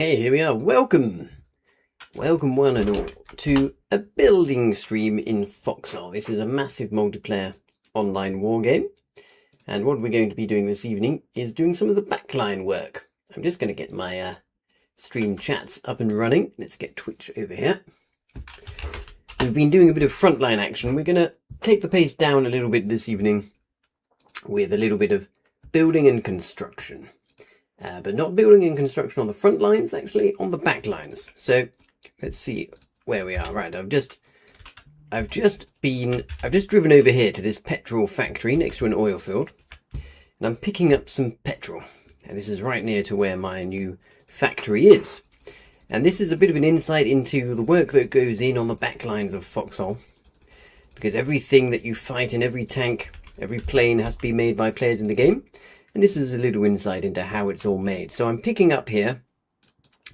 Hey, here we are. Welcome one and all, to a building stream in Foxhole. This is a massive multiplayer online war game, and what we're going to be doing this evening is doing some of the backline work. I'm just going to get my stream chats up and running. Let's get Twitch over here. We've been doing a bit of frontline action. We're going to take the pace down a little bit this evening with a little bit of building and construction. But not building and construction on the front lines, actually on the back lines. So let's see where we are. Right, I've just driven over here to this petrol factory next to an oil field, and I'm picking up some petrol. And this is right near to where my new factory is. And this is a bit of an insight into the work that goes in on the back lines of Foxhole, because everything that you fight in every tank, every plane has to be made by players in the game. And this is a little insight into how it's all made. So I'm picking up here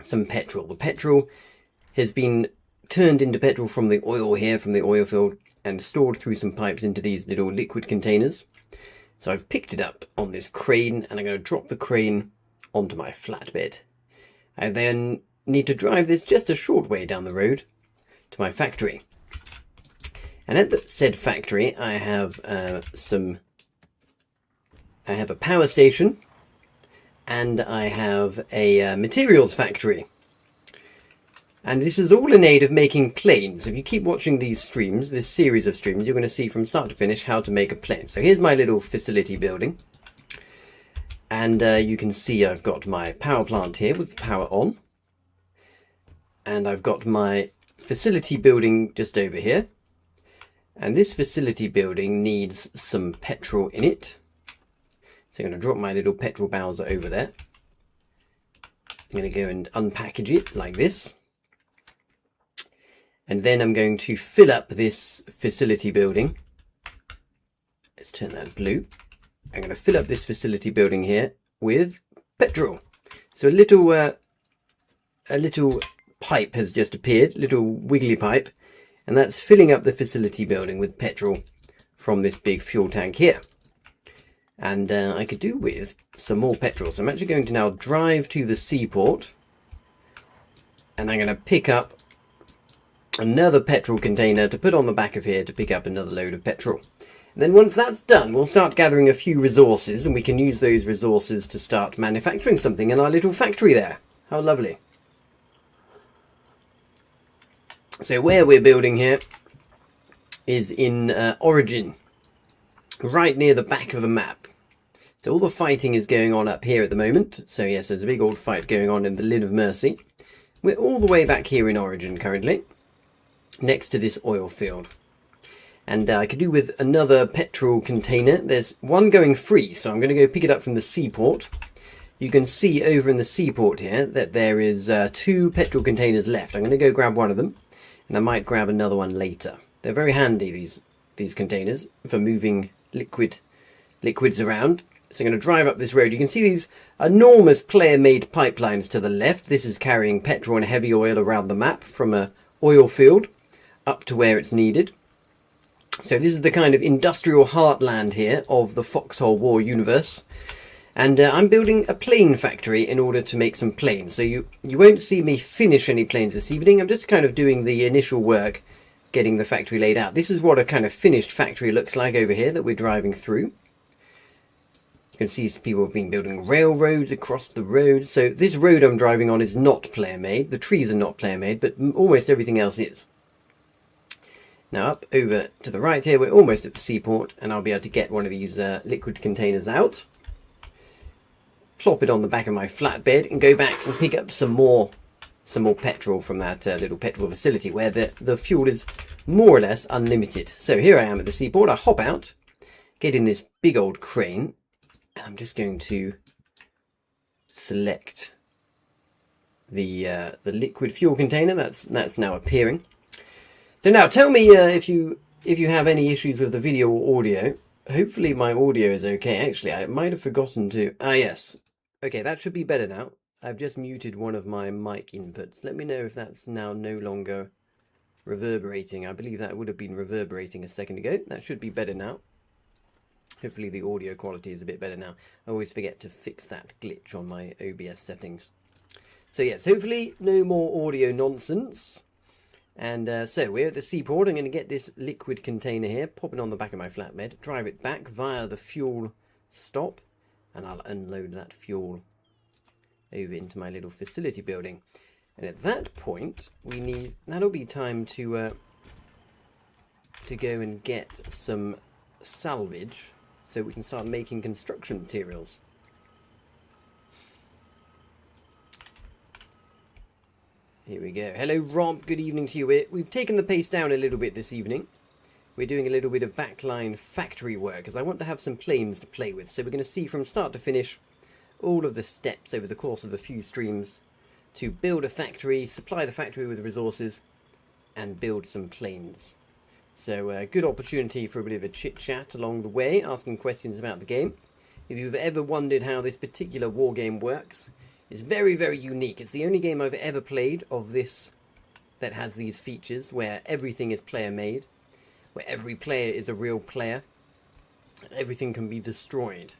some petrol. The petrol has been turned into petrol from the oil here, from the oil field, and stored through some pipes into these little liquid containers. So I've picked it up on this crane, and I'm going to drop the crane onto my flatbed. I then need to drive this just a short way down the road to my factory. And at the said factory, I have a power station, and I have a materials factory. And this is all in aid of making planes. If you keep watching these streams, this series of streams, you're going to see from start to finish how to make a plane. So here's my little facility building. And you can see I've got my power plant here with the power on. And I've got my facility building just over here. And this facility building needs some petrol in it. So I'm going to drop my little petrol bowser over there. I'm going to go and unpackage it like this. And then I'm going to fill up this facility building. Let's turn that blue. I'm going to fill up this facility building here with petrol. So a little pipe has just appeared, little wiggly pipe. And that's filling up the facility building with petrol from this big fuel tank here. And I could do with some more petrol. So I'm actually going to now drive to the seaport, and I'm going to pick up another petrol container to put on the back of here to pick up another load of petrol. And then once that's done, we'll start gathering a few resources, and we can use those resources to start manufacturing something in our little factory there. How lovely. So where we're building here is in Origin, right near the back of the map. So all the fighting is going on up here at the moment. So yes, there's a big old fight going on in the Lid of Mercy. We're all the way back here in Origin currently, next to this oil field. And I could do with another petrol container. There's one going free, so I'm going to go pick it up from the seaport. You can see over in the seaport here that there is 2 petrol containers left. I'm going to go grab one of them, and I might grab another one later. They're very handy, these containers, for moving liquids around. So I'm going to drive up this road. You can see these enormous player-made pipelines to the left. This is carrying petrol and heavy oil around the map from a oil field up to where it's needed. So this is the kind of industrial heartland here of the Foxhole War universe. And I'm building a plane factory in order to make some planes. So you won't see me finish any planes this evening. I'm just kind of doing the initial work, getting the factory laid out. This is what a kind of finished factory looks like over here that we're driving through. You can see some people have been building railroads across the road. So this road I'm driving on is not player made. The trees are not player made, but almost everything else is. Now up over to the right here, we're almost at the seaport, and I'll be able to get one of these liquid containers out, plop it on the back of my flatbed, and go back and pick up some more petrol from that little petrol facility where the fuel is more or less unlimited. So here I am at the seaport. I hop out, get in this big old crane, and I'm just going to select the liquid fuel container that's now appearing. So now tell me if you have any issues with the video or audio. Hopefully my audio is okay. Actually, I might have forgotten to... yes. Okay, that should be better now. I've just muted one of my mic inputs. Let me know if that's now no longer reverberating. I believe that would have been reverberating a second ago. That should be better now. Hopefully the audio quality is a bit better now. I always forget to fix that glitch on my OBS settings. So yes, hopefully no more audio nonsense. And so we're at the seaport. I'm going to get this liquid container here, pop it on the back of my flatbed, drive it back via the fuel stop, and I'll unload that fuel over into my little facility building. And at that point, that'll be time to go and get some salvage so we can start making construction materials. Here we go. Hello, Rob. Good evening to you. We've taken the pace down a little bit this evening. We're doing a little bit of backline factory work because I want to have some planes to play with. So we're going to see from start to finish all of the steps over the course of a few streams to build a factory, supply the factory with resources, and build some planes. So good opportunity for a bit of a chit-chat along the way, asking questions about the game. If you've ever wondered how this particular war game works, it's very, very unique. It's the only game I've ever played of this that has these features where everything is player-made, where every player is a real player, and everything can be destroyed.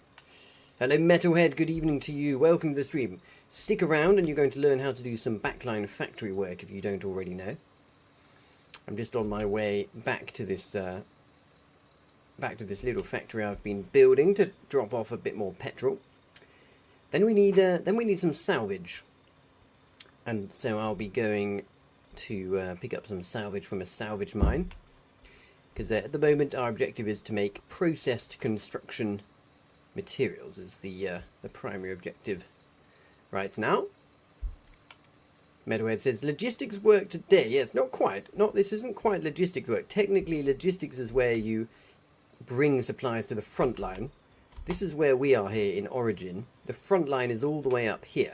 Hello, Metalhead. Good evening to you. Welcome to the stream. Stick around and you're going to learn how to do some backline factory work if you don't already know. I'm just on my way back to this little factory I've been building to drop off a bit more petrol. Then we need some salvage, and so I'll be going to pick up some salvage from a salvage mine, because at the moment our objective is to make processed construction materials is the primary objective right now. Meadowhead says logistics work today. Yes, not quite. This isn't quite logistics work. Technically, logistics is where you bring supplies to the front line. This is where we are here in Origin. The front line is all the way up here.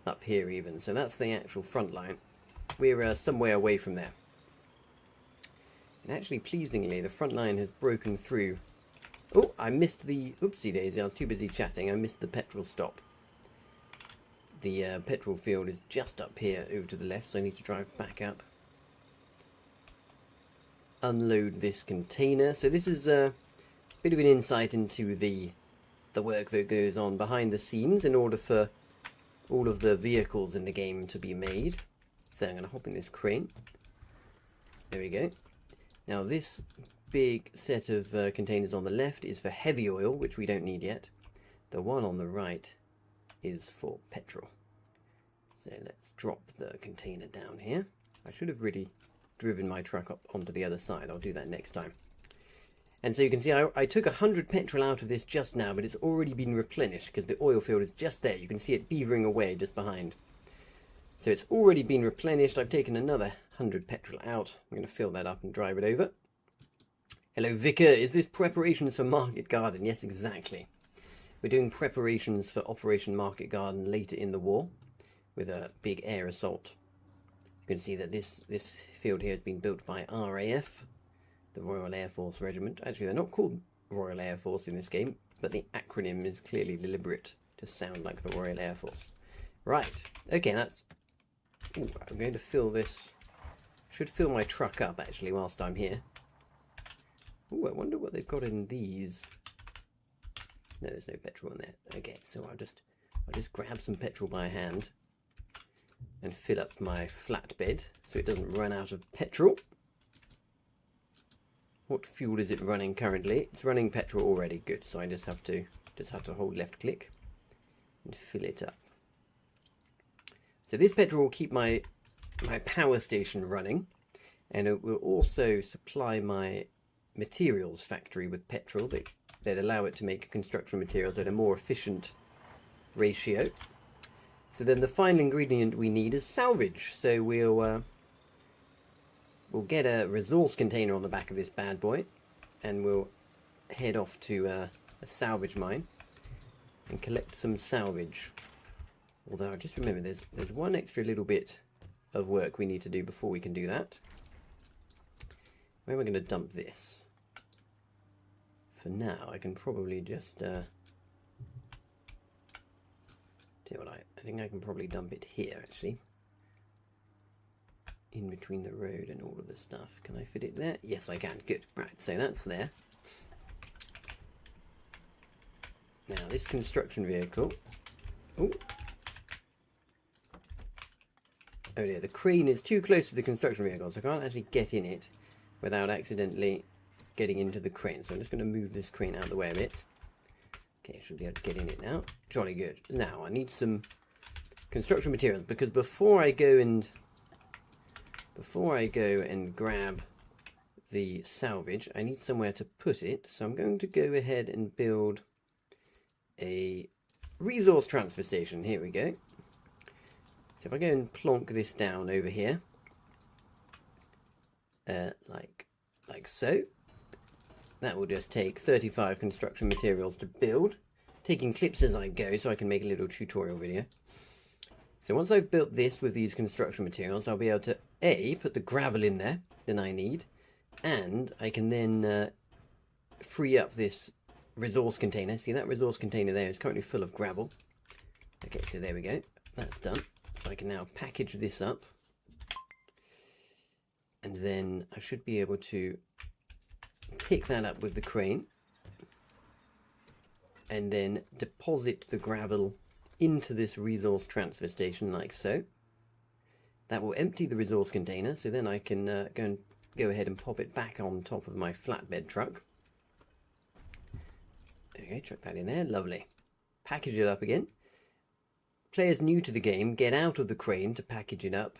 Up here even. So that's the actual front line. We're somewhere away from there. And actually, pleasingly, the front line has broken through. Oh, I missed the... Oopsie daisy, I was too busy chatting. I missed the petrol stop. The petrol field is just up here over to the left, so I need to drive back up. Unload this container. So this is a bit of an insight into the work that goes on behind the scenes in order for all of the vehicles in the game to be made. So I'm going to hop in this crane. There we go. Now this big set of containers on the left is for heavy oil, which we don't need yet. The one on the right is for petrol. So let's drop the container down here. I should have really driven my truck up onto the other side. I'll do that next time. And so you can see I took 100 petrol out of this just now, but it's already been replenished because the oil field is just there. You can see it beavering away just behind. So it's already been replenished. I've taken another 100 petrol out. I'm going to fill that up and drive it over. Hello, Vicar. Is this preparations for Market Garden? Yes, exactly. We're doing preparations for Operation Market Garden later in the war with a big air assault. You can see that this field here has been built by RAF, the Royal Air Force Regiment. Actually, they're not called Royal Air Force in this game, but the acronym is clearly deliberate to sound like the Royal Air Force. Right, okay, that's... Ooh, I'm going to fill this... Should fill my truck up, actually, whilst I'm here. Ooh, I wonder what they've got in these... No, there's no petrol in there. Okay, so I'll just grab some petrol by hand and fill up my flatbed so it doesn't run out of petrol. What fuel is it running currently? It's running petrol already. Good. So I just have to hold left click and fill it up. So this petrol will keep my power station running, and it will also supply my materials factory with petrol that allow it to make construction materials at a more efficient ratio. So then the final ingredient we need is salvage. So we'll get a resource container on the back of this bad boy, and we'll head off to a salvage mine and collect some salvage. Although I just remember there's one extra little bit of work we need to do before we can do that. Where am I going to dump this? For now, I can probably just tell you what, I think I can probably dump it here actually, in between the road and all of the stuff. Can I fit it there? Yes, I can. Good. Right, so that's there. Now this construction vehicle, oh, Oh dear, the crane is too close to the construction vehicle, so I can't actually get in it without accidentally getting into the crane. So I'm just going to move this crane out of the way a bit. Okay, I should be able to get in it now. Jolly good. Now, I need some construction materials, because before I go and grab the salvage, I need somewhere to put it. So I'm going to go ahead and build a resource transfer station. Here we go. So if I go and plonk this down over here, like so, that will just take 35 construction materials to build, taking clips as I go so I can make a little tutorial video. So once I've built this with these construction materials, I'll be able to A, put the gravel in there that I need, and I can then free up this resource container. See, that resource container there is currently full of gravel. Okay, so there we go. That's done. So I can now package this up, and then I should be able to pick that up with the crane and then deposit the gravel into this resource transfer station like so. That will empty the resource container, so then I can go ahead and pop it back on top of my flatbed truck. Okay, chuck that in there, lovely. Package it up again. Players new to the game get out of the crane to package it up,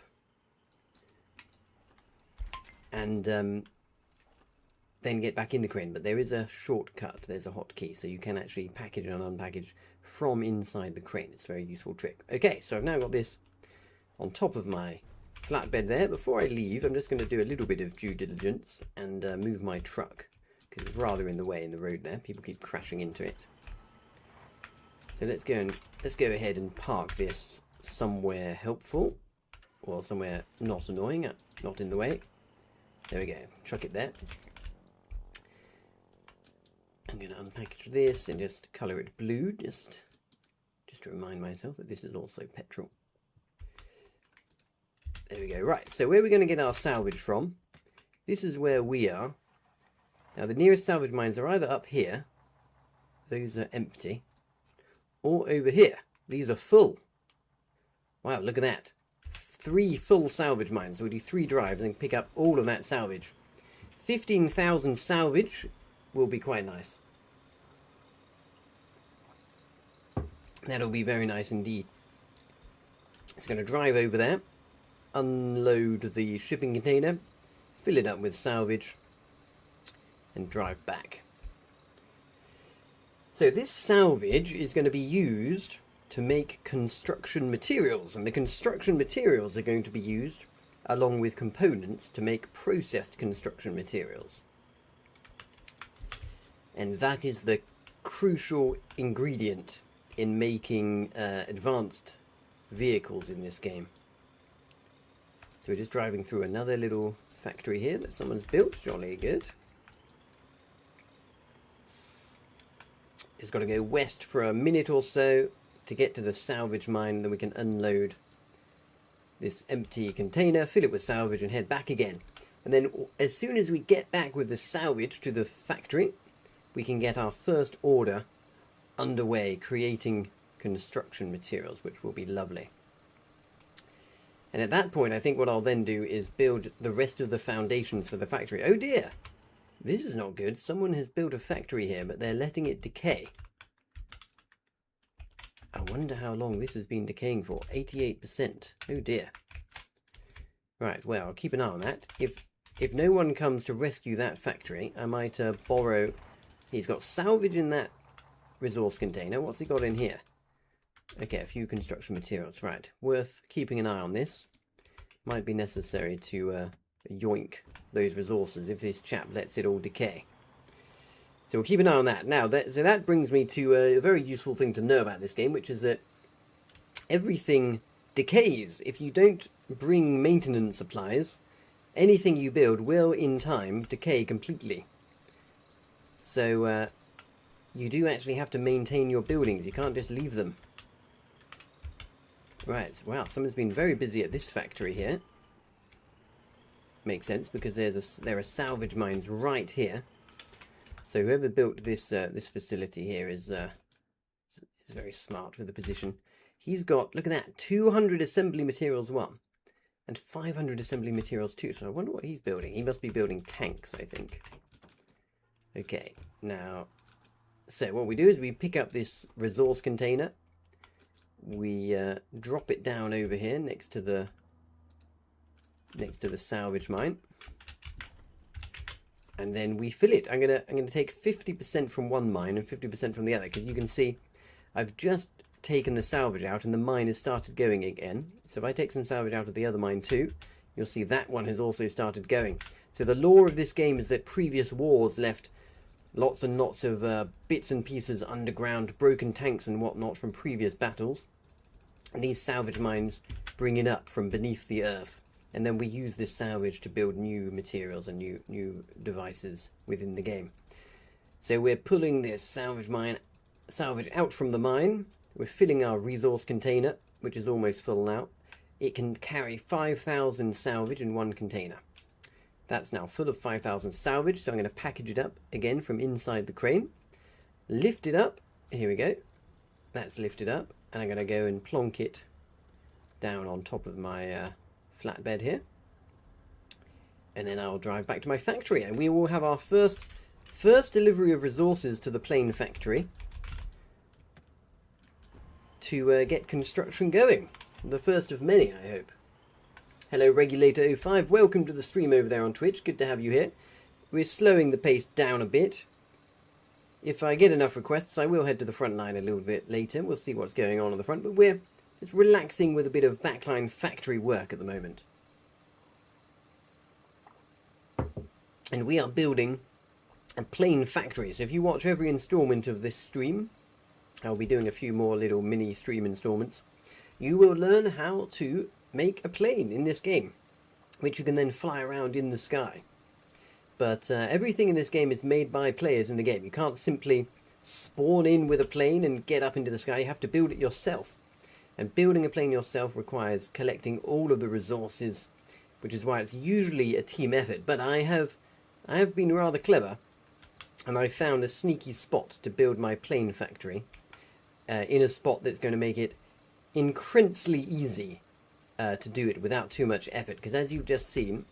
and then get back in the crane. But there is a shortcut, there's a hotkey, so you can actually package and unpackage from inside the crane. It's a very useful trick. Okay, so I've now got this on top of my flatbed there. Before I leave, I'm just going to do a little bit of due diligence and move my truck, because it's rather in the way in the road there. People keep crashing into it. So let's go ahead and park this somewhere helpful, or somewhere not annoying, not in the way. There we go. Chuck it there. I'm going to unpackage this and just colour it blue, just to remind myself that this is also petrol. There we go. Right, so where are we going to get our salvage from? This is where we are. Now, the nearest salvage mines are either up here, those are empty, or over here. These are full. Wow, look at that. 3 full salvage mines. So we do 3 drives and pick up all of that salvage. 15,000 salvage will be quite nice. That'll be very nice indeed. It's going to drive over there, unload the shipping container, fill it up with salvage, and drive back. So this salvage is going to be used to make construction materials, and the construction materials are going to be used along with components to make processed construction materials. And that is the crucial ingredient in making advanced vehicles in this game. So we're just driving through another little factory here that someone's built. Jolly good. It's got to go west for a minute or so to get to the salvage mine, then we can unload this empty container, fill it with salvage, and head back again. And then as soon as we get back with the salvage to the factory, we can get our first order underway, creating construction materials, which will be lovely. And at that point, I think what I'll then do is build the rest of the foundations for the factory. Oh dear! This is not good. Someone has built a factory here, but they're letting it decay. I wonder how long this has been decaying for. 88%. Oh dear. Right, well, I'll keep an eye on that. If no one comes to rescue that factory, I might borrow... He's got salvage in that resource container. What's he got in here? Okay, a few construction materials. Right, worth keeping an eye on this. Might be necessary to yoink those resources if this chap lets it all decay. So we'll keep an eye on that. Now, so that brings me to a very useful thing to know about this game, which is that everything decays. If you don't bring maintenance supplies, anything you build will, in time, decay completely. So you do actually have to maintain your buildings. You can't just leave them. Right, wow, someone's been very busy at this factory here. Makes sense, because there are salvage mines right here. So whoever built this this facility here is very smart with the position. He's got, look at that, 200 assembly materials. One. And 500 assembly materials too, so I wonder what he's building. He must be building tanks, I think. Okay, now, so what we do is we pick up this resource container. We drop it down over here next to the salvage mine. And then we fill it. I'm gonna take 50% from one mine and 50% from the other, because you can see I've just taken the salvage out and the mine has started going again. So if I take some salvage out of the other mine too, you'll see that one has also started going. So the lore of this game is that previous wars left lots and lots of bits and pieces underground, broken tanks and whatnot from previous battles. And these salvage mines bring it up from beneath the earth. And then we use this salvage to build new materials and new devices within the game. So we're pulling this salvage out from the mine. We're filling our resource container, which is almost full now. It can carry 5,000 salvage in one container. That's now full of 5,000 salvage, so I'm going to package it up again from inside the crane. Lift it up. Here we go. That's lifted up, and I'm going to go and plonk it down on top of my flatbed here. And then I'll drive back to my factory, and we will have our first delivery of resources to the plane factory to get construction going. The first of many, I hope. Hello Regulator05, welcome to the stream over there on Twitch, good to have you here. We're slowing the pace down a bit. If I get enough requests, I will head to the front line a little bit later. We'll see what's going on the front, but we're just relaxing with a bit of backline factory work at the moment. And we are building a plane factory, so if you watch every installment of this stream, I'll be doing a few more little mini stream installments, you will learn how to make a plane in this game, which you can then fly around in the sky. But everything in this game is made by players in the game. You can't simply spawn in with a plane and get up into the sky. You have to build it yourself. And building a plane yourself requires collecting all of the resources, which is why it's usually a team effort. But I have been rather clever, and I found a sneaky spot to build my plane factory in a spot that's going to make it incredibly easy to do it without too much effort, because as you've just seen,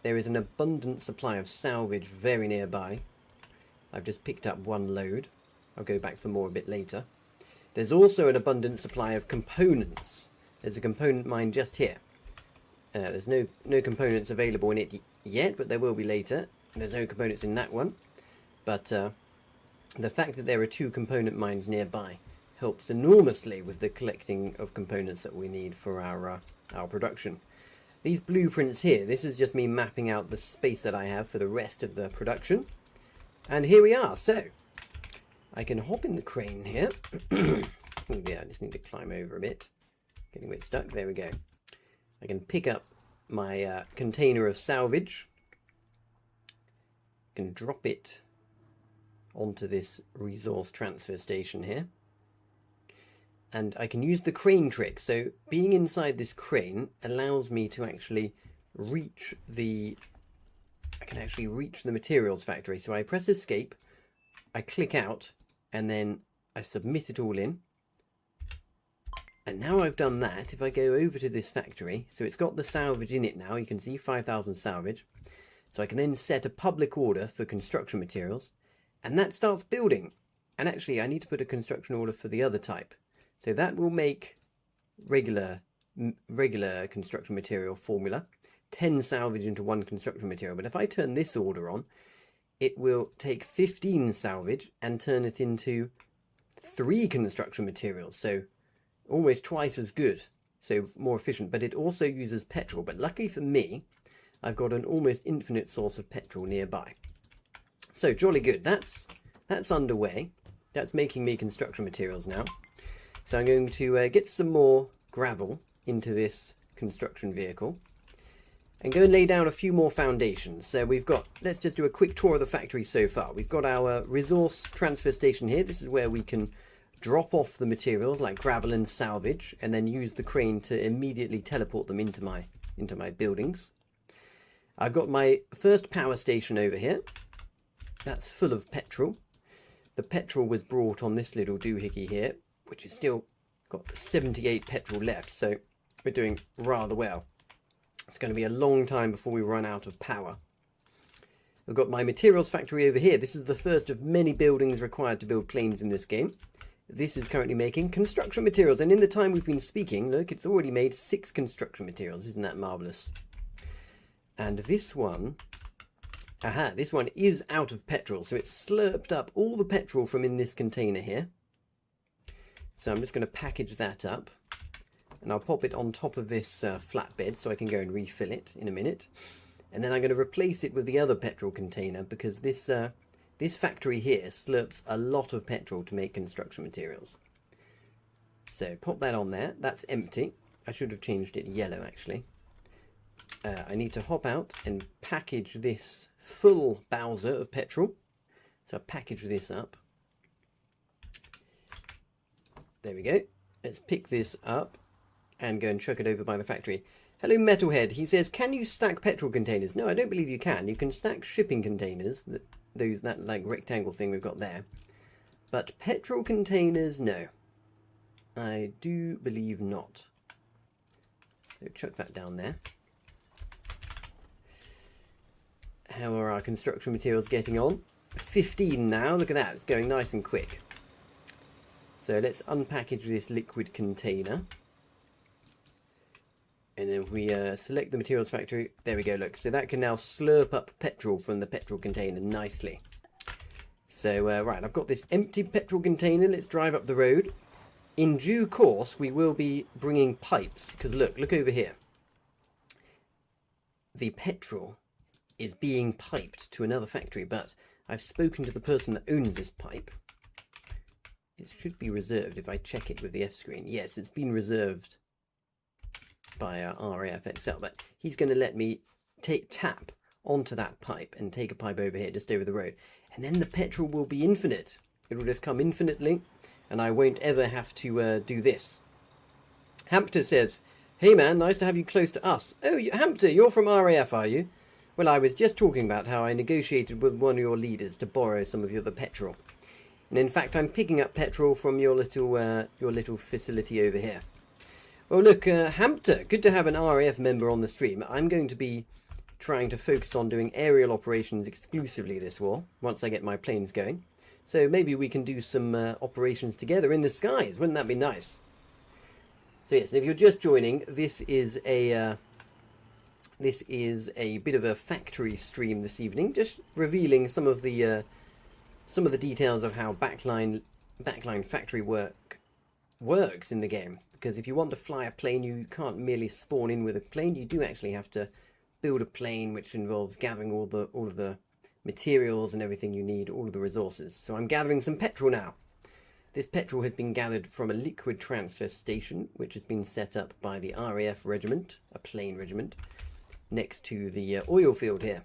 there is an abundant supply of salvage very nearby. I've just picked up one load. I'll go back for more a bit later. There's also an abundant supply of components. There's a component mine just here. There's no components available in it yet, but there will be later. There's no components in that one. But the fact that there are two component mines nearby helps enormously with the collecting of components that we need for our production. These blueprints here, this is just me mapping out the space that I have for the rest of the production. And here we are. So I can hop in the crane here. Yeah, I just need to climb over a bit. Getting a bit stuck. There we go. I can pick up my container of salvage. I can drop it onto this resource transfer station here. And I can use the crane trick. So being inside this crane allows me to actually reach the... I can actually reach the materials factory. So I press escape, I click out, and then I submit it all in. And now I've done that, if I go over to this factory, so it's got the salvage in it now, you can see 5,000 salvage. So I can then set a public order for construction materials, and that starts building. And actually I need to put a construction order for the other type. So that will make regular construction material formula, 10 salvage into one construction material. But if I turn this order on, it will take 15 salvage and turn it into 3 construction materials. So almost twice as good, so more efficient. But it also uses petrol. But lucky for me, I've got an almost infinite source of petrol nearby. So jolly good. That's underway. That's making me construction materials now. So I'm going to get some more gravel into this construction vehicle and go and lay down a few more foundations. So we've got, let's just do a quick tour of the factory so far. We've got our resource transfer station here. This is where we can drop off the materials like gravel and salvage and then use the crane to immediately teleport them into my buildings. I've got my first power station over here. That's full of petrol. The petrol was brought on this little doohickey here, which is still got 78 petrol left, so we're doing rather well. It's going to be a long time before we run out of power. I've got my materials factory over here. This is the first of many buildings required to build planes in this game. This is currently making construction materials, and in the time we've been speaking, look, it's already made 6 construction materials. Isn't that marvellous? And this one, this one is out of petrol, so it's slurped up all the petrol from in this container here. So I'm just going to package that up, and I'll pop it on top of this flatbed so I can go and refill it in a minute. And then I'm going to replace it with the other petrol container, because this this factory here slurps a lot of petrol to make construction materials. So pop that on there. That's empty. I should have changed it yellow, actually. I need to hop out and package this full Bowser of petrol. So I package this up. There we go. Let's pick this up and go and chuck it over by the factory. Hello, Metalhead. He says, can you stack petrol containers? No, I don't believe you can. You can stack shipping containers, that like rectangle thing we've got there. But petrol containers, no. I do believe not. So chuck that down there. How are our construction materials getting on? 15 now. Look at that. It's going nice and quick. So let's unpackage this liquid container. And then we select the materials factory. There we go, look. So that can now slurp up petrol from the petrol container nicely. So, right, I've got this empty petrol container. Let's drive up the road. In due course, we will be bringing pipes. Because look over here. The petrol is being piped to another factory. But I've spoken to the person that owns this pipe. It should be reserved if I check it with the F screen. Yes, it's been reserved by RAF XL, but he's going to let me tap onto that pipe and take a pipe over here, just over the road, and then the petrol will be infinite. It will just come infinitely, and I won't ever have to do this. Hampter says, hey man, nice to have you close to us. Oh, Hampter, you're from RAF, are you? Well, I was just talking about how I negotiated with one of your leaders to borrow some of your petrol, and in fact I'm picking up petrol from your little facility over here. Well, look, Hampter, good to have an RAF member on the stream. I'm going to be trying to focus on doing aerial operations exclusively this war, once I get my planes going. So maybe we can do some operations together in the skies. Wouldn't that be nice? So yes, if you're just joining, this is a bit of a factory stream this evening, just revealing some of the details of how backline factory works in the game. Because if you want to fly a plane, you can't merely spawn in with a plane. You do actually have to build a plane, which involves gathering all of the materials and everything you need, all of the resources. So I'm gathering some petrol now. This petrol has been gathered from a liquid transfer station, which has been set up by the RAF regiment, a plane regiment, next to the oil field here.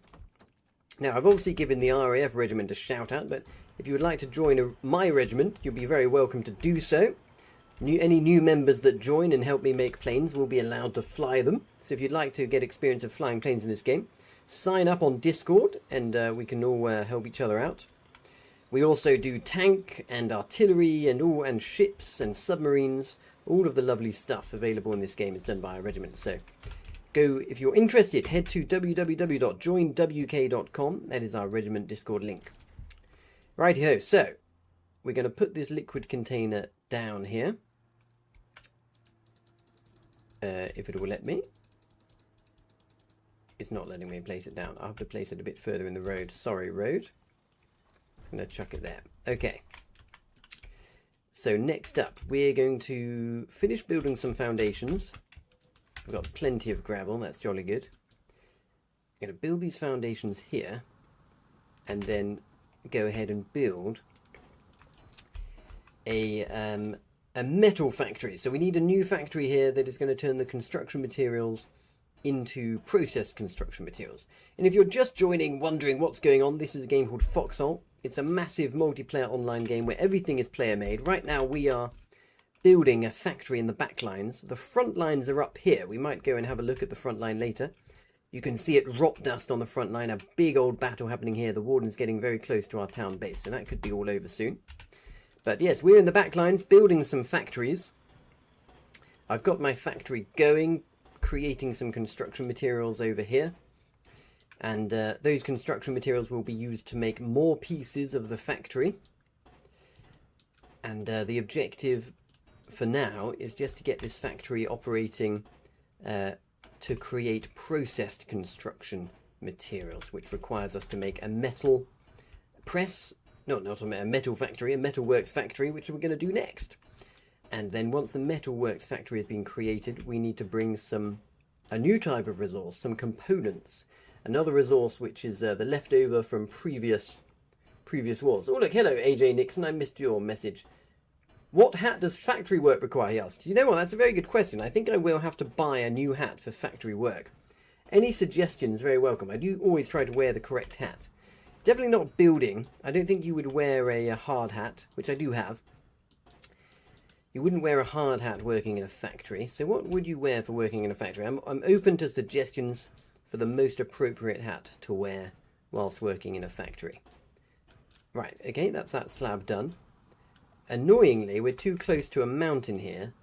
Now, I've obviously given the RAF regiment a shout out, but if you would like to join my regiment, you'll be very welcome to do so. Any new members that join and help me make planes will be allowed to fly them. So if you'd like to get experience of flying planes in this game, sign up on Discord and we can all help each other out. We also do tank and artillery and ships and submarines. All of the lovely stuff available in this game is done by a regiment. So go, if you're interested, head to www.joinwk.com. That is our regiment Discord link. Righty-ho, so we're going to put this liquid container down here. If it will let me. It's not letting me place it down. I'll have to place it a bit further in the road. Sorry, road. I'm going to chuck it there. Okay. So next up, we're going to finish building some foundations. We've got plenty of gravel. That's jolly good. I'm going to build these foundations here. And then go ahead and build a metal factory. So we need a new factory here that is going to turn the construction materials into processed construction materials. And if you're just joining, wondering what's going on, this is a game called Foxhole. It's a massive multiplayer online game where everything is player made. Right now we are building a factory in the back lines. The front lines are up here. We might go and have a look at the front line later. You can see it rock dust on the front line. A big old battle happening here. The warden's getting very close to our town base, so that could be all over soon. But yes, we're in the back lines building some factories. I've got my factory going creating some construction materials over here. And those construction materials will be used to make more pieces of the factory. And the objective for now is just to get this factory operating to create processed construction materials, which requires us to make a metal press, no, not a metal factory, a metalworks factory, which we're going to do next. And then once the metalworks factory has been created, we need to bring a new type of resource, some components. Another resource which is the leftover from previous wars. Oh look, hello AJ Nixon, I missed your message. What hat does factory work require, he asks. You know what, that's a very good question. I think I will have to buy a new hat for factory work. Any suggestions, very welcome. I do always try to wear the correct hat. Definitely not building. I don't think you would wear a hard hat, which I do have. You wouldn't wear a hard hat working in a factory. So what would you wear for working in a factory? I'm open to suggestions for the most appropriate hat to wear whilst working in a factory. Right, okay, that's that slab done. Annoyingly, we're too close to a mountain here,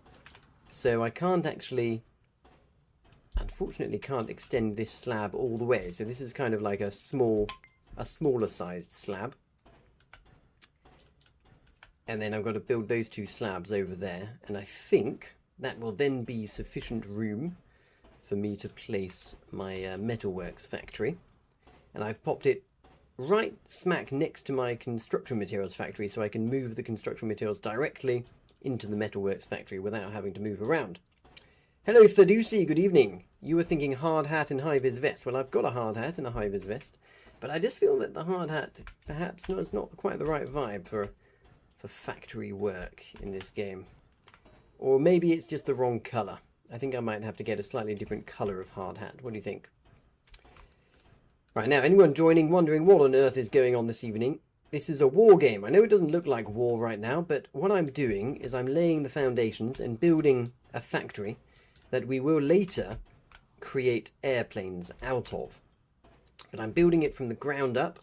so I can't actually, unfortunately can't extend this slab all the way. So this is kind of like a smaller sized slab. And then I've got to build those two slabs over there, and I think that will then be sufficient room for me to place my metalworks factory. And I've popped it right smack next to my construction materials factory, so I can move the construction materials directly into the metalworks factory without having to move around. Hello Thadusi, good evening. You were thinking hard hat and high-vis vest. Well, I've got a hard hat and a high-vis vest, but I just feel that the hard hat perhaps it's not quite the right vibe for factory work in this game. Or maybe it's just the wrong colour. I think I might have to get a slightly different colour of hard hat. What do you think? Right, now, anyone joining, wondering what on earth is going on this evening? This is a war game. I know it doesn't look like war right now, but what I'm doing is I'm laying the foundations and building a factory that we will later create airplanes out of. But I'm building it from the ground up,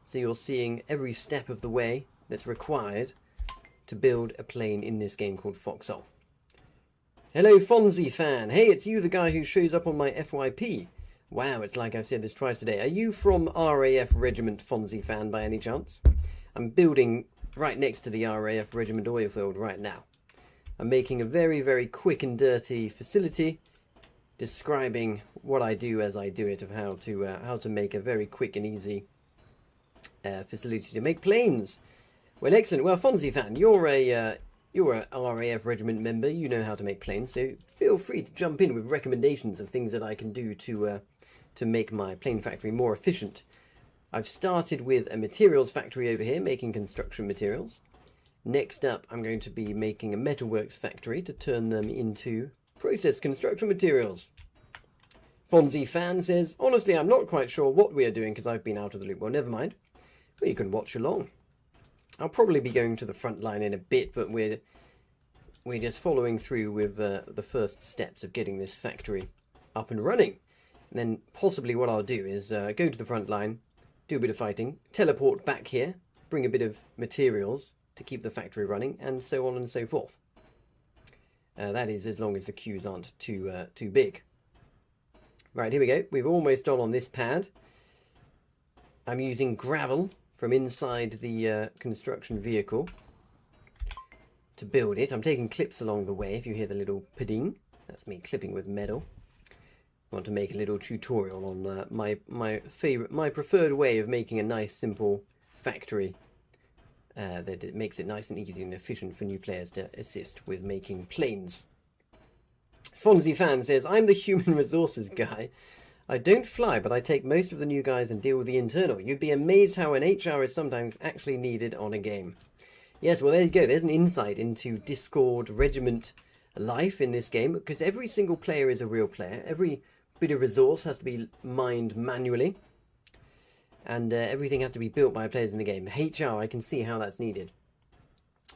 so you're seeing every step of the way that's required to build a plane in this game called Foxhole. Hello Fonzie fan. Hey, it's you, the guy who shows up on my FYP. Wow, it's like I've said this twice today. Are you from RAF Regiment Fonzie fan by any chance? I'm building right next to the RAF Regiment oil field right now. I'm making a very, very quick and dirty facility describing what I do as I do it, of how to make a very quick and easy facility to make planes. Well, excellent. Well, Fonzie fan, you're a RAF Regiment member. You know how to make planes, so feel free to jump in with recommendations of things that I can do to make my plane factory more efficient. I've started with a materials factory over here, making construction materials. Next up, I'm going to be making a metalworks factory to turn them into processed construction materials. Fonzie fan says, honestly, I'm not quite sure what we are doing because I've been out of the loop. Well, never mind. Well, you can watch along. I'll probably be going to the front line in a bit, but we're just following through with the first steps of getting this factory up and running. And then possibly what I'll do is go to the front line, do a bit of fighting, teleport back here, bring a bit of materials to keep the factory running, and so on and so forth. That is as long as the queues aren't too big. Right, here we go. We've almost done on this pad. I'm using gravel from inside the construction vehicle to build it. I'm taking clips along the way. If you hear the little pa-ding, that's me clipping with metal. I want to make a little tutorial on my preferred way of making a nice simple factory that it makes it nice and easy and efficient for new players to assist with making planes. Fonzie fan says, I'm the human resources guy. I don't fly, but I take most of the new guys and deal with the internal. You'd be amazed how an HR is sometimes actually needed on a game. Yes, well, there you go. There's an insight into Discord regiment life in this game, because every single player is a real player. Every bit of resource has to be mined manually, and everything has to be built by players in the game. HR, I can see how that's needed.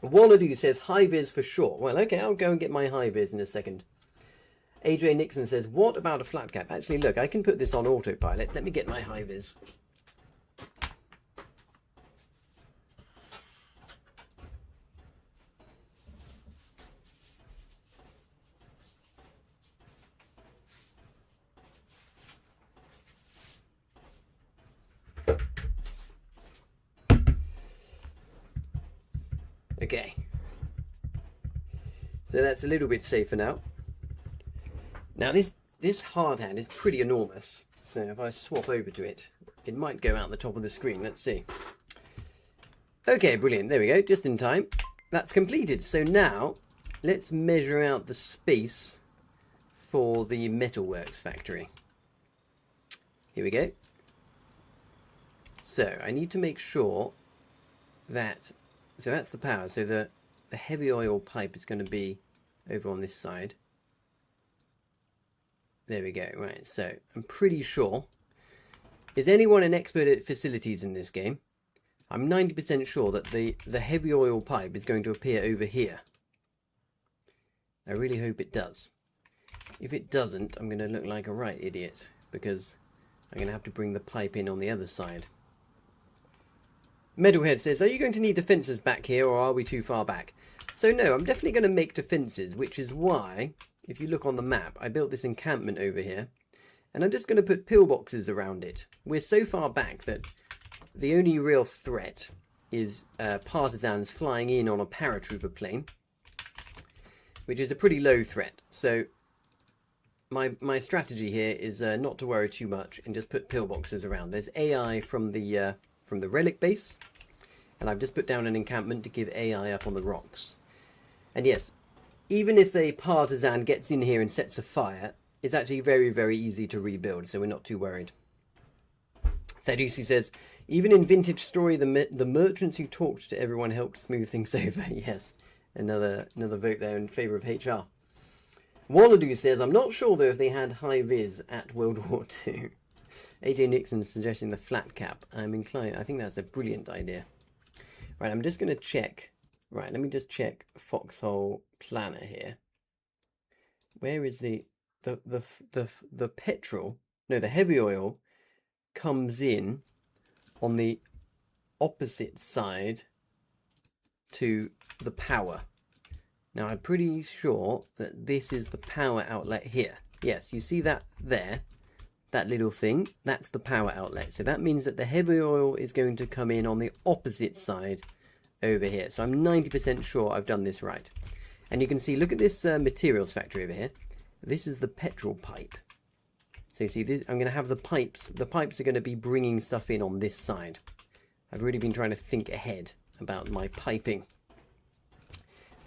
Wannadu says, high-vis for sure. Well, okay, I'll go and get my high-vis in a second. AJ Nixon says, what about a flat cap? Actually, look, I can put this on autopilot. Let me get my high-vis. Okay. So that's a little bit safer now. Now this hard hand is pretty enormous. So if I swap over to it, it might go out the top of the screen. Let's see. Okay, brilliant. There we go. Just in time. That's completed. So now let's measure out the space for the metalworks factory. Here we go. So I need to make sure that, so that's the power. So the heavy oil pipe is going to be over on this side. There we go. Right. So I'm pretty sure. Is anyone an expert at facilities in this game? I'm 90% sure that the heavy oil pipe is going to appear over here. I really hope it does. If it doesn't, I'm going to look like a right idiot, because I'm going to have to bring the pipe in on the other side. Metalhead says, are you going to need defences back here, or are we too far back? So no, I'm definitely going to make defences, which is why, if you look on the map, I built this encampment over here, and I'm just going to put pillboxes around it. We're so far back that the only real threat is partisans flying in on a paratrooper plane, which is a pretty low threat. So my strategy here is not to worry too much and just put pillboxes around. There's AI from the relic base, and I've just put down an encampment to give AI up on the rocks. And yes, even if a partisan gets in here and sets a fire, it's actually very, very easy to rebuild, so we're not too worried. Thadusi says, even in Vintage Story, the merchants who talked to everyone helped smooth things over. Yes, another vote there in favour of HR. Wannadu says, I'm not sure though if they had high vis at World War II. AJ Nixon suggesting the flat cap. I'm inclined. I think that's a brilliant idea. Right, I'm just going to check. Right, let me just check foxhole planner here. Where is the petrol? No, the heavy oil comes in on the opposite side to the power. Now I'm pretty sure that this is the power outlet here. Yes, you see that there, that little thing, that's the power outlet. So that means that the heavy oil is going to come in on the opposite side over here. So I'm 90% sure I've done this right. And you can see, look at this materials factory over here. This is the petrol pipe. So you see, this, I'm going to have the pipes. The pipes are going to be bringing stuff in on this side. I've really been trying to think ahead about my piping.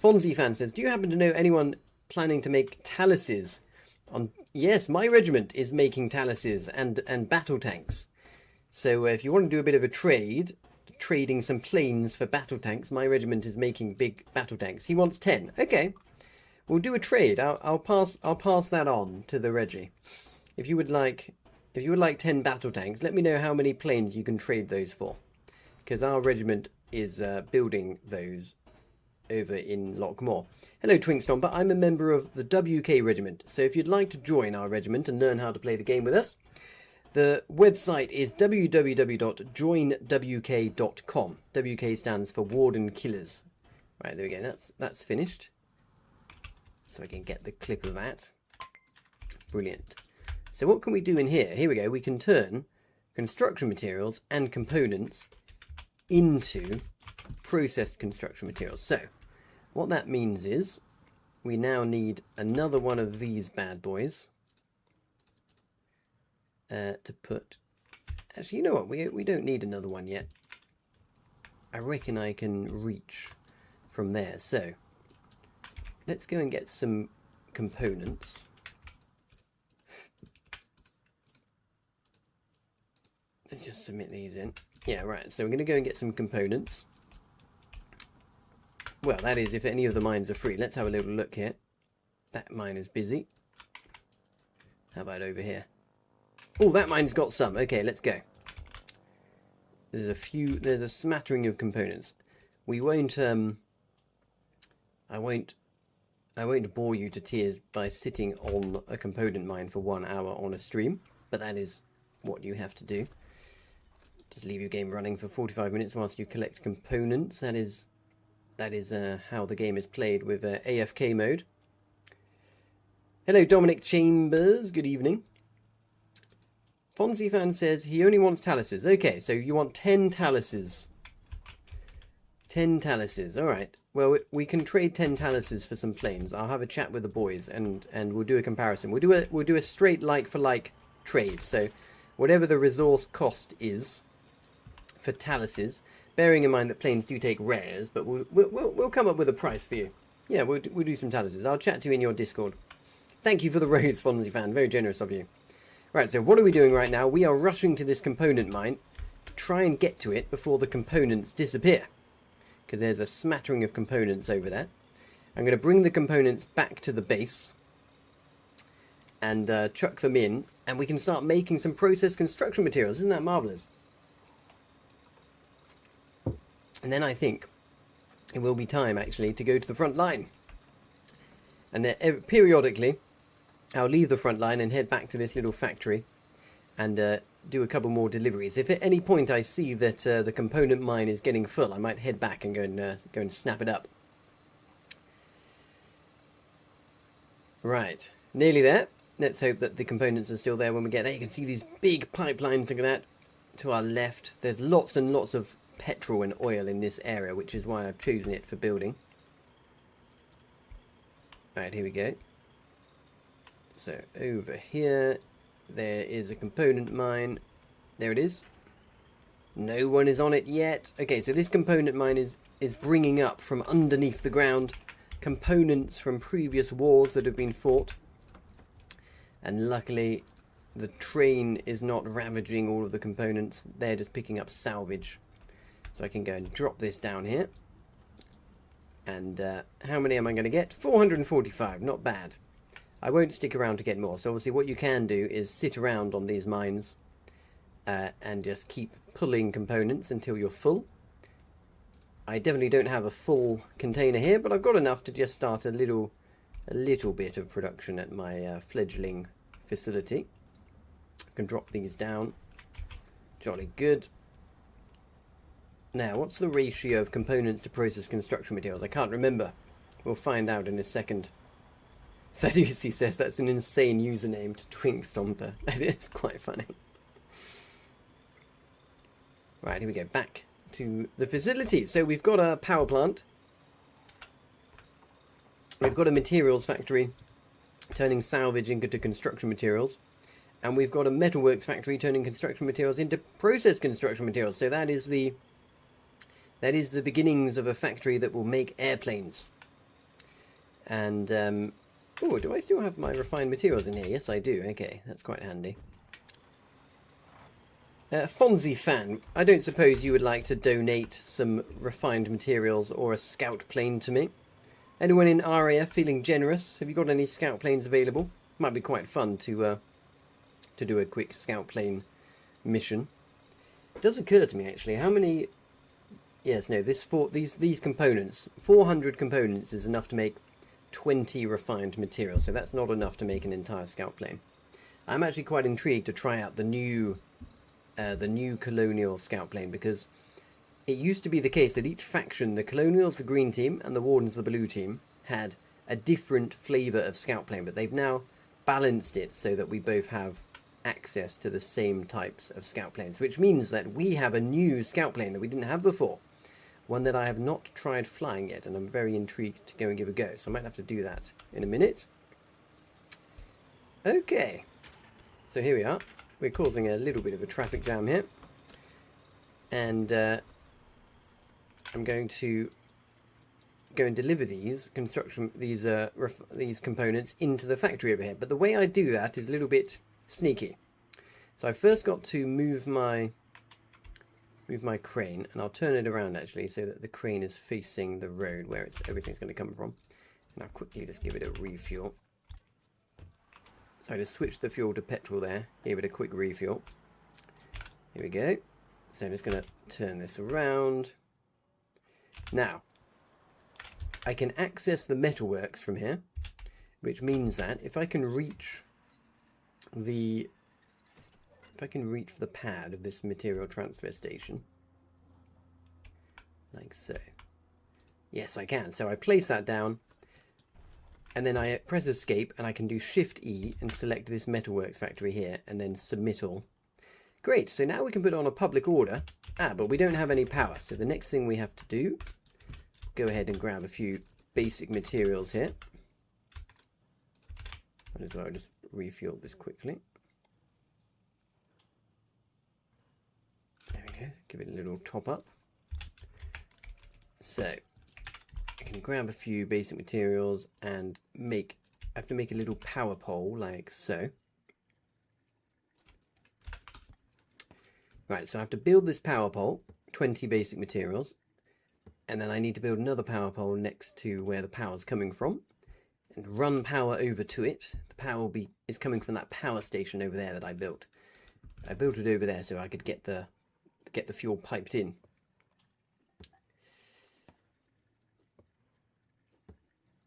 Fonzie fan says, do you happen to know anyone planning to make taluses? Yes, my regiment is making taluses and battle tanks. So if you want to do a bit of a trade, trading some planes for battle tanks, my regiment is making big battle tanks. He wants 10. Okay, we'll do a trade. I'll pass that on to the Reggie. If you would like 10 battle tanks, let me know how many planes you can trade those for, because our regiment is building those over in Lockmore. Hello Twinkstomper, I'm a member of the WK Regiment, so if you'd like to join our regiment and learn how to play the game with us, the website is www.joinwk.com. WK stands for Warden Killers. Right, there we go, that's finished. So I can get the clip of that. Brilliant. So what can we do in here? Here we go, we can turn construction materials and components into processed construction materials. So what that means is we now need another one of these bad boys to put. Actually, you know what, we don't need another one yet. I reckon I can reach from there. So let's go and get some components. Let's just submit these in. Yeah, right, so we're going to go and get some components. Well, that is if any of the mines are free. Let's have a little look here. That mine is busy. How about over here? Oh, that mine's got some. Okay, let's go. There's a smattering of components. We won't, I won't bore you to tears by sitting on a component mine for 1 hour on a stream, but that is what you have to do. Just leave your game running for 45 minutes whilst you collect components. That is how the game is played with AFK mode. Hello, Dominic Chambers. Good evening. Fonzie fan says he only wants taluses. Okay, so you want 10 taluses. 10 taluses. All right. Well, we can trade 10 taluses for some planes. I'll have a chat with the boys, and we'll do a comparison. We'll do a straight like for like trade. So, whatever the resource cost is for taluses, bearing in mind that planes do take rares, but we'll come up with a price for you. Yeah, we'll do some taluses. I'll chat to you in your Discord. Thank you for the rose, Fonzie fan. Very generous of you. Right. So, what are we doing right now? We are rushing to this component mine. Try and get to it before the components disappear, because there's a smattering of components over there. I'm going to bring the components back to the base and chuck them in, and we can start making some process construction materials. Isn't that marvellous? And then I think it will be time, actually, to go to the front line. And then periodically, I'll leave the front line and head back to this little factory and do a couple more deliveries. If at any point I see that the component mine is getting full, I might head back and go and snap it up. Right, nearly there. Let's hope that the components are still there when we get there. You can see these big pipelines, look at that, to our left. There's lots and lots of petrol and oil in this area, which is why I've chosen it for building. Right, here we go. So over here, there is a component mine. There it is. No one is on it yet. Okay, so this component mine is bringing up from underneath the ground components from previous wars that have been fought. And luckily, the train is not ravaging all of the components. They're just picking up salvage. So I can go and drop this down here. And how many am I going to get? 445, not bad. I won't stick around to get more. So obviously what you can do is sit around on these mines and just keep pulling components until you're full. I definitely don't have a full container here, but I've got enough to just start a little bit of production at my fledgling facility. I can drop these down. Jolly good. Now, what's the ratio of components to process construction materials? I can't remember. We'll find out in a second. Sadusi says that's an insane username to Twink Stomper. That is quite funny. Right, here we go. Back to the facility. So we've got a power plant. We've got a materials factory turning salvage into construction materials. And we've got a metalworks factory turning construction materials into process construction materials. So that is the beginnings of a factory that will make airplanes. And oh, do I still have my refined materials in here? Yes, I do. Okay, that's quite handy. Fonzie fan, I don't suppose you would like to donate some refined materials or a scout plane to me? Anyone in RAF feeling generous? Have you got any scout planes available? Might be quite fun to do a quick scout plane mission. It does occur to me actually, how many? Yes, no. These components, 400 components is enough to make 20 refined materials. So that's not enough to make an entire scout plane. I'm actually quite intrigued to try out the new colonial scout plane, because it used to be the case that each faction, the colonials, the green team, and the wardens, the blue team, had a different flavour of scout plane, but they've now balanced it so that we both have access to the same types of scout planes, which means that we have a new scout plane that we didn't have before, one that I have not tried flying yet, and I'm very intrigued to go and give a go, so I might have to do that in a minute. Okay, so here we are. We're causing a little bit of a traffic jam here, and I'm going to go and deliver these these components into the factory over here. But the way I do that is a little bit sneaky. So I first got to move my crane, and I'll turn it around actually so that the crane is facing the road where everything's going to come from. And I'll quickly just give it a refuel. So I just switched the fuel to petrol there, gave it a quick refuel. Here we go. So I'm just going to turn this around. Now, I can access the metalworks from here, which means that if I can reach the pad of this material transfer station, like so. Yes, I can. So I place that down, and then I press escape, and I can do Shift E and select this metalworks factory here, and then submit all. Great, so now we can put on a public order. But we don't have any power, so the next thing we have to do go ahead and grab a few basic materials here. Might as well just refuel this quickly. There we go, give it a little top up. So, I can grab a few basic materials and I have to make a little power pole like so. Right, so I have to build this power pole, 20 basic materials, and then I need to build another power pole next to where the power's coming from, and run power over to it. The power is coming from that power station over there that I built. I built it over there so I could get the fuel piped in.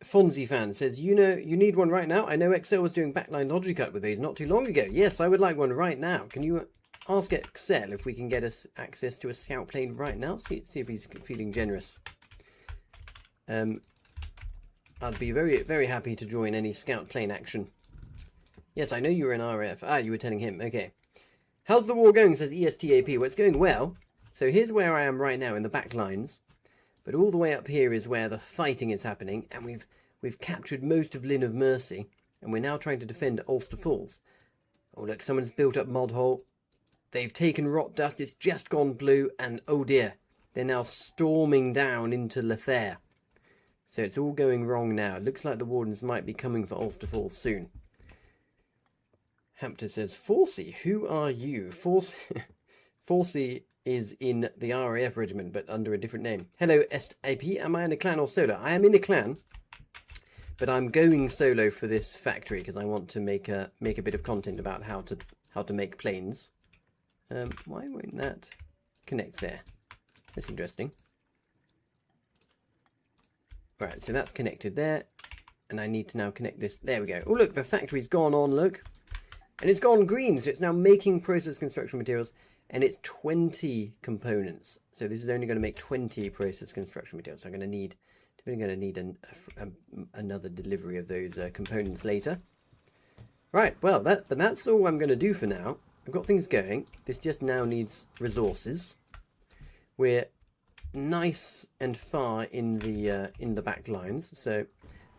Fonzie fan says, you need one right now. I know Excel was doing backline logic cut with these not too long ago. Yes, I would like one right now. Can you ask Excel if we can get us access to a scout plane right now? See if he's feeling generous. I'd be very, very happy to join any scout plane action. Yes, I know you were in RF. Ah, you were telling him. Okay. How's the war going? Says ESTAP. Well, it's going well. So here's where I am right now in the back lines. But all the way up here is where the fighting is happening. And we've captured most of Lynn of Mercy. And we're now trying to defend Ulster Falls. Oh, look, someone's built up Mod Hole. They've taken Rot Dust. It's just gone blue. And oh dear, they're now storming down into Lothair. So it's all going wrong now. It looks like the Wardens might be coming for Ulster Falls soon. Hampter says, Forsey, who are you? Forsey is in the RAF regiment, but under a different name. Hello, SAP. Am I in a clan or solo? I am in a clan, but I'm going solo for this factory because I want to make a bit of content about how to make planes. Why won't that connect there? That's interesting. Right, so that's connected there, and I need to now connect this. There we go. Oh, look, the factory's gone on, look. And it's gone green, so it's now making process construction materials, and it's 20 components. So this is only going to make 20 process construction materials. So I'm definitely going to need another delivery of those components later. Right, well, that's all I'm going to do for now. I've got things going. This just now needs resources. We're nice and far in the back lines, so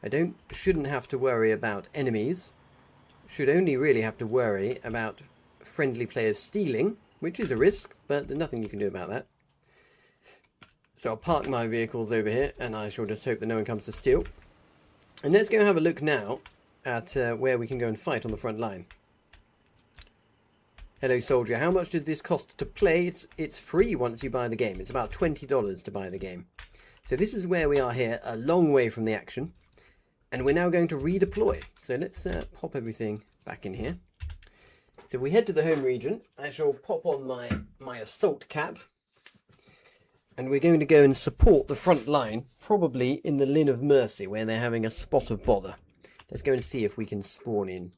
I shouldn't have to worry about enemies. Should only really have to worry about friendly players stealing, which is a risk, but there's nothing you can do about that. So I'll park my vehicles over here, and I shall just hope that no one comes to steal. And let's go have a look now at where we can go and fight on the front line. Hello, soldier. How much does this cost to play? It's free once you buy the game. It's about $20 to buy the game. So this is where we are here, a long way from the action. And we're now going to redeploy. So let's pop everything back in here. So if we head to the home region, I shall pop on my assault cap. And we're going to go and support the front line, probably in the Lynn of Mercy, where they're having a spot of bother. Let's go and see if we can spawn in.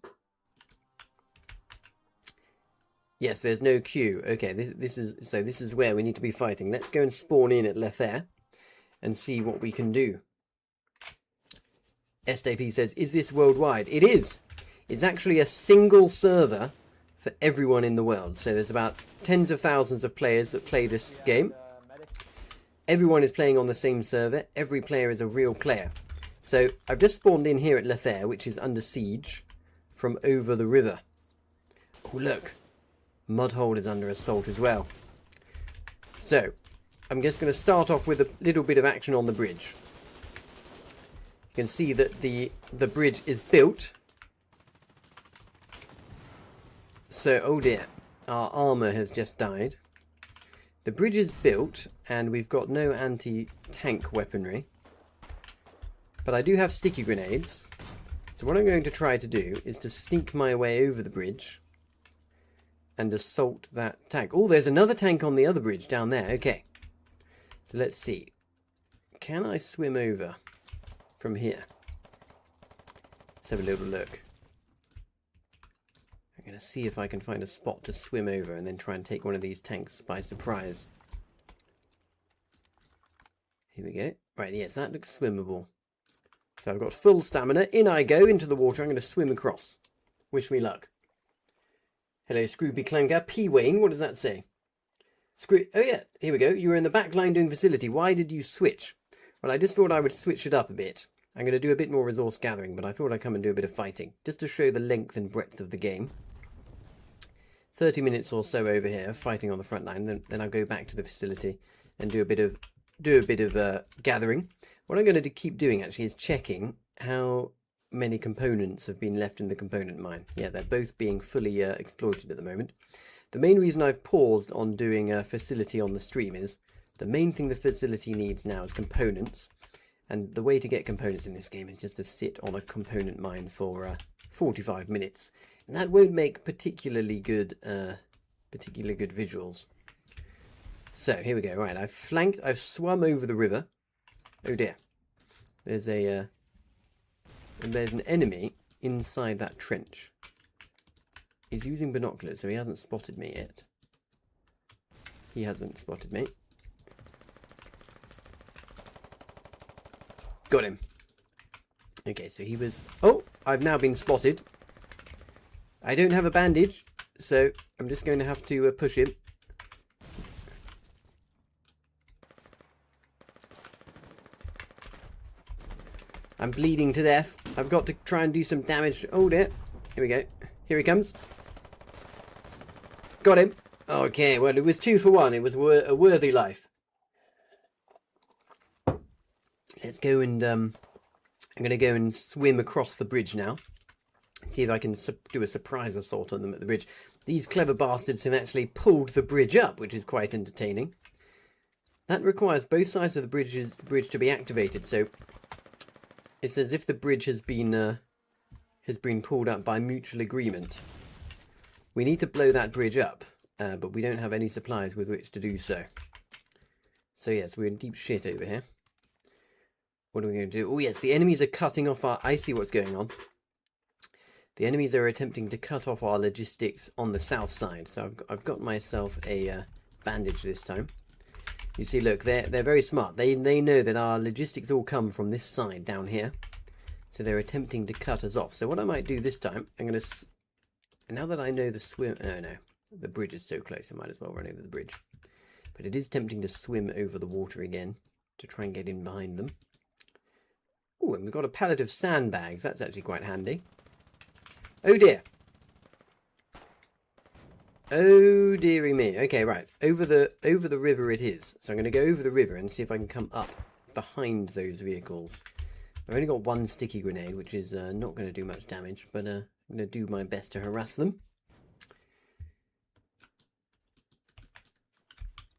Yes, there's no queue. Okay, this is where we need to be fighting. Let's go and spawn in at Lothair and see what we can do. SAP says, is this worldwide? It is. It's actually a single server for everyone in the world. So there's about tens of thousands of players that play this game. Everyone is playing on the same server. Every player is a real player. So I've just spawned in here at Lothair, which is under siege from over the river. Oh, look. Mudhole is under assault as well. So, I'm just going to start off with a little bit of action on the bridge. You can see that the bridge is built. So, oh dear, our armour has just died. The bridge is built, and we've got no anti-tank weaponry. But I do have sticky grenades. So what I'm going to try to do is to sneak my way over the bridge and assault that tank. Oh, there's another tank on the other bridge down there. Okay. So let's see. Can I swim over from here? Let's have a little look. I'm going to see if I can find a spot to swim over and then try and take one of these tanks by surprise. Here we go. Right, yes, that looks swimmable. So I've got full stamina. In I go into the water. I'm going to swim across. Wish me luck. Hello, Scrooby Clanker. P. Wayne, what does that say? Oh yeah, here we go. You were in the back line doing facility. Why did you switch? Well, I just thought I would switch it up a bit. I'm going to do a bit more resource gathering, but I thought I'd come and do a bit of fighting, just to show the length and breadth of the game. 30 minutes or so over here, fighting on the front line, then I'll go back to the facility and do a bit of gathering. What I'm going to keep doing, actually, is checking how many components have been left in the component mine. Yeah, they're both being fully exploited at the moment. The main reason I've paused on doing a facility on the stream is the main thing the facility needs now is components. And the way to get components in this game is just to sit on a component mine for 45 minutes. And that won't make particularly good visuals. So, here we go. Right, I've swum over the river. Oh dear. There's an enemy inside that trench. He's using binoculars, so he hasn't spotted me yet. He hasn't spotted me. Got him. Okay, so he was... Oh, I've now been spotted. I don't have a bandage, so I'm just going to have to push him. I'm bleeding to death. I've got to try and do some damage. Oh dear. Here we go. Here he comes. Got him. Okay, well, it was 2 for 1. It was a worthy life. Let's go and... I'm going to go and swim across the bridge now. See if I can do a surprise assault on them at the bridge. These clever bastards have actually pulled the bridge up, which is quite entertaining. That requires both sides of the bridge to be activated, so... It's as if the bridge has been pulled up by mutual agreement. We need to blow that bridge up, but we don't have any supplies with which to do so. So yes, we're in deep shit over here. What are we going to do? Oh yes, the enemies are cutting off our... I see what's going on. The enemies are attempting to cut off our logistics on the south side. So I've got myself a bandage this time. You see, look, they're very smart. They know that our logistics all come from this side down here. So they're attempting to cut us off. So what I might do this time, I'm going to... Now that I know the swim... No. The bridge is so close, I might as well run over the bridge. But it is tempting to swim over the water again to try and get in behind them. Oh, and we've got a pallet of sandbags. That's actually quite handy. Oh dear. Oh dearie me. Okay, right. Over the river it is. So I'm going to go over the river and see if I can come up behind those vehicles. I've only got 1 sticky grenade, which is not going to do much damage, but I'm going to do my best to harass them.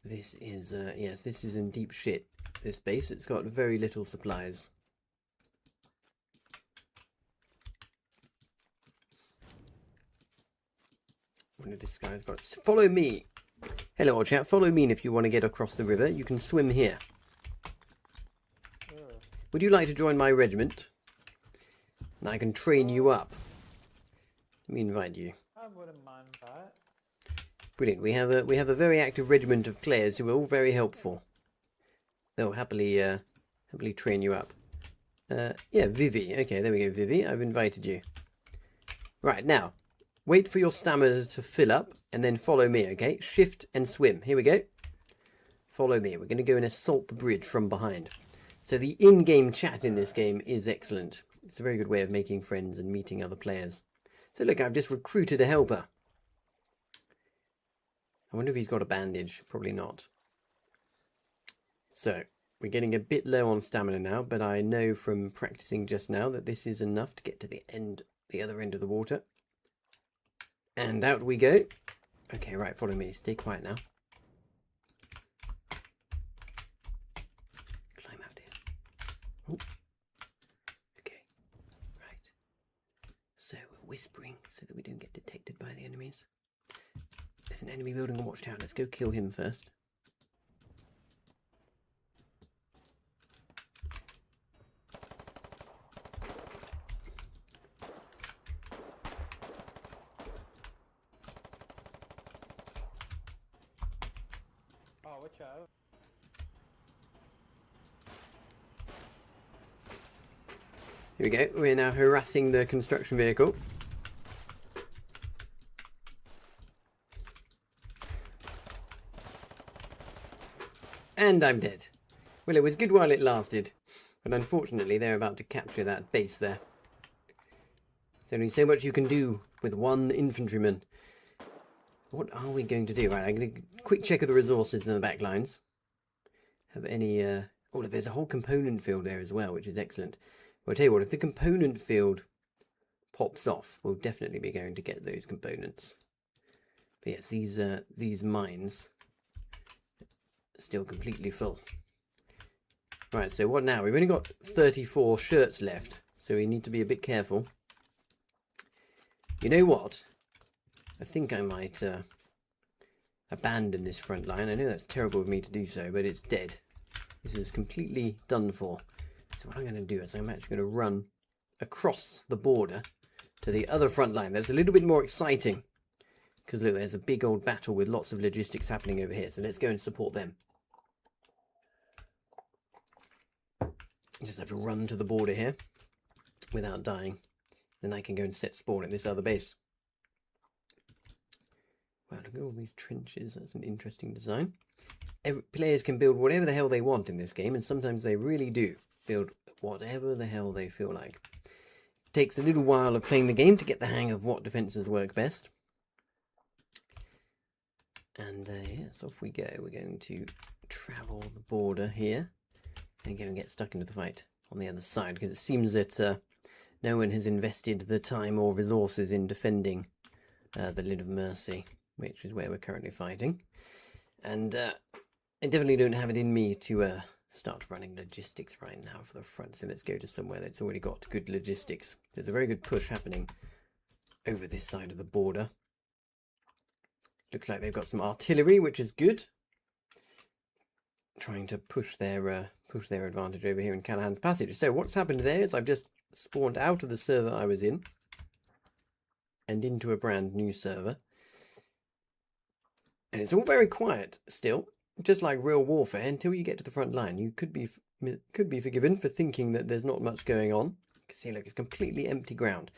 This is, yes, this is in deep shit, this base. It's got very little supplies. I wonder if this guy's got... Follow me! Hello, old chap. Follow me if you want to get across the river. You can swim here. Would you like to join my regiment? And I can train you up. Let me invite you. I wouldn't mind that. Brilliant. We have a very active regiment of players who are all very helpful. They'll happily train you up. Yeah, Vivi. Okay, there we go, Vivi. I've invited you. Right, now, wait for your stamina to fill up, and then follow me, okay? Shift and swim. Here we go. Follow me. We're going to go and assault the bridge from behind. So the in-game chat in this game is excellent. It's a very good way of making friends and meeting other players. So look, I've just recruited a helper. I wonder if he's got a bandage. Probably not. So, we're getting a bit low on stamina now, but I know from practicing just now that this is enough to get to the other end of the water. And out we go. Okay, right, follow me. Stay quiet now. Climb out here. Oh. Okay, right. So, we're whispering so that we don't get detected by the enemies. There's an enemy building a watchtower. Let's go kill him first. Oh, watch out. Here we go. We're now harassing the construction vehicle. And I'm dead. Well, it was good while it lasted. But unfortunately, they're about to capture that base there. There's only so much you can do with one infantryman. What are we going to do? Right, I'm going to quick check of the resources in the back lines. Have any... Oh, there's a whole component field there as well, which is excellent. Well, I'll tell you what, if the component field pops off, we'll definitely be going to get those components. But yes, these mines are still completely full. Right, so what now? We've only got 34 shirts left, so we need to be a bit careful. You know what? I think I might abandon this front line. I know that's terrible of me to do so, but it's dead. This is completely done for. So what I'm going to do is I'm actually going to run across the border to the other front line. That's a little bit more exciting. Because look, there's a big old battle with lots of logistics happening over here. So let's go and support them. Just have to run to the border here without dying. Then I can go and set spawn at this other base. Wow, look at all these trenches. That's an interesting design. Players can build whatever the hell they want in this game, and sometimes they really do build whatever the hell they feel like. It takes a little while of playing the game to get the hang of what defences work best. And yes, off we go. We're going to travel the border here and go and get stuck into the fight on the other side, because it seems that no one has invested the time or resources in defending the Lid of Mercy, which is where we're currently fighting. And I definitely don't have it in me to start running logistics right now for the front, so let's go to somewhere that's already got good logistics. There's a very good push happening over this side of the border. Looks like they've got some artillery, which is good. Trying to push their advantage over here in Callahan's Passage. So what's happened there is I've just spawned out of the server I was in and into a brand new server. And it's all very quiet still, just like real warfare, until you get to the front line. You could be forgiven for thinking that there's not much going on. You can see, look, it's completely empty ground.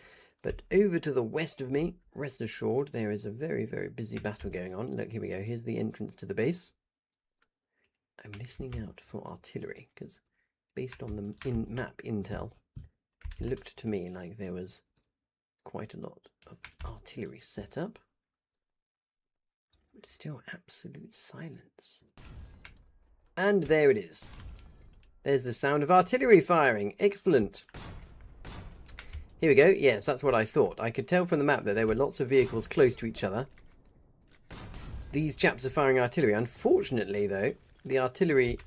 But over to the west of me, rest assured, there is a very, very busy battle going on. Look, here we go. Here's the entrance to the base. I'm listening out for artillery, because based on the map intel, it looked to me like there was quite a lot of artillery set up. But still absolute silence. And there it is. There's the sound of artillery firing. Excellent. Here we go. Yes, that's what I thought. I could tell from the map that there were lots of vehicles close to each other. These chaps are firing artillery. Unfortunately, though, the artillery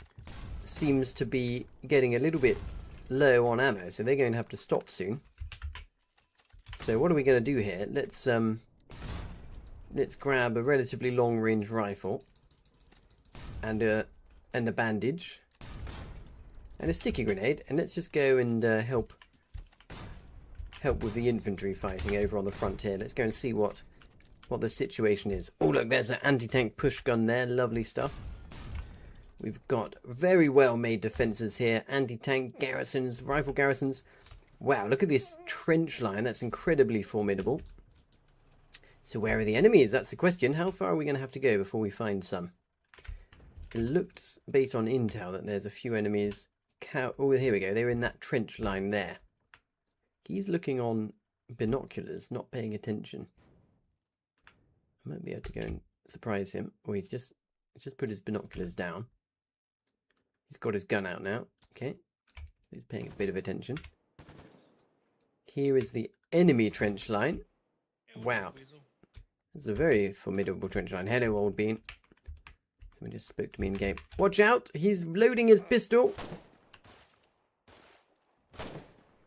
seems to be getting a little bit low on ammo, so they're going to have to stop soon. So what are we going to do here? Let's grab a relatively long-range rifle and a bandage and a sticky grenade, and let's just go and help with the infantry fighting over on the front here. Let's go and see what the situation is. Oh, look, there's an anti-tank push gun there. Lovely stuff. We've got very well made defences here. Anti-tank garrisons, rifle garrisons. Wow, look at this trench line. That's incredibly formidable. So where are the enemies? That's the question. How far are we going to have to go before we find some? It looks, based on intel, that there's a few enemies. Oh, here we go. They're in that trench line there. He's looking on binoculars, not paying attention. I might be able to go and surprise him. Or he's just put his binoculars down. He's got his gun out now. Okay. He's paying a bit of attention. Here is the enemy trench line. Wow. It's a very formidable trench line. Hello, old bean. Someone just spoke to me in game. Watch out! He's loading his pistol.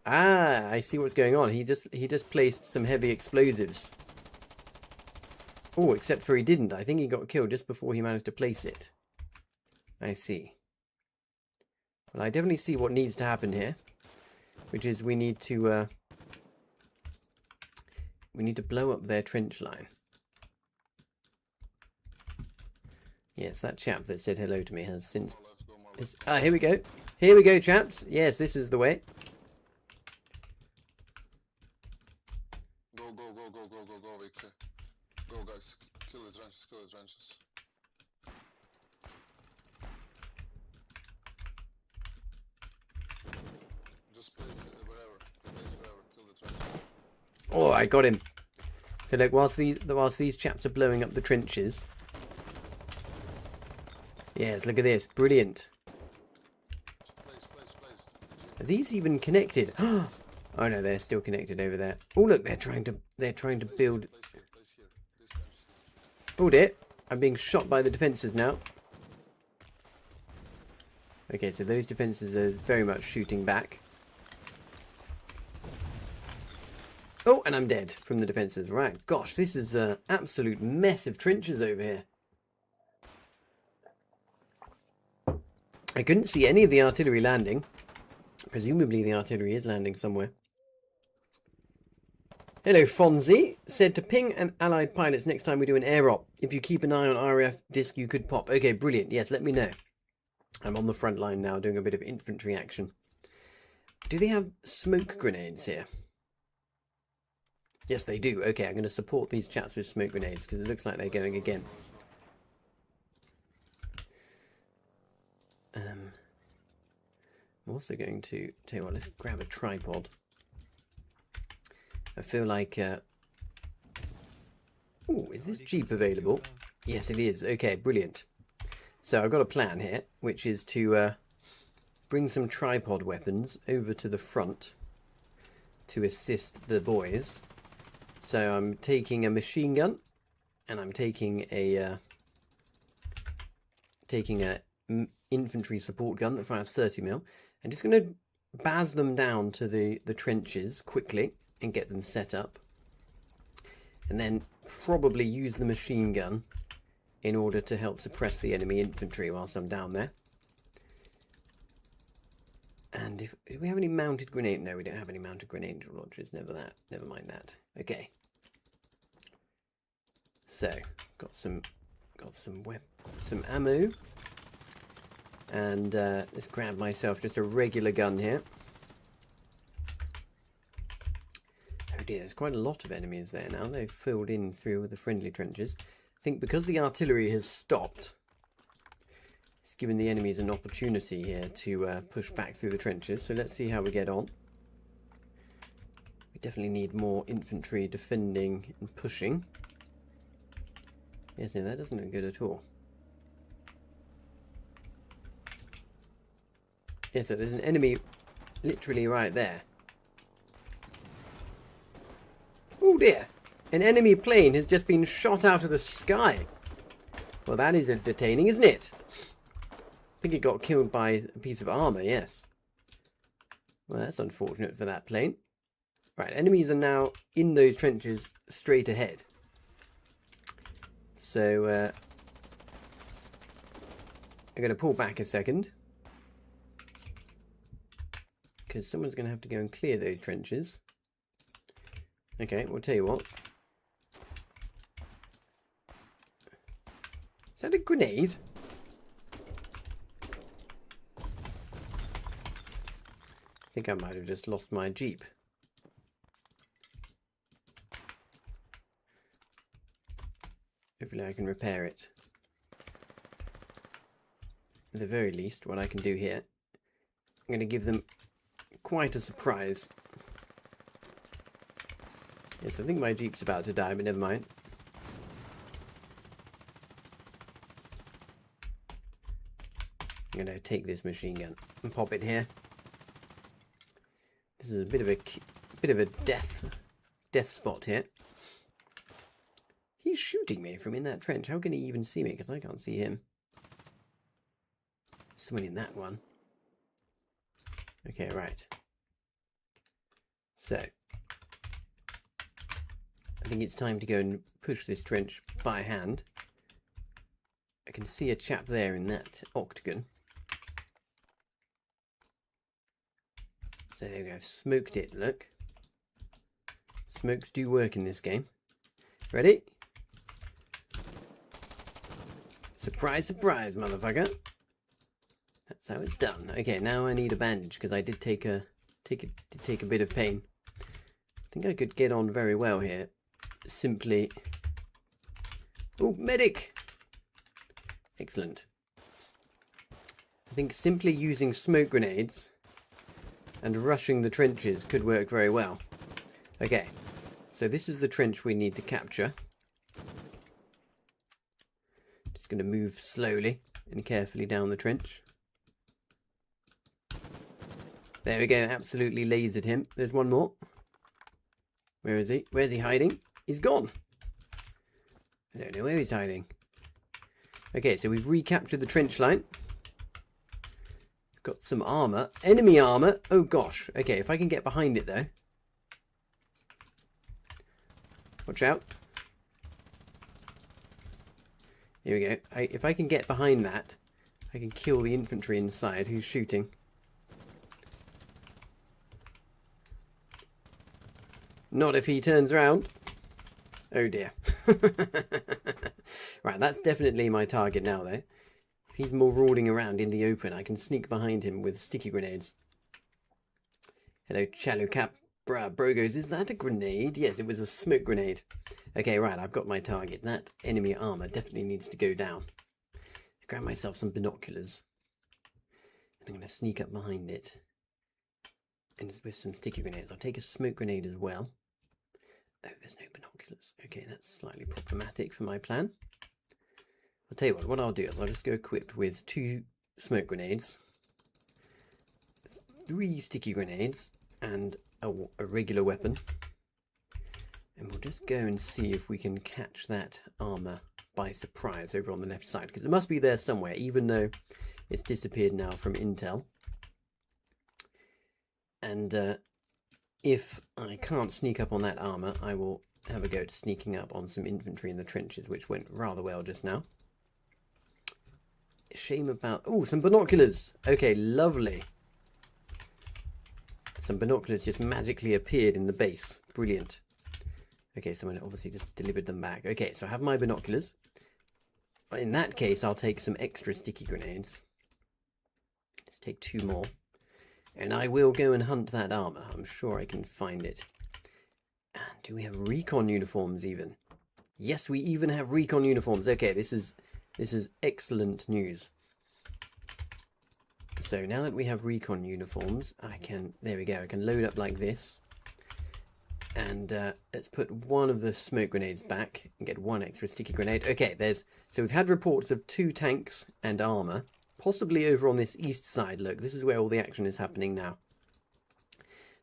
Ah, I see what's going on. He just placed some heavy explosives. Oh, except for he didn't. I think he got killed just before he managed to place it. I see. Well, I definitely see what needs to happen here, which is we need to blow up their trench line. Yes, that chap that said hello to me has since... here we go. Here we go, chaps. Yes, this is the way. Go, Vicky. Go, guys. Kill the trenches, Just place it wherever. Place wherever. Kill the trench. Oh, I got him. So look, whilst these chaps are blowing up the trenches. Yes, look at this. Brilliant. Place. Are these even connected? Oh no, they're still connected over there. Oh look, they're trying to build. Place here. This trench. Oh dear, I'm being shot by the defences now. Okay, so those defences are very much shooting back. Oh, and I'm dead from the defences. Right, gosh, this is an absolute mess of trenches over here. I couldn't see any of the artillery landing. Presumably the artillery is landing somewhere. Hello, Fonzie. Said to ping and allied pilots next time we do an air op. If you keep an eye on RAF disc, you could pop. Okay, brilliant. Yes, let me know. I'm on the front line now doing a bit of infantry action. Do they have smoke grenades here? Yes, they do. Okay, I'm going to support these chaps with smoke grenades because it looks like they're going again. I'm also going to tell you what, let's grab a tripod. I feel like oh, is this Jeep available? Yes, it is. Okay, brilliant. So I've got a plan here, which is to bring some tripod weapons over to the front to assist the boys. So I'm taking a machine gun, and I'm taking a infantry support gun that fires 30mm. I'm just going to baz them down to the trenches quickly and get them set up, and then probably use the machine gun in order to help suppress the enemy infantry whilst I'm down there. And do we have any mounted grenade? No, we don't have any mounted grenade launchers. Never mind that. Okay. So got some ammo, and let's grab myself just a regular gun here. Oh dear, there's quite a lot of enemies there now. They've filled in through the friendly trenches. I think because the artillery has stopped, it's given the enemies an opportunity here to push back through the trenches. So let's see how we get on. We definitely need more infantry defending and pushing. Yes, no, that doesn't look good at all. Yeah, so there's an enemy literally right there. Oh dear! An enemy plane has just been shot out of the sky. Well, that is entertaining, isn't it? I think it got killed by a piece of armour, yes. Well, that's unfortunate for that plane. Right, enemies are now in those trenches straight ahead. So, I'm going to pull back a second, because someone's going to have to go and clear those trenches. Okay, we'll tell you what. Is that a grenade? I think I might have just lost my Jeep. Hopefully I can repair it. At the very least, what I can do here, I'm going to give them quite a surprise. Yes, I think my Jeep's about to die, but never mind. I'm going to take this machine gun and pop it here. This is a bit of a death spot here. He's shooting me from in that trench. How can he even see me? Because I can't see him. Someone in that one. Okay, right. So, I think it's time to go and push this trench by hand. I can see a chap there in that octagon. So there we go. I've smoked it, look. Smokes do work in this game. Ready? Surprise, surprise, motherfucker. That's how it's done. Okay, now I need a bandage because I did take a bit of pain. I think I could get on very well here. Simply. Oh, medic! Excellent. I think simply using smoke grenades and rushing the trenches could work very well. Okay, so this is the trench we need to capture. Just going to move slowly and carefully down the trench. There we go, absolutely lasered him. There's one more. Where is he? Where's he hiding? He's gone. I don't know where he's hiding. Okay, so we've recaptured the trench line. Got some armour. Enemy armour. Oh gosh. Okay, if I can get behind it though. Watch out. Here we go. If I can get behind that, I can kill the infantry inside who's shooting. Not if he turns around. Oh dear. Right, that's definitely my target now though. If he's marauding around in the open, I can sneak behind him with sticky grenades. Hello, Chalucap. Brogos, is that a grenade? Yes, it was a smoke grenade. Okay, right, I've got my target. That enemy armour definitely needs to go down. Grab myself some binoculars. And I'm going to sneak up behind it. And with some sticky grenades. I'll take a smoke grenade as well. Oh, there's no binoculars. Okay, that's slightly problematic for my plan. I'll tell you what I'll do is I'll just go equipped with 2 smoke grenades, 3 sticky grenades, and a regular weapon. And we'll just go and see if we can catch that armour by surprise over on the left side, because it must be there somewhere, even though it's disappeared now from intel. And if I can't sneak up on that armour, I will have a go at sneaking up on some infantry in the trenches, which went rather well just now. Shame about... Oh, some binoculars! Okay, lovely. Some binoculars just magically appeared in the base. Brilliant. Okay, someone obviously just delivered them back. Okay, so I have my binoculars. In that case, I'll take some extra sticky grenades. Just take 2 more. And I will go and hunt that armour. I'm sure I can find it. And do we have recon uniforms even? Yes, we even have recon uniforms. Okay, this is excellent news. So now that we have recon uniforms, I can, there we go, I can load up like this. And let's put one of the smoke grenades back and get 1 extra sticky grenade. Okay, so we've had reports of 2 tanks and armour, possibly over on this east side. Look, this is where all the action is happening now.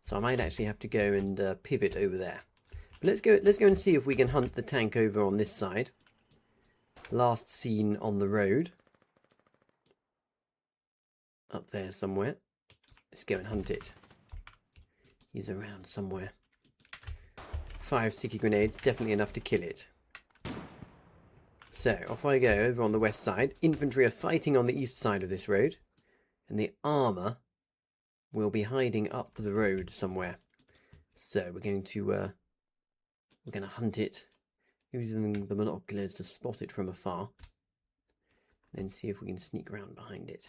So I might actually have to go and pivot over there. But let's go and see if we can hunt the tank over on this side. Last seen on the road. Up there somewhere. Let's go and hunt it. He's around somewhere. 5 sticky grenades, definitely enough to kill it. So, off I go over on the west side. Infantry are fighting on the east side of this road. And the armour will be hiding up the road somewhere. So, we're going to hunt it. Using the binoculars to spot it from afar. Then see if we can sneak around behind it.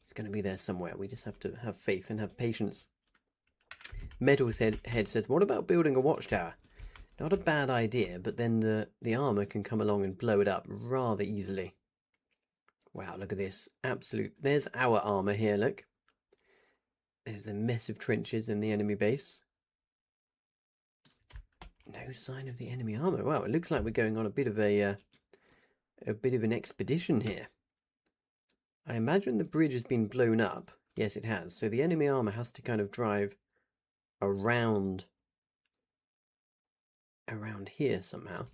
It's going to be there somewhere. We just have to have faith and have patience. Metalhead says, what about building a watchtower? Not a bad idea, but then the armour can come along and blow it up rather easily. Wow, look at this. There's our armour here, look. There's the mess of trenches in the enemy base. No sign of the enemy armour. Wow, it looks like we're going on a bit of an expedition here. I imagine the bridge has been blown up. Yes, it has. So the enemy armour has to kind of drive around here somehow.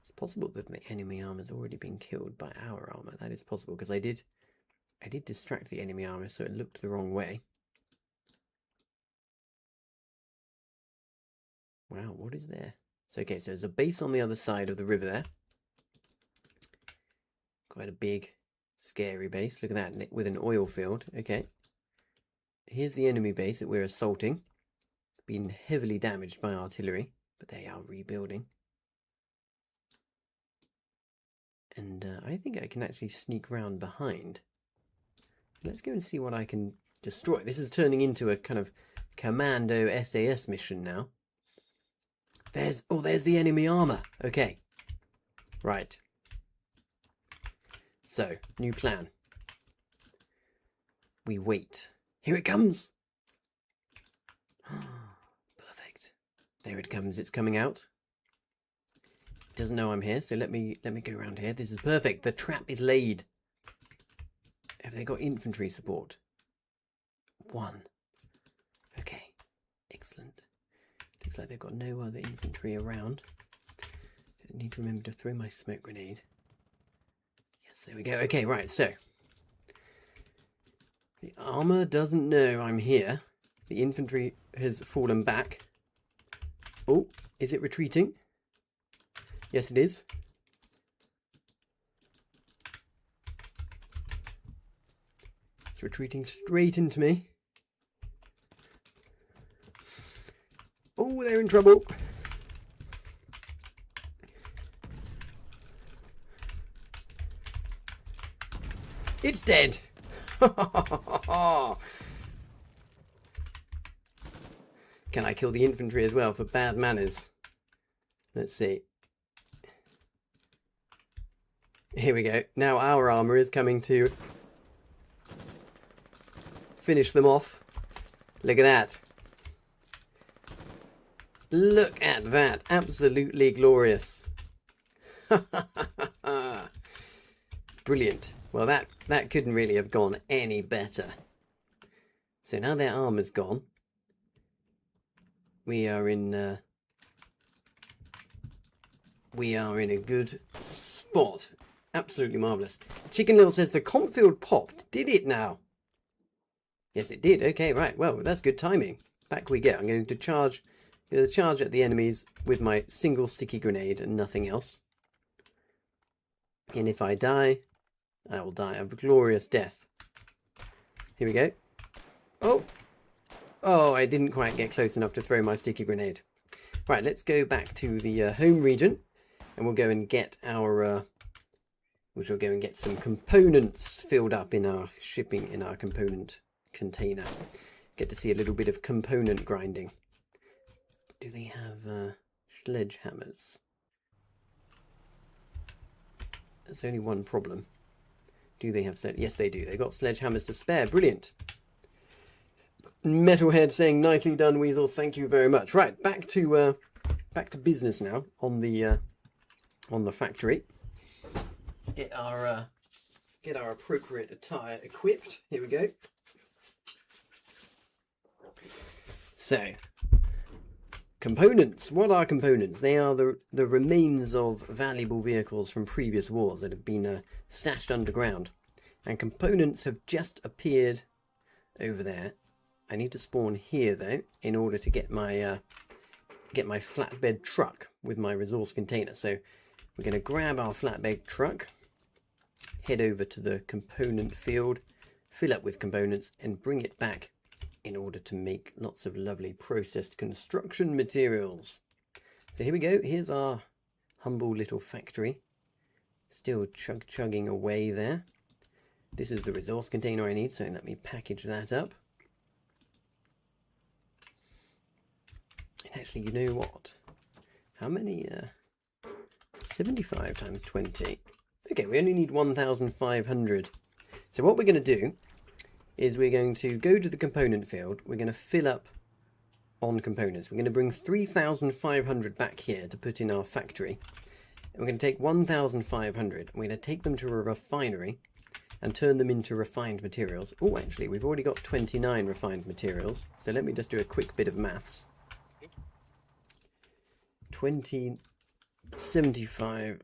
It's possible that the enemy armour has already been killed by our armour. That is possible, because I did distract the enemy armour, so it looked the wrong way. Wow, what is there? So okay, so there's a base on the other side of the river there. Quite a big, scary base. Look at that, with an oil field. Okay. Here's the enemy base that we're assaulting. It's been heavily damaged by artillery, but they are rebuilding. And I think I can actually sneak round behind. Let's go and see what I can destroy. This is turning into a kind of commando SAS mission now. There's the enemy armour. Okay. Right. So, new plan. We wait. Here it comes. Perfect. There it comes. It's coming out. It doesn't know I'm here, so let me go around here. This is perfect. The trap is laid. Have they got infantry support? 1. Okay. Excellent. Looks like they've got no other infantry around. I need to remember to throw my smoke grenade. Yes, there we go. Okay, right, so the armor doesn't know I'm here. The infantry has fallen back. Oh, is it retreating? Yes, it is. It's retreating straight into me. Oh, they're in trouble. It's dead. Can I kill the infantry as well for bad manners? Let's see. Here we go. Now our armor is coming to finish them off. Look at that. Look at that. Absolutely glorious. Brilliant. Well, that couldn't really have gone any better. So now their armor's gone. We are in a good spot. Absolutely marvellous. Chicken Little says the Compfield popped. Did it now? Yes, it did. Okay, right. Well, that's good timing. Back we go. I'm going to charge at the enemies with my single sticky grenade and nothing else. And if I die, I will die of a glorious death. Here we go. Oh! Oh, I didn't quite get close enough to throw my sticky grenade. Right, let's go back to the home region. And we'll go and get our... we shall go and get some components filled up in our component container. Get to see a little bit of component grinding. Do they have sledgehammers? There's only one problem. Do they have yes, they do. They've got sledgehammers to spare. Brilliant. Metalhead saying nicely done, Weasel. Thank you very much. Right, back to business now on the factory. Let's get our appropriate attire equipped. Here we go. So, components. What are components? They are the remains of valuable vehicles from previous wars that have been stashed underground. And components have just appeared over there. I need to spawn here though in order to get my flatbed truck with my resource container. So we're going to grab our flatbed truck, head over to the component field, fill up with components and bring it back in order to make lots of lovely processed construction materials. So here we go. Here's our humble little factory. Still chugging away there. This is the resource container I need, so let me package that up. And actually, you know what? How many? 75 times 20. Okay, we only need 1,500. So what we're going to do is we're going to go to the component field. We're going to fill up on components. We're going to bring 3,500 back here to put in our factory. And we're going to take 1,500. We're going to take them to a refinery and turn them into refined materials. Oh, actually, we've already got 29 refined materials. So let me just do a quick bit of maths. 75.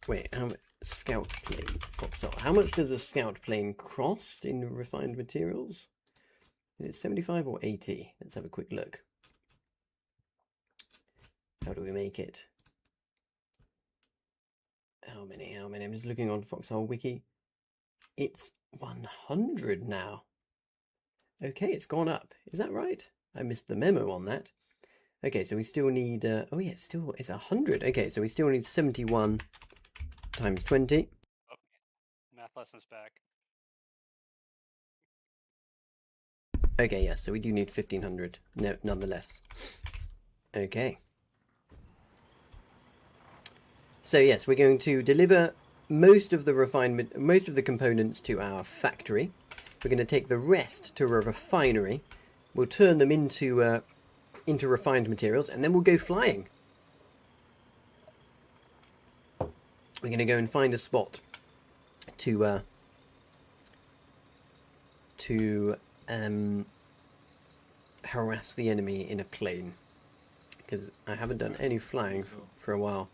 Wait, how much? Scout plane, foxhole. How much does a scout plane cost in refined materials? Is it 75 or 80? Let's have a quick look. How do we make it? How many? I'm just looking on Foxhole Wiki. It's 100 now. Okay, it's gone up. Is that right? I missed the memo on that. Okay, so we still need... oh yeah, it's 100. Okay, so we still need 71 times 20. Oh, math lessons back. Okay, yes, so we do need 1,500, no, nonetheless. Okay. So yes, we're going to deliver most of the components to our factory. We're going to take the rest to a refinery. We'll turn them into refined materials, and then we'll go flying. We're going to go and find a spot to harass the enemy in a plane, because I haven't done any flying for a while.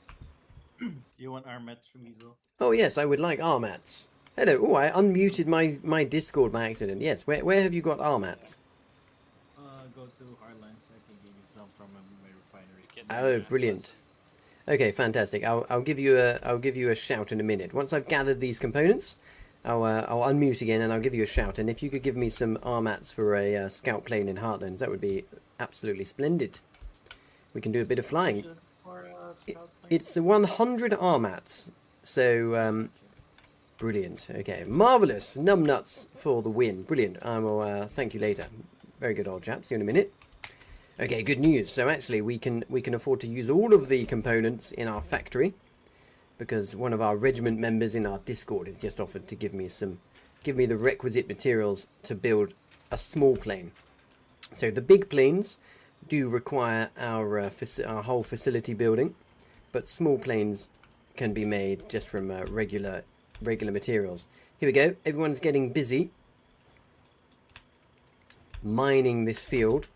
You want our mats from Weasel? Oh yes, I would like Armats. Hello. Oh, I unmuted my Discord by accident. Yes. Where have you got Armats? Go to Hardlines. I can give you some from my refinery. Oh, brilliant. Okay, fantastic. I'll give you a shout in a minute. Once I've gathered these components, I'll unmute again and I'll give you a shout. And if you could give me some Armats for a scout plane in Heartlands, that would be absolutely splendid. We can do a bit of flying. It's 100 Armats. So brilliant. Okay, marvelous. Numbnuts for the win. Brilliant. I will thank you later. Very good, old chap. See you in a minute. Okay, good news. So actually, we can afford to use all of the components in our factory, because one of our regiment members in our Discord has just offered to give me the requisite materials to build a small plane. So the big planes do require our whole facility building, but small planes can be made just from regular materials. Here we go. Everyone's getting busy mining this field.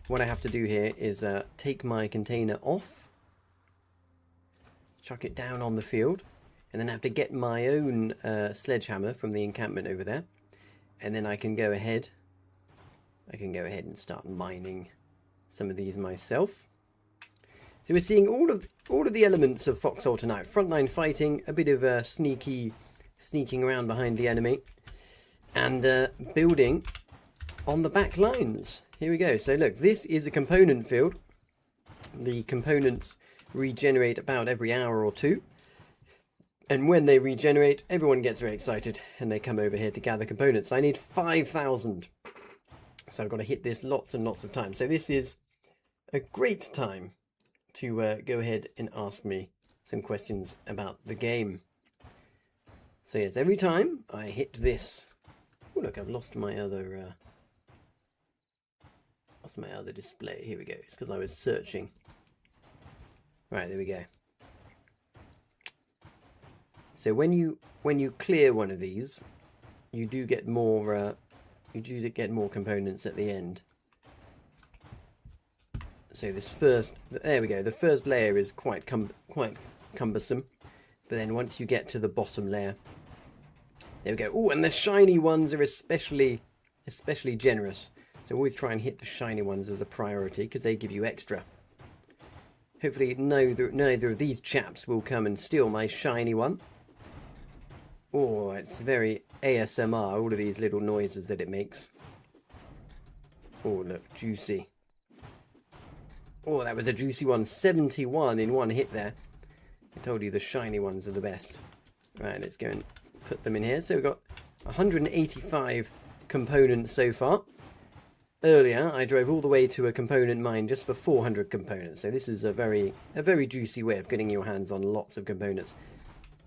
What I have to do here is take my container off, chuck it down on the field, and then I have to get my own sledgehammer from the encampment over there, and then I can go ahead and start mining some of these myself. So we're seeing all of the elements of Foxhole tonight. Frontline fighting, a bit of sneaking around behind the enemy, and building on the back lines. Here we go. So look, this is a component field. The components regenerate about every hour or two. And when they regenerate, everyone gets very excited and they come over here to gather components. I need 5,000. So I've got to hit this lots and lots of times. So this is a great time to go ahead and ask me some questions about the game. So yes, every time I hit this... Oh look, I've lost my other... my other display. Here we go. It's because I was searching. Right, there we go. So when you clear one of these, you do get more components at the end. So this there we go. The first layer is quite cumbersome, but then once you get to the bottom layer, there we go. Oh, and the shiny ones are especially generous. So always try and hit the shiny ones as a priority, because they give you extra. Hopefully neither of these chaps will come and steal my shiny one. Oh, it's very ASMR, all of these little noises that it makes. Oh, look, juicy. Oh, that was a juicy one. 71 in one hit there. I told you the shiny ones are the best. Right, let's go and put them in here. So we've got 185 components so far. Earlier, I drove all the way to a component mine just for 400 components. So this is a very juicy way of getting your hands on lots of components.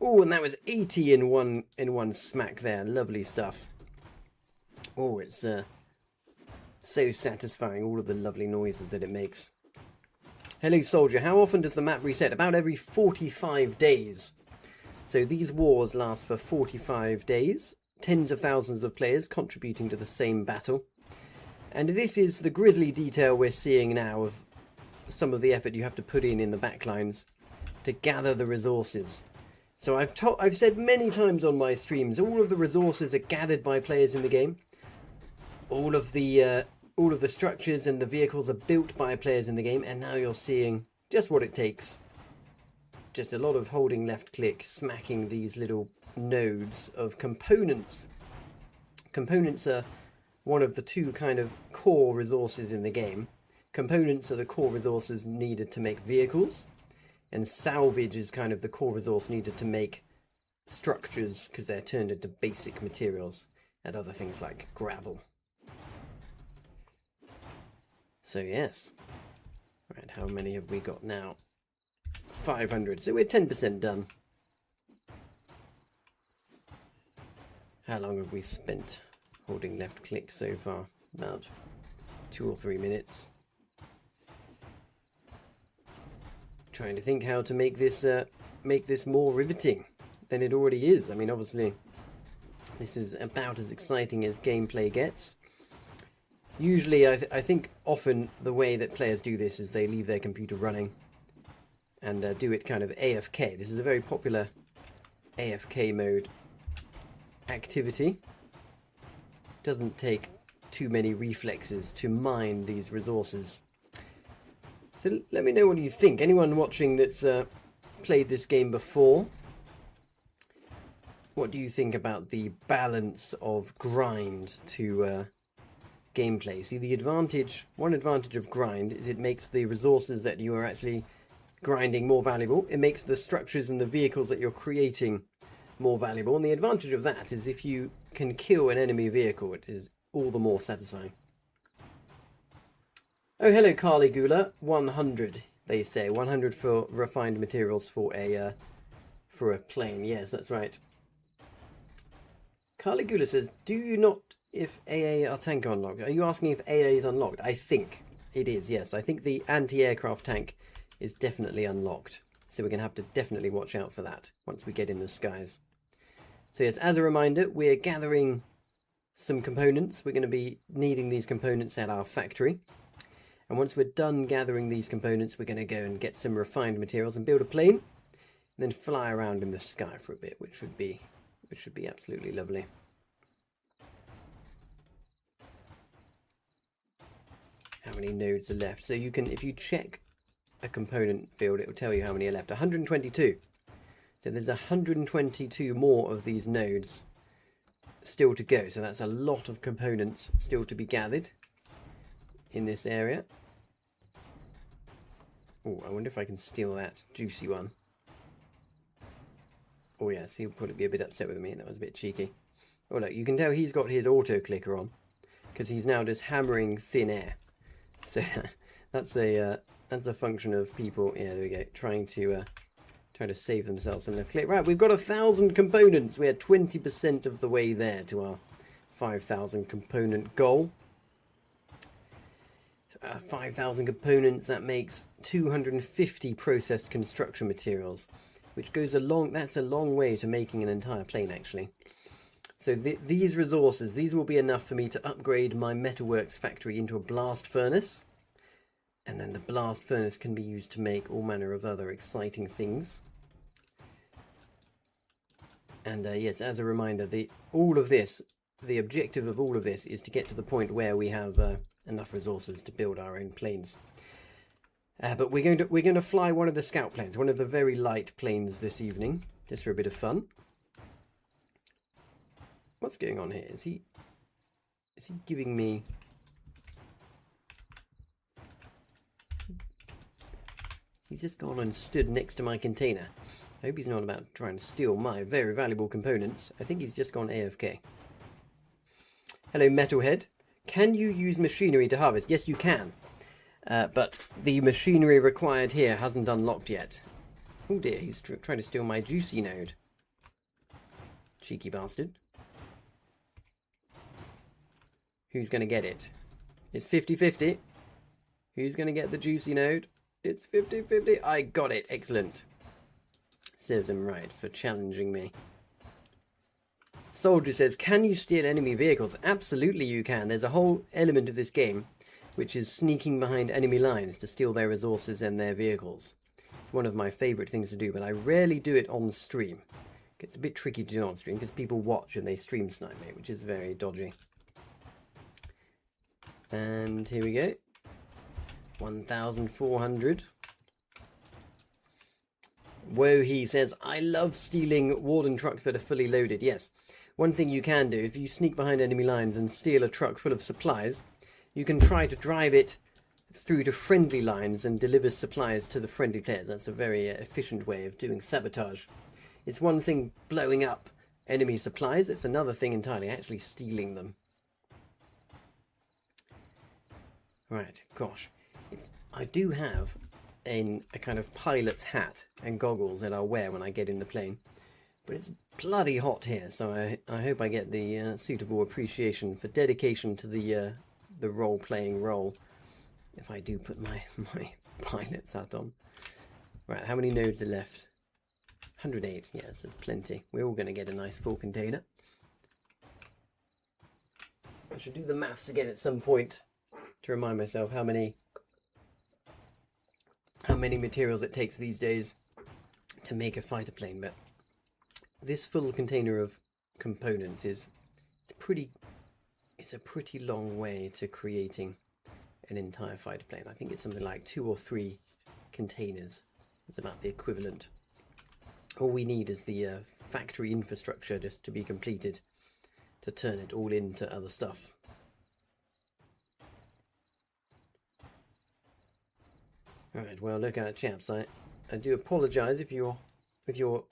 Oh, and that was 80 in one smack there. Lovely stuff. Oh, it's so satisfying, all of the lovely noises that it makes. Hello, soldier. How often does the map reset? About every 45 days. So these wars last for 45 days. Tens of thousands of players contributing to the same battle. And this is the grisly detail we're seeing now of some of the effort you have to put in the backlines to gather the resources. So I've said many times on my streams, all of the resources are gathered by players in the game. All of the structures and the vehicles are built by players in the game, and now you're seeing just what it takes. Just a lot of holding left click, smacking these little nodes of components. Components are one of the two kind of core resources in the game. Components are the core resources needed to make vehicles, and salvage is kind of the core resource needed to make structures, because they're turned into basic materials and other things like gravel. So yes. Right, how many have we got now? 500. So we're 10% done. How long have we spent holding left click so far. About 2 or 3 minutes. Trying to think how to make this more riveting than it already is. I mean, obviously, this is about as exciting as gameplay gets. Usually, I think often the way that players do this is they leave their computer running and do it kind of AFK. This is a very popular AFK mode activity. Doesn't take too many reflexes to mine these resources. So let me know what you think. Anyone watching that's played this game before, what do you think about the balance of grind to gameplay? See, one advantage of grind is it makes the resources that you are actually grinding more valuable. It makes the structures and the vehicles that you're creating more valuable. And the advantage of that is if you can kill an enemy vehicle, it is all the more satisfying. Oh, hello, Carly Gula. 100, they say. 100 for refined materials for a plane. Yes, that's right. Carly Gula says, do you not, if AA are tank unlocked? Are you asking if AA is unlocked? I think it is, yes. I think the anti-aircraft tank is definitely unlocked. So we're going to have to definitely watch out for that once we get in the skies. So yes, as a reminder, we're gathering some components. We're going to be needing these components at our factory. And once we're done gathering these components, we're going to go and get some refined materials and build a plane, and then fly around in the sky for a bit, which should be absolutely lovely. How many nodes are left? So you can, if you check a component field, it will tell you how many are left. 122. So there's 122 more of these nodes still to go. So that's a lot of components still to be gathered in this area. Oh, I wonder if I can steal that juicy one. Oh yes, he'll probably be a bit upset with me. That was a bit cheeky. Oh look, you can tell he's got his auto clicker on because he's now just hammering thin air. So that's a function of people. Yeah, there we go. Trying to save themselves some left click. Right, we've got 1,000 components. We are 20% of the way there to our 5,000 component goal. 5,000 components, that makes 250 processed construction materials, which goes that's a long way to making an entire plane actually. So these resources, these will be enough for me to upgrade my metalworks factory into a blast furnace, and then the blast furnace can be used to make all manner of other exciting things. And yes, as a reminder, the objective of all of this is to get to the point where we have enough resources to build our own planes. But we're going to fly one of the scout planes, one of the very light planes this evening, just for a bit of fun. What's going on here? Is he giving me? He's just gone and stood next to my container. I hope he's not about trying to steal my very valuable components. I think he's just gone AFK. Hello, Metalhead. Can you use machinery to harvest? Yes, you can. But the machinery required here hasn't unlocked yet. Oh dear, he's trying to steal my juicy node. Cheeky bastard. Who's going to get it? It's 50-50. Who's going to get the juicy node? It's 50-50. I got it. Excellent. Serves him right for challenging me. Soldier says, can you steal enemy vehicles? Absolutely you can. There's a whole element of this game which is sneaking behind enemy lines to steal their resources and their vehicles. It's one of my favourite things to do, but I rarely do it on stream. It's a bit tricky to do on stream because people watch and they stream snipe me, which is very dodgy. And here we go. 1,400. Whoa, he says, I love stealing Warden trucks that are fully loaded. Yes, one thing you can do, if you sneak behind enemy lines and steal a truck full of supplies, you can try to drive it through to friendly lines and deliver supplies to the friendly players. That's a very efficient way of doing sabotage. It's one thing blowing up enemy supplies, it's another thing entirely actually stealing them. Right, gosh. I do have a kind of pilot's hat and goggles that I'll wear when I get in the plane. But it's bloody hot here, so I hope I get the suitable appreciation for dedication to the role-playing role if I do put my pilot's hat on. Right, how many nodes are left? 108, yes, there's plenty. We're all going to get a nice full container. I should do the maths again at some point to remind myself how many materials it takes these days to make a fighter plane, but this full container of components is a pretty long way to creating an entire fighter plane. I think it's something like 2 or 3 containers. It's about the equivalent. All we need is the factory infrastructure just to be completed to turn it all into other stuff. Alright, well, look out, chaps. I do apologise if you're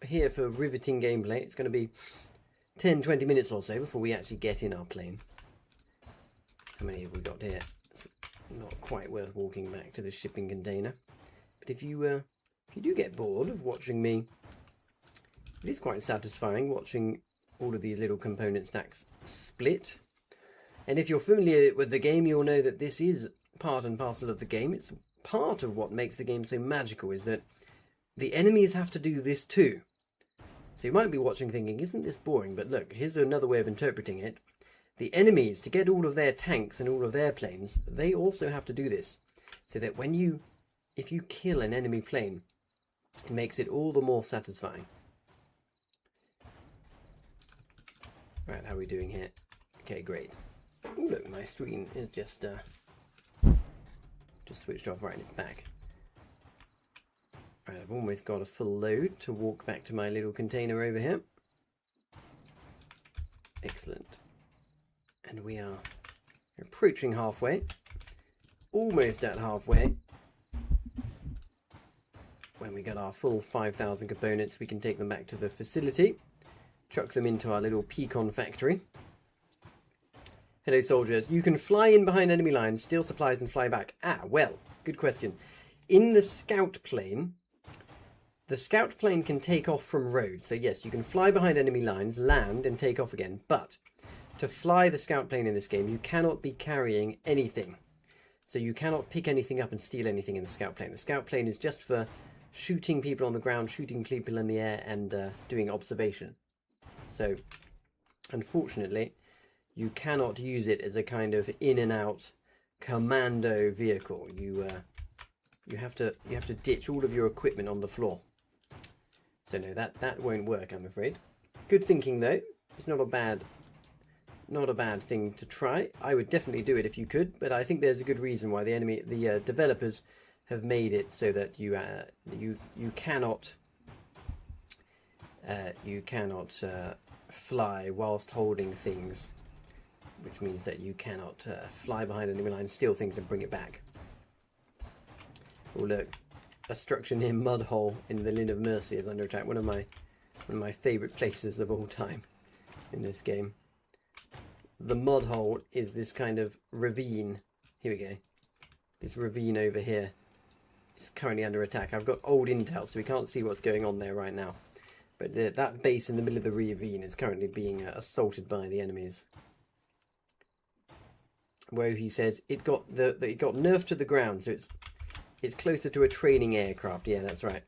here for riveting gameplay. It's going to be 10-20 minutes or so before we actually get in our plane. How many have we got here? It's not quite worth walking back to the shipping container. But if you do get bored of watching me, it is quite satisfying watching all of these little component stacks split. And if you're familiar with the game, you'll know that this is part and parcel of the game. It's part of what makes the game so magical, is that the enemies have to do this too. So you might be watching thinking, isn't this boring? But look, here's another way of interpreting it. The enemies, to get all of their tanks and all of their planes, they also have to do this. So that if you kill an enemy plane, it makes it all the more satisfying. Right, how are we doing here? Okay, great. Ooh, look, my screen is just switched off. Right, it's back. Right, I've almost got a full load to walk back to my little container over here. Excellent. And we are approaching halfway. Almost at halfway. When we get our full 5,000 components, we can take them back to the facility. Chuck them into our little pecan factory. Hello, soldiers. You can fly in behind enemy lines, steal supplies, and fly back. Ah, well, good question. In the scout plane can take off from roads. So yes, you can fly behind enemy lines, land, and take off again. But to fly the scout plane in this game, you cannot be carrying anything. So you cannot pick anything up and steal anything in the scout plane. The scout plane is just for shooting people on the ground, shooting people in the air, and doing observation. So, unfortunately, you cannot use it as a kind of in and out commando vehicle. You have to ditch all of your equipment on the floor. So no, that won't work, I'm afraid. Good thinking though. It's not a bad thing to try. I would definitely do it if you could, but I think there's a good reason why the developers have made it so that you cannot fly whilst holding things, which means that you cannot fly behind enemy lines, steal things, and bring it back. Oh look, a structure near Mud Hole in the Linn of Mercy is under attack. One of my favourite places of all time in this game. The Mud Hole is this kind of ravine. Here we go. This ravine over here is currently under attack. I've got old intel, so we can't see what's going on there right now. But that base in the middle of the ravine is currently being assaulted by the enemies. Where he says it got nerfed to the ground, so it's closer to a training aircraft. Yeah, that's right.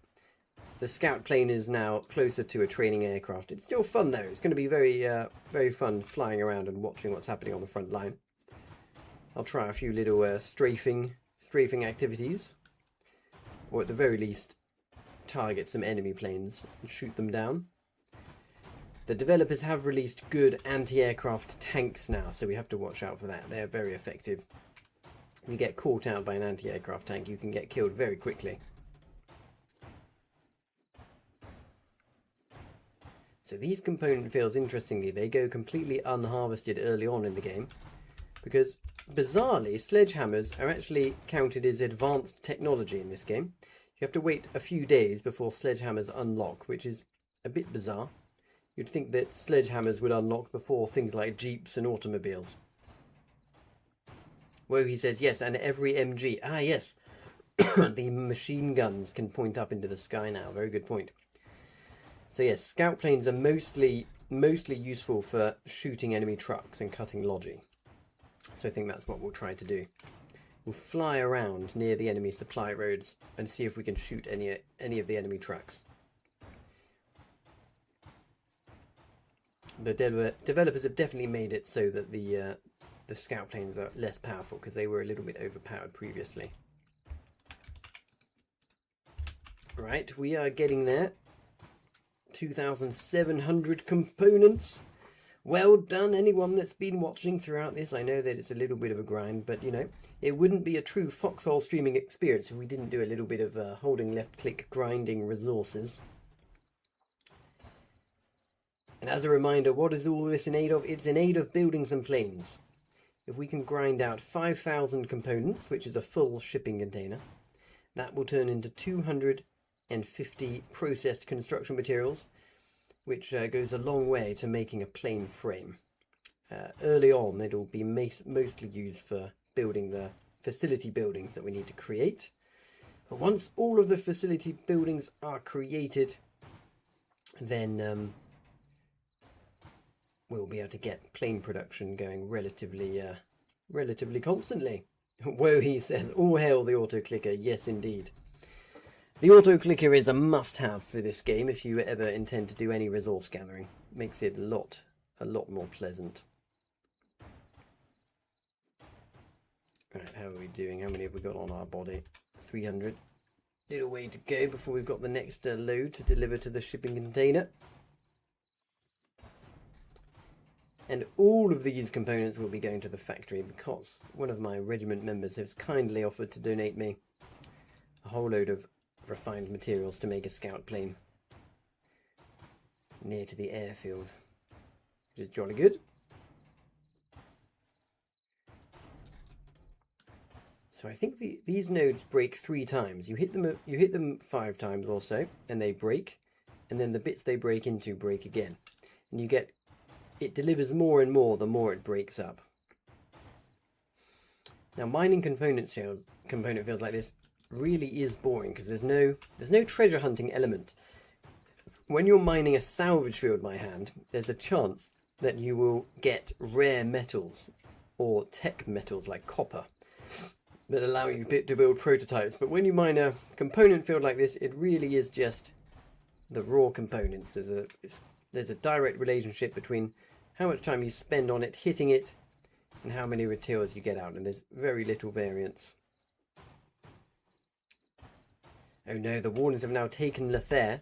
The scout plane is now closer to a training aircraft. It's still fun though. It's going to be very fun flying around and watching what's happening on the front line. I'll try a few little strafing activities, or at the very least target some enemy planes and shoot them down. The developers have released good anti-aircraft tanks now, so we have to watch out for that. They're very effective. If you get caught out by an anti-aircraft tank, you can get killed very quickly. So these component fields, interestingly, they go completely unharvested early on in the game, because bizarrely, sledgehammers are actually counted as advanced technology in this game. You have to wait a few days before sledgehammers unlock, which is a bit bizarre. You'd think that sledgehammers would unlock before things like jeeps and automobiles. Where he says, yes, and every MG. Ah, yes. The machine guns can point up into the sky now. Very good point. So yes, scout planes are mostly useful for shooting enemy trucks and cutting logi. So I think that's what we'll try to do. We'll fly around near the enemy supply roads and see if we can shoot any of the enemy trucks. The developers have definitely made it so that the scout planes are less powerful because they were a little bit overpowered previously. Right, we are getting there. 2,700 components. Well done, anyone that's been watching throughout this. I know that it's a little bit of a grind, but you know, it wouldn't be a true foxhole streaming experience if we didn't do a little bit of holding left click grinding resources. And as a reminder, what is all this in aid of? It's in aid of building some planes. If we can grind out 5,000 components, which is a full shipping container, that will turn into 250 processed construction materials, which goes a long way to making a plane frame. Early on, it'll be mostly used for building the facility buildings that we need to create. But once all of the facility buildings are created, then we'll be able to get plane production going relatively constantly. Whoa, he says, all hail the auto clicker. Yes, indeed. The auto clicker is a must-have for this game if you ever intend to do any resource gathering. Makes it a lot more pleasant. Right, how are we doing? How many have we got on our body? 300. Little way to go before we've got the next load to deliver to the shipping container. And all of these components will be going to the factory because one of my regiment members has kindly offered to donate me a whole load of refined materials to make a scout plane near to the airfield, which is jolly good. So I think these nodes break 3 times. You hit them 5 times or so, and they break, and then the bits they break into break again, and you get. It delivers more and more the more it breaks up. Now, mining component fields like this really is boring because there's no treasure hunting element. When you're mining a salvage field by hand, there's a chance that you will get rare metals or tech metals like copper that allow you to build prototypes. But when you mine a component field like this, it really is just the raw components. There's a direct relationship between how much time you spend on it, hitting it, and how many materials you get out, and there's very little variance. Oh no, the Warners have now taken Lethair.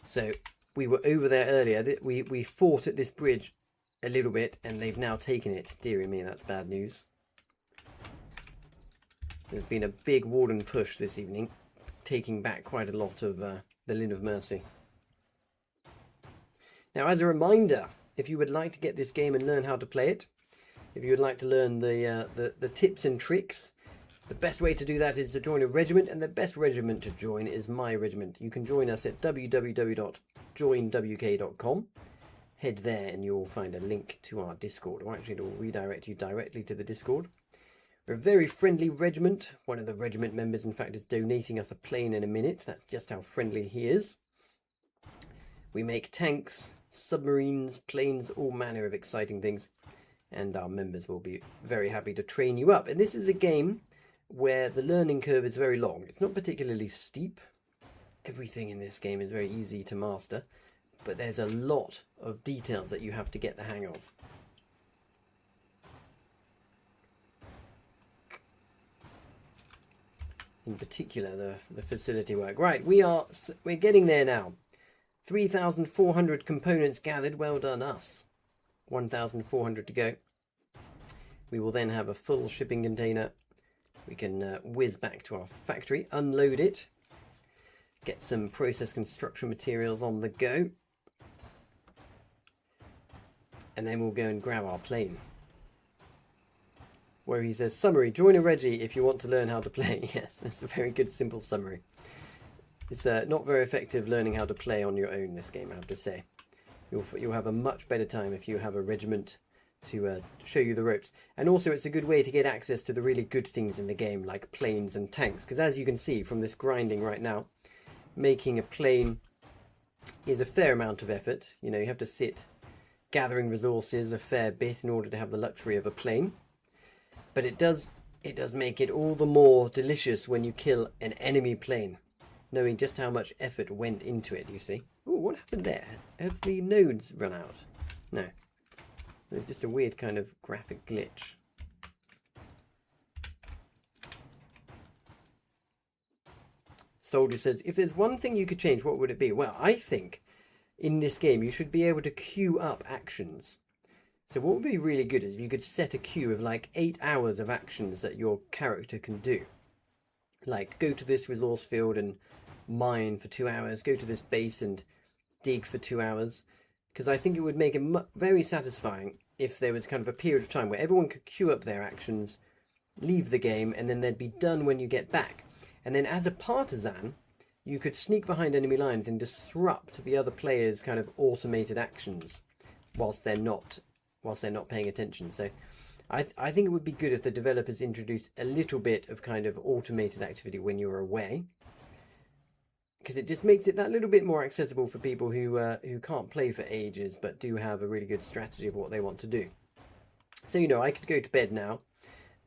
So we were over there earlier. We fought at this bridge a little bit, and they've now taken it. Dearie me, that's bad news. There's been a big Warden push this evening, taking back quite a lot of the Linn of Mercy. Now, as a reminder, if you would like to get this game and learn how to play it, if you would like to learn the tips and tricks, the best way to do that is to join a regiment, and the best regiment to join is my regiment. You can join us at www.joinwk.com. Head there and you'll find a link to our Discord, or actually it will redirect you directly to the Discord. We're a very friendly regiment. One of the regiment members, in fact, is donating us a plane in a minute. That's just how friendly he is. We make tanks, submarines, planes, all manner of exciting things, and our members will be very happy to train you up. And this is a game where the learning curve is very long. It's not particularly steep. Everything in this game is very easy to master, but there's a lot of details that you have to get the hang of. In particular, the facility work. Right, we're getting there now. 3,400 components gathered. Well done us. 1,400 to go. We will then have a full shipping container. We can whiz back to our factory, unload it, get some process construction materials on the go, and then we'll go and grab our plane. Where he says, summary, join a Reggie if you want to learn how to play. Yes, that's a very good, simple summary. It's not very effective learning how to play on your own, this game, I have to say. You'll have a much better time if you have a regiment to show you the ropes. And also it's a good way to get access to the really good things in the game, like planes and tanks. Because as you can see from this grinding right now, making a plane is a fair amount of effort. You know, you have to sit gathering resources a fair bit in order to have the luxury of a plane. But it does make it all the more delicious when you kill an enemy plane, knowing just how much effort went into it, you see. Ooh, what happened there? Have the nodes run out? No. There's just a weird kind of graphic glitch. Soldier says, if there's one thing you could change, what would it be? Well, I think in this game you should be able to queue up actions. So what would be really good is if you could set a queue of like 8 hours of actions that your character can do. Like, go to this resource field and mine for 2 hours, go to this base and dig for 2 hours. Because I think it would make it very satisfying if there was kind of a period of time where everyone could queue up their actions, leave the game, and then they'd be done when you get back. And then as a partisan, you could sneak behind enemy lines and disrupt the other players' kind of automated actions whilst they're not paying attention. So I think it would be good if the developers introduced a little bit of kind of automated activity when you're away, because it just makes it that little bit more accessible for people who can't play for ages but do have a really good strategy of what they want to do. So, you know, I could go to bed now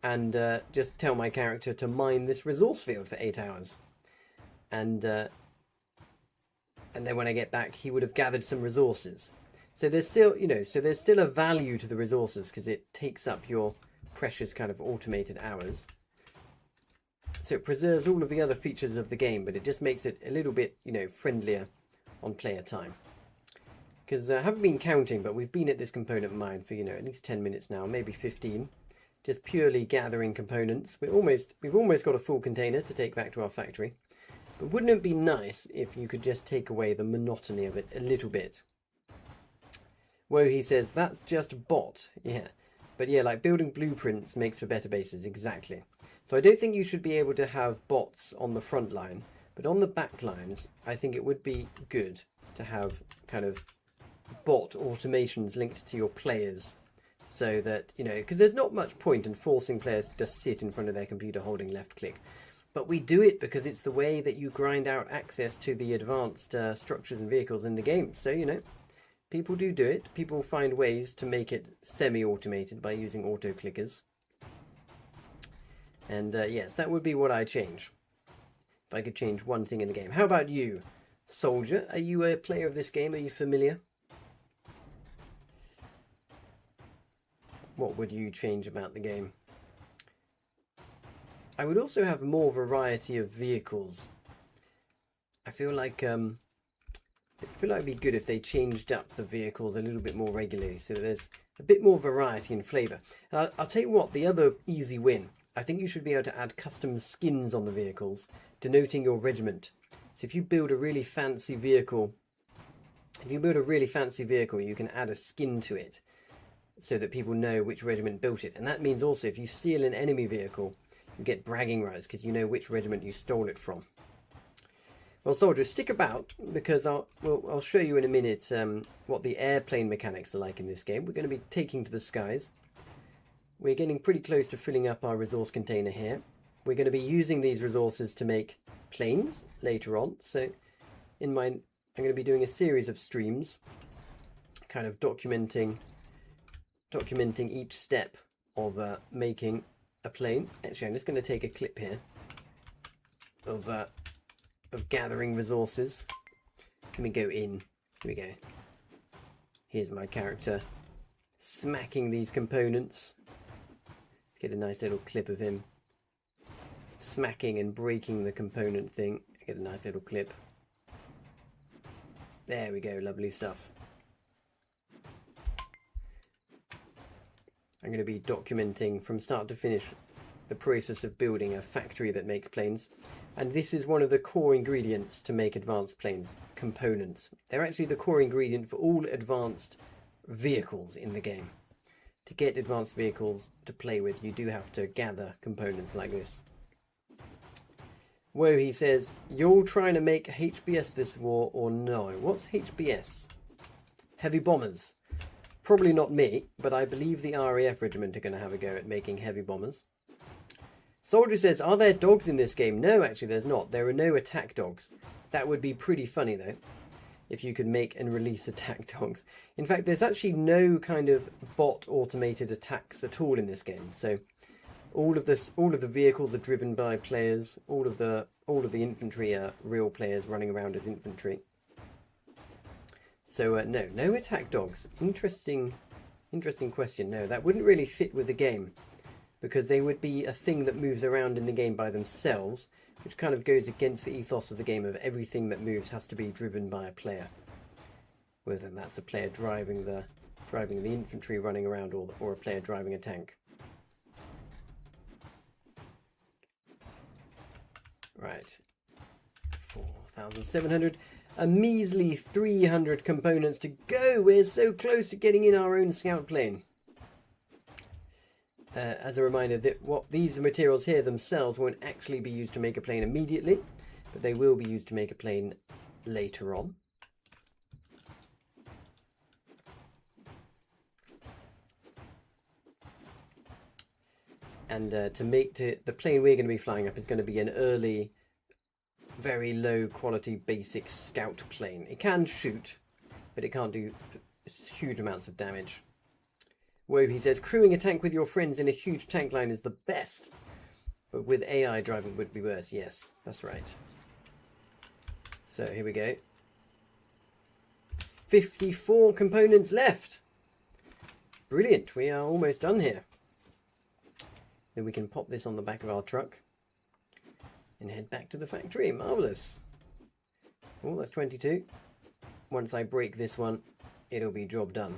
and just tell my character to mine this resource field for 8 hours, and then when I get back he would have gathered some resources. So there's still, you know, there's still a value to the resources because it takes up your precious kind of automated hours. So it preserves all of the other features of the game, but it just makes it a little bit, you know, friendlier on player time. Because I haven't been counting, but we've been at this component mine for, you know, at least 10 minutes now, maybe 15. Just purely gathering components. We've almost got a full container to take back to our factory. But wouldn't it be nice if you could just take away the monotony of it a little bit? Whoa, he says, that's just bot. Yeah. But yeah, like building blueprints makes for better bases. Exactly. So I don't think you should be able to have bots on the front line. But on the back lines, I think it would be good to have kind of bot automations linked to your players. So that, you know, because there's not much point in forcing players to just sit in front of their computer holding left click. But we do it because it's the way that you grind out access to the advanced structures and vehicles in the game. So, you know, people do it. People find ways to make it semi-automated by using auto-clickers. And yes, that would be what I change. If I could change one thing in the game. How about you, Soldier? Are you a player of this game? Are you familiar? What would you change about the game? I would also have more variety of vehicles. I feel like it'd be good if they changed up the vehicles a little bit more regularly, so there's a bit more variety and flavour. And I'll tell you what, the other easy win. I think you should be able to add custom skins on the vehicles, denoting your regiment. So if you build a really fancy vehicle, you can add a skin to it, so that people know which regiment built it. And that means also if you steal an enemy vehicle, you get bragging rights because you know which regiment you stole it from. Well, soldiers, stick about because I'll show you in a minute what the airplane mechanics are like in this game. We're going to be taking to the skies. We're getting pretty close to filling up our resource container here. We're going to be using these resources to make planes later on. So I'm going to be doing a series of streams, kind of documenting each step of making a plane. Actually, I'm just going to take a clip here of gathering resources. Let me go in. Here we go. Here's my character smacking these components. Let's get a nice little clip of him smacking and breaking the component thing. Get a nice little clip. There we go, lovely stuff. I'm going to be documenting from start to finish the process of building a factory that makes planes. And this is one of the core ingredients to make advanced planes, components. They're actually the core ingredient for all advanced vehicles in the game. To get advanced vehicles to play with, you do have to gather components like this. Whoa, he says, you're trying to make HBS this war or no? What's HBS? Heavy bombers. Probably not me, but I believe the RAF regiment are going to have a go at making heavy bombers. Soldier says, are there dogs in this game? No, actually there's not. There are no attack dogs. That would be pretty funny though. if you could make and release attack dogs. In fact, there's actually no kind of bot automated attacks at all in this game. So all of the vehicles are driven by players. All of the infantry are real players running around as infantry. So no attack dogs. Interesting question. No, that wouldn't really fit with the game, because they would be a thing that moves around in the game by themselves, which kind of goes against the ethos of the game of everything that moves has to be driven by a player. Whether that's a player driving the infantry running around, or a player driving a tank. Right. 4,700. A measly 300 components to go. We're so close to getting in our own scout plane. As a reminder that these materials here themselves won't actually be used to make a plane immediately, but they will be used to make a plane later on. And the plane we're going to be flying up is going to be an early, very low quality basic scout plane. It can shoot, but it can't do huge amounts of damage. Whoa, he says, crewing a tank with your friends in a huge tank line is the best, but with AI driving would be worse. Yes, that's right. So here we go. 54 components left. Brilliant, we are almost done here. Then we can pop this on the back of our truck and head back to the factory. Marvellous. Oh, that's 22. Once I break this one, it'll be job done.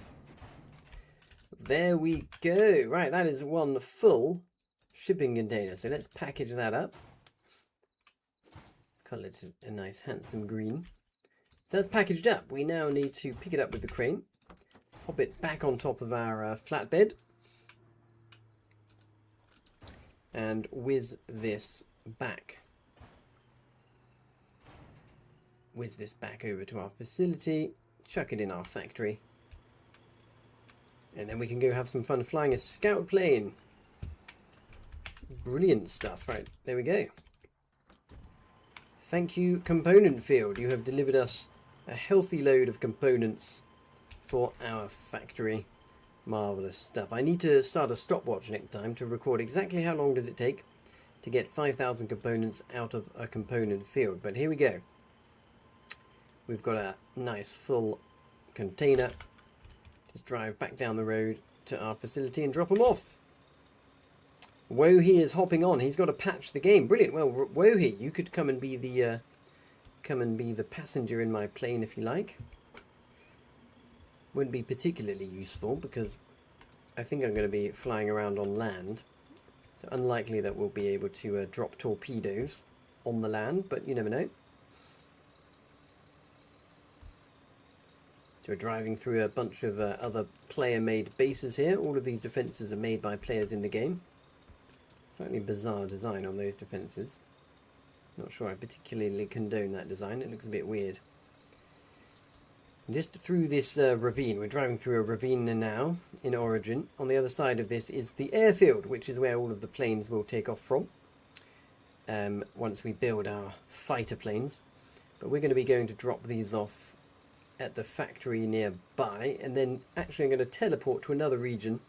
There we go. Right, that is one full shipping container. So let's package that up. Colour it a nice handsome green. That's packaged up. We now need to pick it up with the crane, pop it back on top of our flatbed, and whiz this back. Whiz this back over to our facility, chuck it in our factory, and then we can go have some fun flying a scout plane. Brilliant stuff. Right, there we go. Thank you, component field. You have delivered us a healthy load of components for our factory. Marvellous stuff. I need to start a stopwatch next time to record exactly how long does it take to get 5,000 components out of a component field. But here we go. We've got a nice full container. Just drive back down the road to our facility and drop them off. Wohi is hopping on. He's got to patch the game. Brilliant. Well, Wohi, you could come and be the passenger in my plane if you like. Wouldn't be particularly useful because I think I'm going to be flying around on land. So unlikely that we'll be able to drop torpedoes on the land, but you never know. So we're driving through a bunch of other player-made bases here. All of these defences are made by players in the game. Slightly bizarre design on those defences. Not sure I particularly condone that design. It looks a bit weird. Just through this ravine. We're driving through a ravine now in Origin. On the other side of this is the airfield, which is where all of the planes will take off from once we build our fighter planes. But we're going to be going to drop these off at the factory nearby, and then actually I'm going to teleport to another region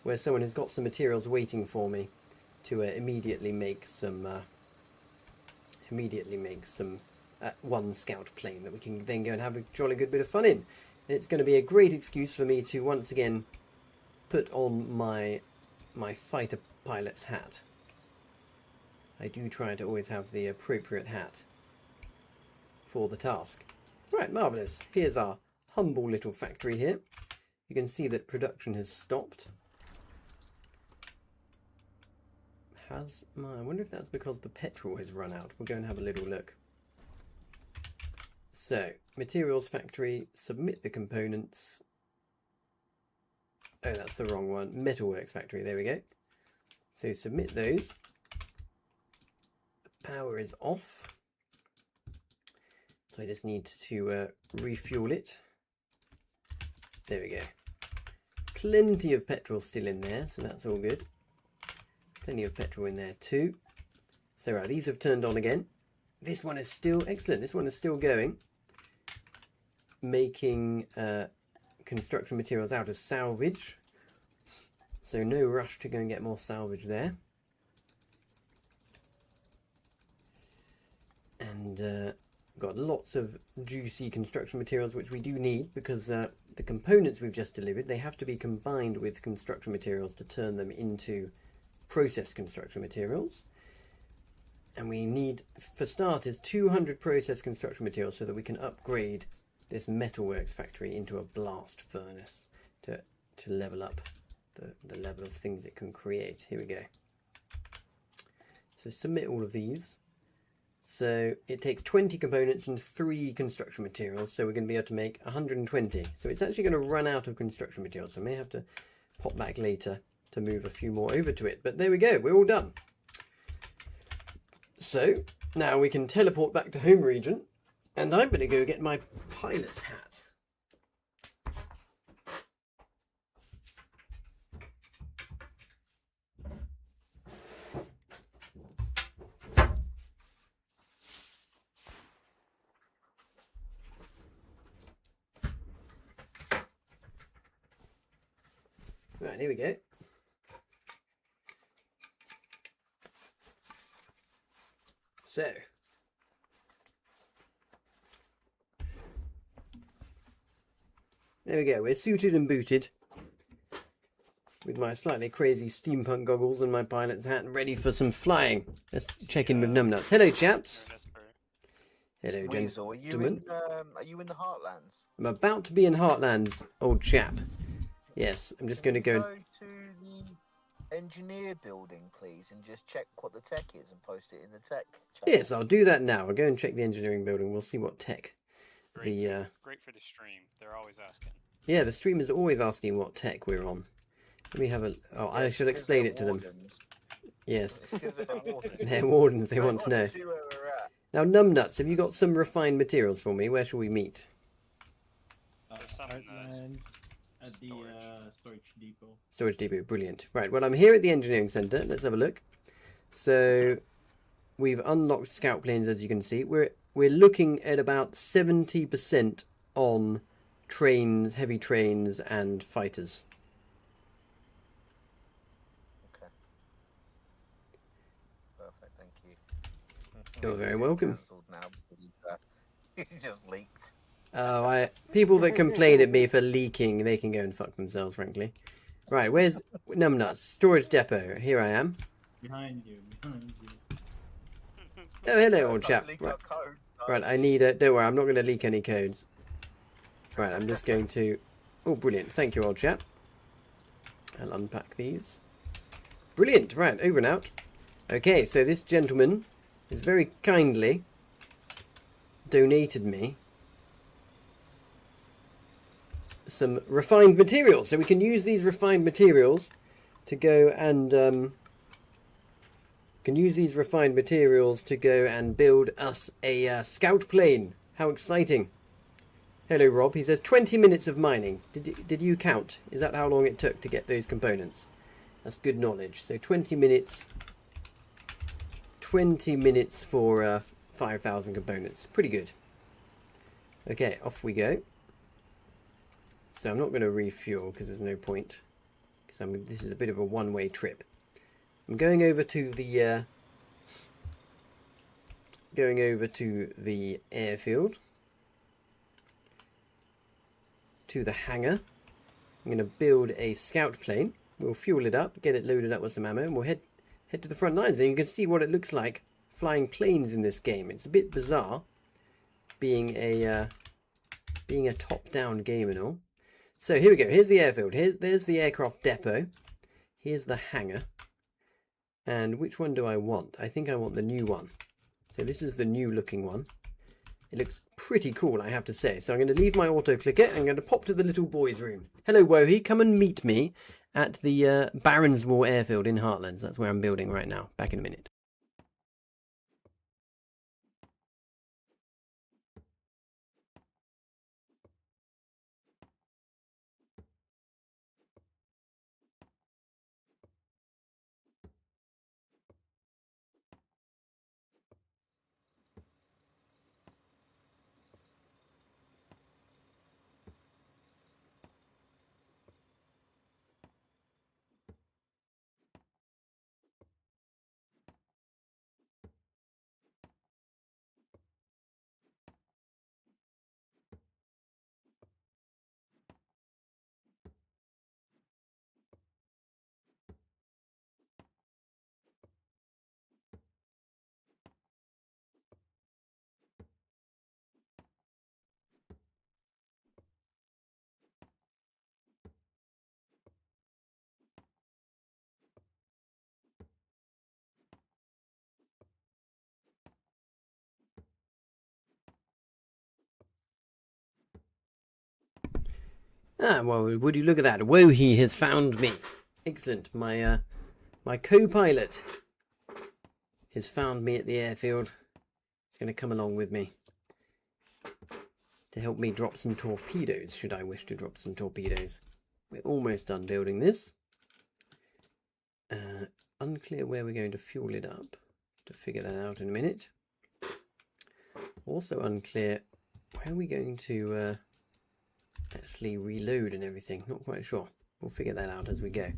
where someone has got some materials waiting for me to immediately make some one scout plane that we can then go and have a jolly good bit of fun in. And it's going to be a great excuse for me to once again put on my fighter pilot's hat. I do try to always have the appropriate hat for the task. Right, marvellous. Here's our humble little factory here. You can see that production has stopped. I wonder if that's because the petrol has run out. We'll go and have a little look. So, materials factory, submit the components. Oh, that's the wrong one. Metalworks factory, there we go. So submit those. The power is off. So I just need to refuel it. There we go. Plenty of petrol still in there, so that's all good. Plenty of petrol in there too. So right, these have turned on again. This one is still excellent. This one is still going. making construction materials out of salvage. So no rush to go and get more salvage there. And got lots of juicy construction materials which we do need, because the components we've just delivered, they have to be combined with construction materials to turn them into process construction materials. And we need, for starters, 200 process construction materials so that we can upgrade this metalworks factory into a blast furnace to level up the level of things it can create. Here we go. So submit all of these. So it takes 20 components and 3 construction materials, so we're going to be able to make 120. So it's actually going to run out of construction materials, so I may have to pop back later to move a few more over to it. But there we go, we're all done. So now we can teleport back to home region, and I'm going to go get my pilot's hat. Right, here we go. So, there we go. We're suited and booted with my slightly crazy steampunk goggles and my pilot's hat, and ready for some flying. Let's check in with Numbnuts. Hello, chaps. Hello, Weasel, gentlemen. are you in the Heartlands? I'm about to be in Heartlands, old chap. Yes, I'm just going to go. Go to the engineer building, please, and just check what the tech is and post it in the tech chat. Yes, I'll do that now. I'll go and check the engineering building. We'll see what tech. Great for the stream. They're always asking. Yeah, the streamers are always asking what tech we're on. Let me have a. Oh, I should explain it to them. Yes. It's 'cause they're wardens. They're wardens. They want to know. See where we're at. Now, Numbnuts, have you got some refined materials for me? Where shall we meet? There's some in the Heartlands at the storage. storage depot. Storage depot, brilliant. Right, well, I'm here at the engineering centre. Let's have a look. So, we've unlocked scout planes, as you can see. We're looking at about 70% on trains, heavy trains, and fighters. Okay. Perfect, thank you. You're very welcome. Cancelled now because he's just leaked. Oh, people that complain at me for leaking, they can go and fuck themselves, frankly. Right, where's Numbnuts? Storage depot. Here I am. Behind you, behind you. Oh, hello, old Don't chap. leak Right, our codes, no. right, I need a... Don't worry, I'm not going to leak any codes. Right, I'm just going to... Oh, brilliant. Thank you, old chap. I'll unpack these. Brilliant. Right, over and out. Okay, so this gentleman has very kindly donated me some refined materials. So we can use these refined materials to go and... build us a scout plane. How exciting. Hello, Rob. He says 20 minutes of mining. Did you count? Is that how long it took to get those components? That's good knowledge. So 20 minutes. 20 minutes for 5,000 components. Pretty good. Okay, off we go. So I'm not going to refuel because there's no point. Because this is a bit of a one-way trip. I'm going over to the airfield, to the hangar. I'm going to build a scout plane. We'll fuel it up, get it loaded up with some ammo, and we'll head to the front lines. And you can see what it looks like flying planes in this game. It's a bit bizarre, being a top-down game and all. So here we go. Here's the airfield. There's the aircraft depot. Here's the hangar. And which one do I want? I think I want the new one. So this is the new looking one. It looks pretty cool, I have to say. So I'm going to leave my auto clicker and I'm going to pop to the little boys' room. Hello, Wohi. Come and meet me at the Baronsmoor airfield in Heartlands. That's where I'm building right now. Back in a minute. Ah, well, would you look at that? Wohi has found me. Excellent. My my co-pilot has found me at the airfield. He's going to come along with me to help me drop some torpedoes, should I wish to drop some torpedoes. We're almost done building this. Unclear where we're going to fuel it up. To figure that out in a minute. Also unclear where we're going to actually reload and everything. Not quite sure. We'll figure that out as we go.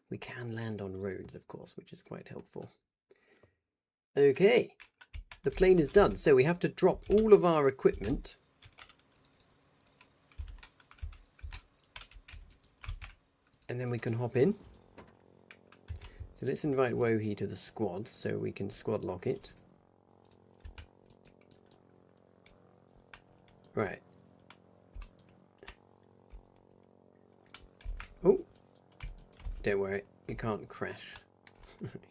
We can land on roads, of course, which is quite helpful. Okay, the plane is done. So we have to drop all of our equipment. And then we can hop in. So let's invite Wohi to the squad so we can squad lock it. Right. Oh, don't worry, you can't crash,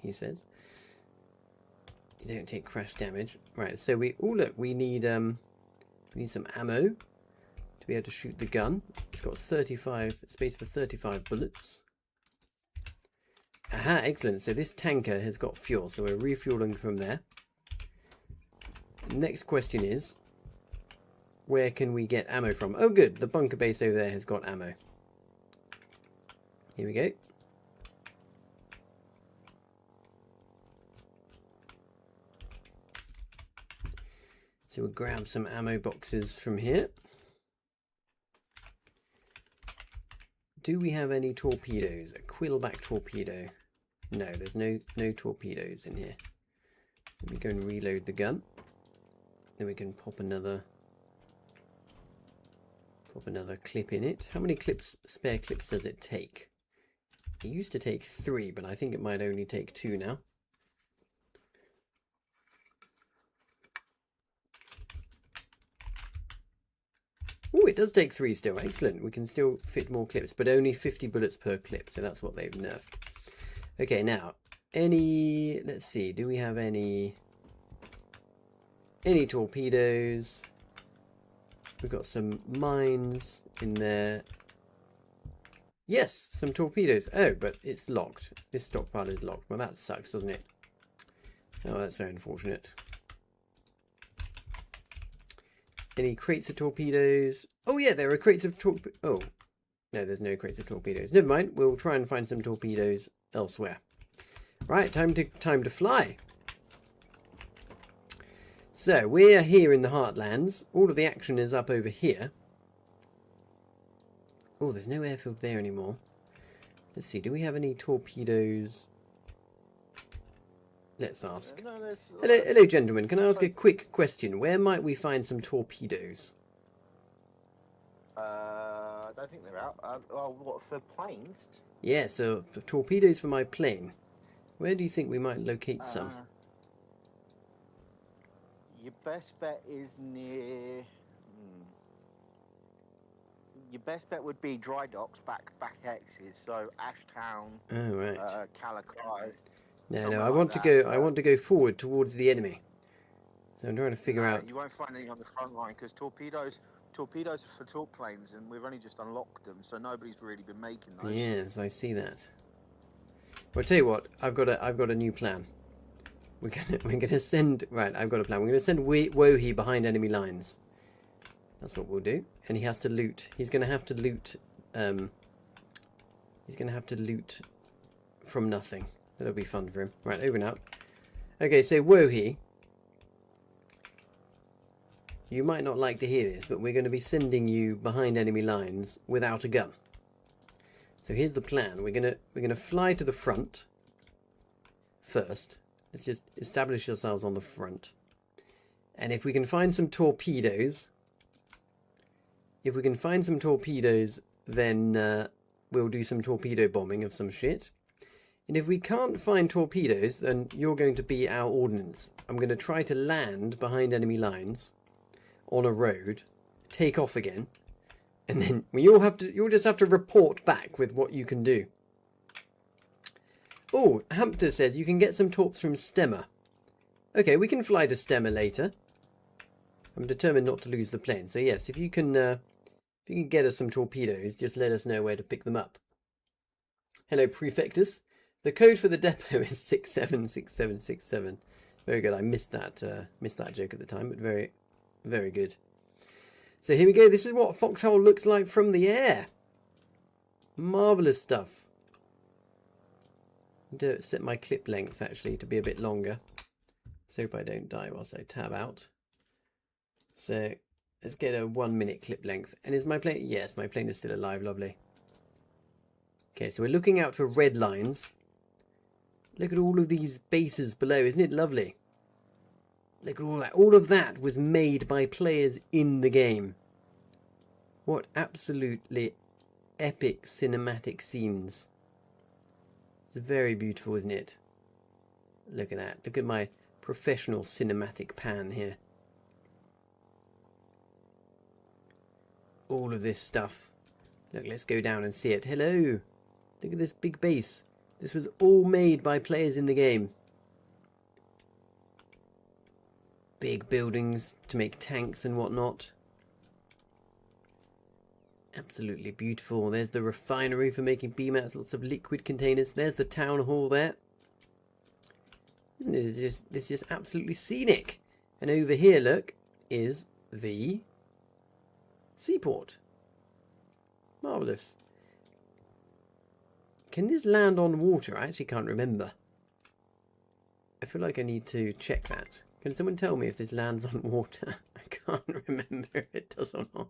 he says. You don't take crash damage. Right, so we need some ammo to be able to shoot the gun. It's got 35 space for 35 bullets. Aha, excellent. So this tanker has got fuel, so we're refueling from there. The next question is, where can we get ammo from? Oh good, the bunker base over there has got ammo. Here we go. So we'll grab some ammo boxes from here. Do we have any torpedoes? A quillback torpedo? No, there's no torpedoes in here. Let me go and reload the gun. Then we can pop another clip in it. How many spare clips does it take? It used to take 3, but I think it might only take 2 now. Oh, it does take 3 still. Excellent. We can still fit more clips, but only 50 bullets per clip. So that's what they've nerfed. Okay, now, let's see. Do we have any torpedoes? We've got some mines in there. Yes, some torpedoes. Oh, but it's locked. This stockpile is locked. Well, that sucks, doesn't it? Oh, that's very unfortunate. Any crates of torpedoes? Oh yeah, there are crates of torpedoes. Oh, no, there's no crates of torpedoes. Never mind. We'll try and find some torpedoes elsewhere. Right, time to fly. So we're here in the Heartlands. All of the action is up over here. Oh, there's no airfield there anymore. Let's see. Do we have any torpedoes? Let's ask. Hello, gentlemen. Can I ask a quick question? Where might we find some torpedoes? I don't think they're out. What, for planes? Yeah, so torpedoes for my plane. Where do you think we might locate some? Your best bet is near. Your best bet would be dry docks, back X's. So Ashtown. Oh right. Calakai. No, I want to go. I want to go forward towards the enemy. So I'm trying to figure out. You won't find any on the front line because torpedoes are for torp planes, and we've only just unlocked them, so nobody's really been making those. Yes, I see that. Well, I'll tell you what. I've got a new plan. We're gonna send. Right, I've got a plan. We're gonna send Wohi behind enemy lines. That's what we'll do. And he has to loot. He's gonna have to loot. He's gonna have to loot from nothing. That'll be fun for him. Right, over and out. Okay, so Wohi, you might not like to hear this, but we're going to be sending you behind enemy lines without a gun. So here's the plan. We're gonna fly to the front first. Let's just establish ourselves on the front. And if we can find some torpedoes, then we'll do some torpedo bombing of some shit. And if we can't find torpedoes, then you're going to be our ordnance. I'm going to try to land behind enemy lines on a road, take off again, and then you'll just have to report back with what you can do. Oh, Hampter says you can get some torps from Stemmer. Okay, we can fly to Stemmer later. I'm determined not to lose the plane. So yes, if you can If you can get us some torpedoes, just let us know where to pick them up. Hello, Prefectus. The code for the depot is 676767. Very good. I missed that joke at the time, but very, very good. So here we go. This is what Foxhole looks like from the air. Marvellous stuff. To set my clip length actually to be a bit longer. So hope I don't die whilst I tab out. So let's get a 1 minute clip length. And is my plane? Yes, my plane is still alive. Lovely. Okay, so we're looking out for red lines. Look at all of these bases below. Isn't it lovely? Look at all that. All of that was made by players in the game. What absolutely epic cinematic scenes. It's very beautiful, isn't it? Look at that. Look at my professional cinematic pan here. All of this stuff. Look, let's go down and see it. Hello. Look at this big base. This was all made by players in the game. Big buildings to make tanks and whatnot. Absolutely beautiful. There's the refinery for making BMATs, lots of liquid containers. There's the town hall there. Isn't it just, this is absolutely scenic. And over here, look, is the seaport. Marvellous. Can this land on water? I actually can't remember. I feel like I need to check that. Can someone tell me if this lands on water? I can't remember if it does or not.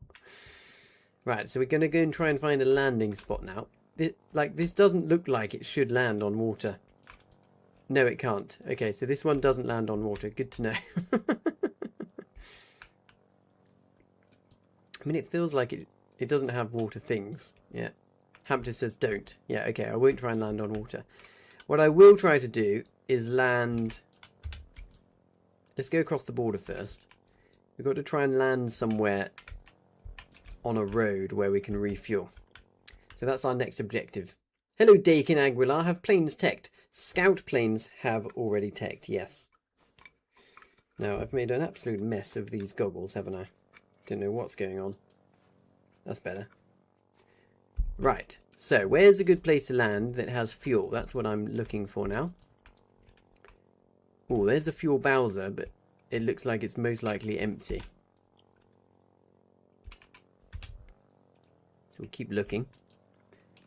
Right, so we're going to go and try and find a landing spot now. This doesn't look like it should land on water. No, it can't. Okay, so this one doesn't land on water. Good to know. I mean, it feels like it doesn't have water things. Yeah. Hampton says don't. Yeah, okay, I won't try and land on water. What I will try to do is land... Let's go across the border first. We've got to try and land somewhere on a road where we can refuel. So that's our next objective. Hello, Dakin Aguilar. Have planes teched? Scout planes have already teched, yes. Now, I've made an absolute mess of these goggles, haven't I? Don't know what's going on. That's better. Right, so where's a good place to land that has fuel? That's what I'm looking for now. Oh, there's a fuel Bowser, but it looks like it's most likely empty. So we'll keep looking.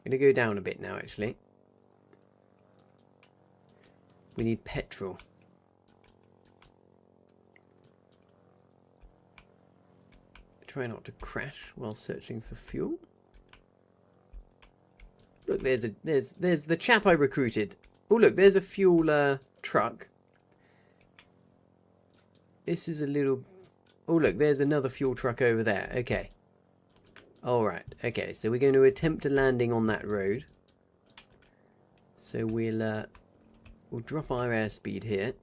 I'm going to go down a bit now, actually. We need petrol. Try not to crash while searching for fuel. Look, there's the chap I recruited. Oh, look, there's a fuel truck. This is a little... Oh, look, there's another fuel truck over there. Okay. Alright, okay, so we're going to attempt a landing on that road. So we'll drop our airspeed here.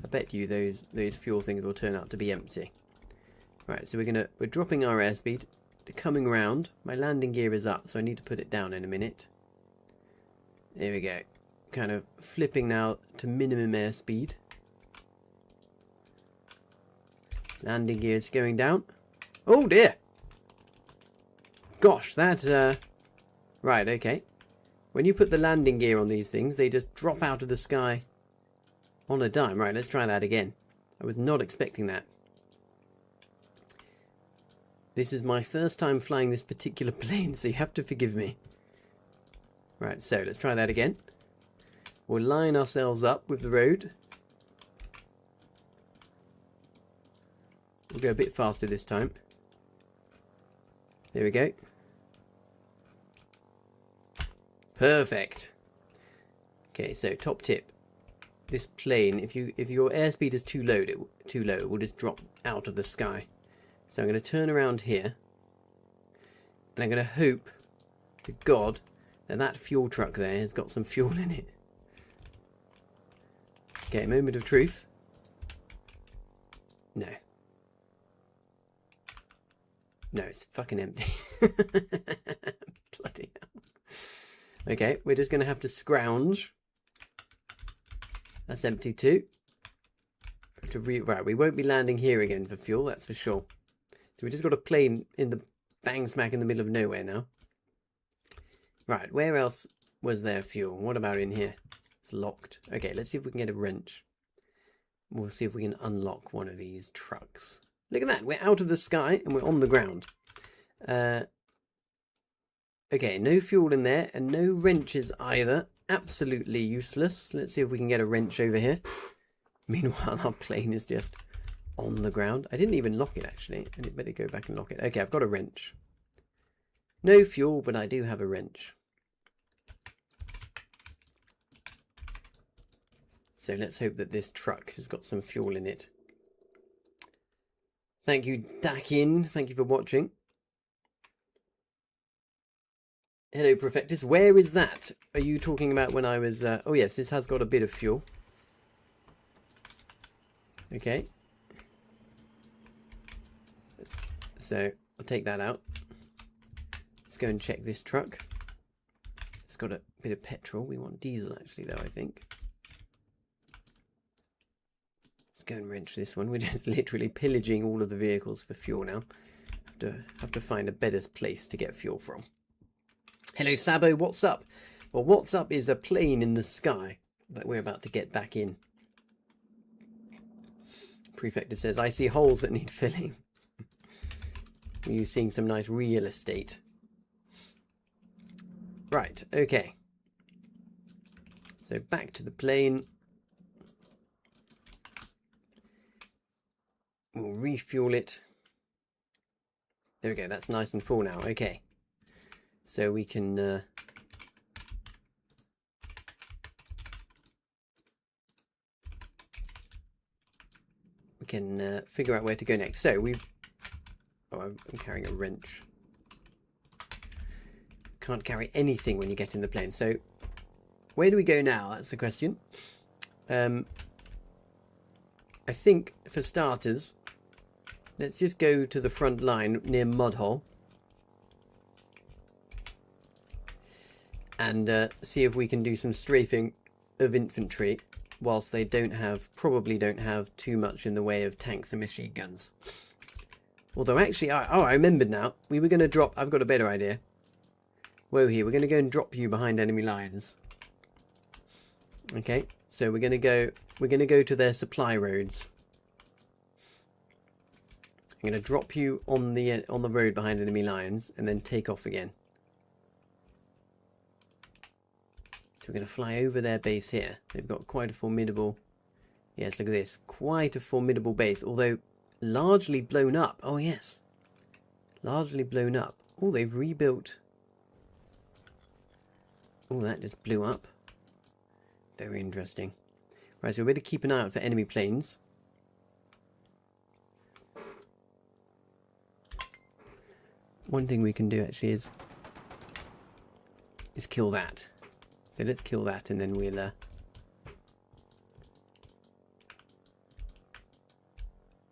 I bet you those fuel things will turn out to be empty. Right, so we're dropping our airspeed. Coming round. My landing gear is up, so I need to put it down in a minute. There we go. Kind of flipping now to minimum airspeed. Landing gear is going down. Oh dear! Gosh, that... Right, okay. When you put the landing gear on these things, they just drop out of the sky on a dime. Right, let's try that again. I was not expecting that. This is my first time flying this particular plane, so you have to forgive me. Right, so let's try that again. We'll line ourselves up with the road. We'll go a bit faster this time. There we go. Perfect. Okay, so top tip. This plane, if your airspeed is too low, it will just drop out of the sky. So I'm going to turn around here, and I'm going to hope to God that that fuel truck there has got some fuel in it. Okay, moment of truth. No. No, it's fucking empty. Bloody hell. Okay, we're just going to have to scrounge. That's empty too. Right, we won't be landing here again for fuel, that's for sure. we just got a plane in the bang smack in the middle of nowhere now. Right, where else was there fuel? What about in here? It's locked. Okay, let's see if we can get a wrench. We'll see if we can unlock one of these trucks. Look at that, we're out of the sky and we're on the ground. Okay, no fuel in there and no wrenches either. Absolutely useless. Let's see if we can get a wrench over here. Meanwhile, our plane is just on the ground. I didn't even lock it, actually. I better go back and lock it. Okay, I've got a wrench. No fuel, but I do have a wrench. So let's hope that this truck has got some fuel in it. Thank you, Dakin. Thank you for watching. Hello, Perfectus. Where is that? Are you talking about when I was... Oh, yes, this has got a bit of fuel. Okay. So, I'll take that out. Let's go and check this truck. It's got a bit of petrol. We want diesel, actually, though, I think. Let's go and wrench this one. We're just literally pillaging all of the vehicles for fuel now. Have to find a better place to get fuel from. Hello, Sabo. What's up? Well, what's up is a plane in the sky that we're about to get back in. Prefector says, I see holes that need filling. Are you seeing some nice real estate? Right, okay. So back to the plane. We'll refuel it. There we go, that's nice and full now. Okay. So we can figure out where to go next. So we've... Oh, I'm carrying a wrench. Can't carry anything when you get in the plane. So where do we go now? That's the question. I think for starters, let's just go to the front line near Mudhole. And see if we can do some strafing of infantry whilst they probably don't have too much in the way of tanks and machine guns. Although actually, I remembered now. We were going to drop, I've got a better idea. Whoa here, we're going to go and drop you behind enemy lines. Okay, so we're going to go to their supply roads. I'm going to drop you on the road behind enemy lines and then take off again. So we're going to fly over their base here. They've got quite a formidable... Yes, look at this. Quite a formidable base, although largely blown up. Oh, yes. Largely blown up. Oh, they've rebuilt... Oh, that just blew up. Very interesting. Right, so we better keep an eye out for enemy planes. One thing we can do, actually, is kill that. So let's kill that and then we'll...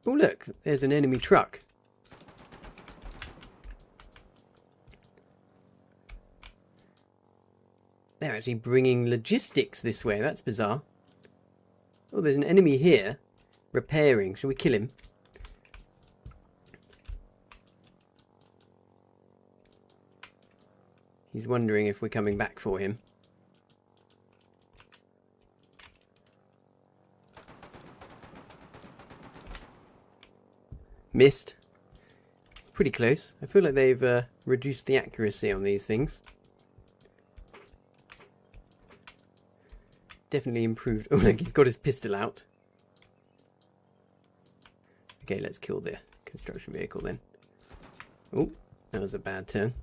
Oh look, there's an enemy truck. They're actually bringing logistics this way. That's bizarre. Oh, there's an enemy here repairing. Shall we kill him? He's wondering if we're coming back for him. Missed. It's pretty close. I feel like they've reduced the accuracy on these things. Definitely improved. Oh look, he's got his pistol out. Okay, let's kill the construction vehicle then. Oh, that was a bad turn.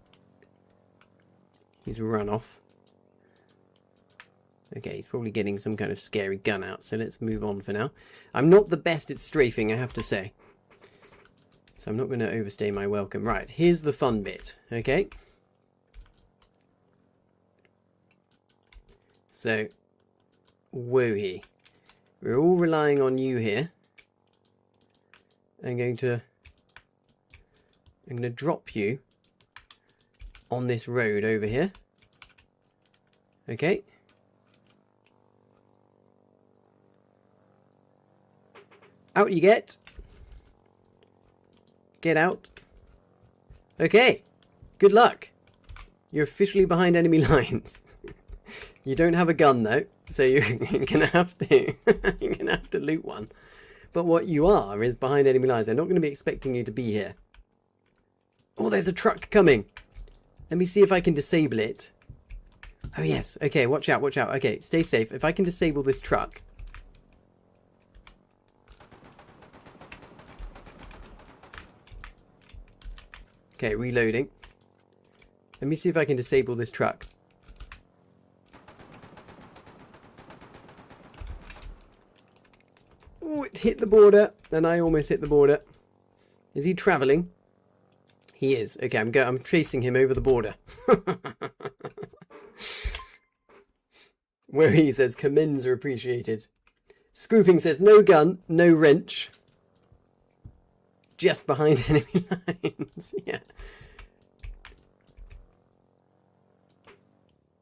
He's run off. Okay, he's probably getting some kind of scary gun out, so let's move on for now. I'm not the best at strafing, I have to say. So I'm not going to overstay my welcome. Right, here's the fun bit, okay? So, woohoo. We're all relying on you here. I'm going to drop you on this road over here. Okay. Out you get. Get out. Okay, good luck. You're officially behind enemy lines. You don't have a gun though, so you're gonna have to you're gonna have to loot one. But what you are is behind enemy lines. They're not going to be expecting you to be here. Oh, there's a truck coming. Let me see if I can disable it. Oh yes. Okay, watch out, watch out. Okay, stay safe. If I can disable this truck. Okay, reloading. Let me see if I can disable this truck. Oh, it hit the border, and I almost hit the border. Is he travelling? He is. Okay, I'm chasing him over the border. Where he says commends are appreciated. Scooping says no gun, no wrench. Just behind enemy lines. Yeah.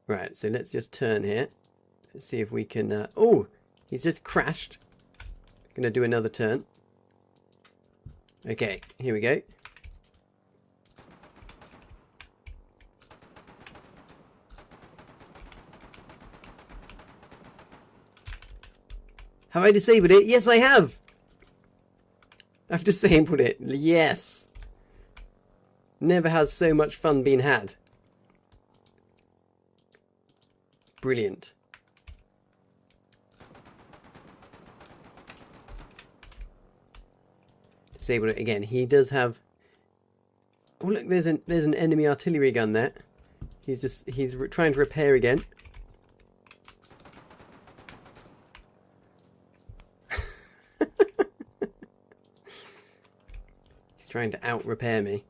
Right, so let's just turn here. Let's see if we can... oh, he's just crashed. Gonna do another turn. Okay, here we go. Have I disabled it? Yes, I have! I've disabled it. Yes! Never has so much fun been had. Brilliant. Disable it again. He does have... oh look, there's an enemy artillery gun there. He's trying to repair again. He's trying to out repair me.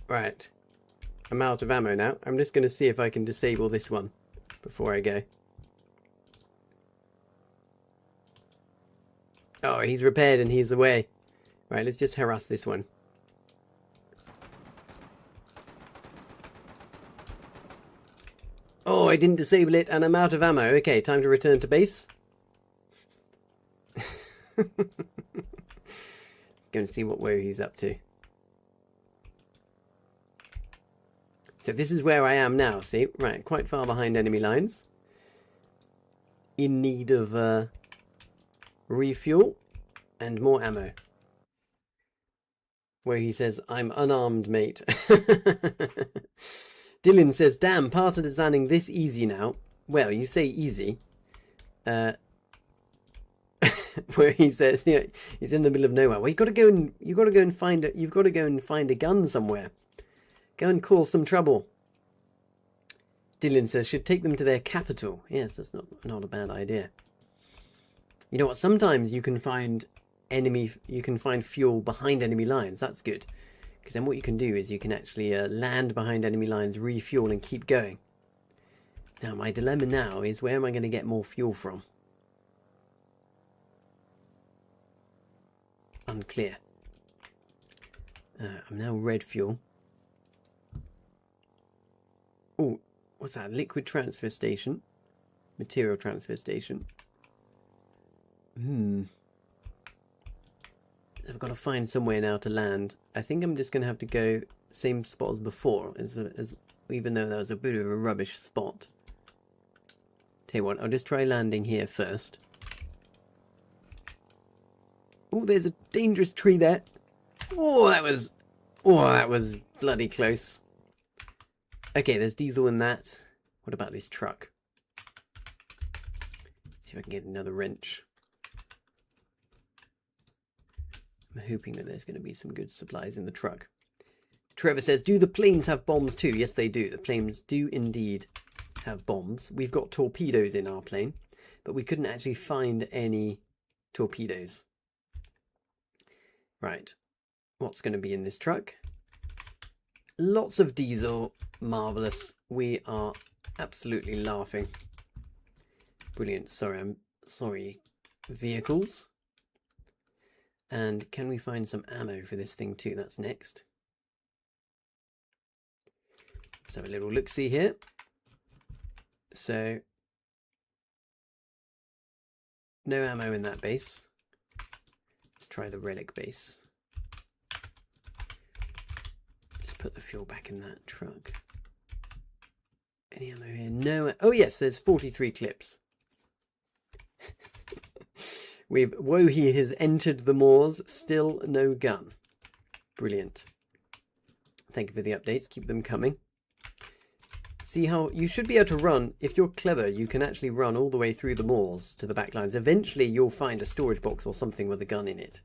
Right. I'm out of ammo now. I'm just going to see if I can disable this one before I go. Oh, he's repaired and he's away. Right, let's just harass this one. Oh, I didn't disable it and I'm out of ammo. Okay, time to return to base. Going to see where he's up to. So this is where I am now, see? Right, quite far behind enemy lines. In need of refuel and more ammo. Where he says, I'm unarmed, mate. Dylan says, damn, partisaning this easy now. Well, you say easy. Where he says, yeah, he's in the middle of nowhere. Well, you've got to go and find a gun somewhere. Go and cause some trouble. Dylan says, should take them to their capital. Yes, that's not a bad idea. You know what? Sometimes you can find fuel behind enemy lines. That's good. Because then what you can do is you can actually land behind enemy lines, refuel and keep going. Now, my dilemma now is where am I going to get more fuel from? Unclear. I'm now red fuel. Oh, what's that? Liquid transfer station. Material transfer station. I've got to find somewhere now to land. I think I'm just going to have to go same spot as before, even though that was a bit of a rubbish spot. Tell you what, I'll just try landing here first. Oh, there's a dangerous tree there. Oh, that was bloody close. Okay, there's diesel in that. What about this truck? See if I can get another wrench. I'm hoping that there's going to be some good supplies in the truck. Trevor says, do the planes have bombs too? Yes, they do. The planes do indeed have bombs. We've got torpedoes in our plane, but we couldn't actually find any torpedoes. Right. What's going to be in this truck? Lots of diesel. Marvellous. We are absolutely laughing. Brilliant. Sorry. Vehicles. And can we find some ammo for this thing too? That's next. Let's have a little look-see here. So, no ammo in that base. Let's try the relic base. Just put the fuel back in that truck. Any ammo here? No. Oh yes, there's 43 clips. Wohi has entered the moors. Still no gun. Brilliant. Thank you for the updates. Keep them coming. See how you should be able to run. If you're clever, you can actually run all the way through the moors to the back lines. Eventually, you'll find a storage box or something with a gun in it.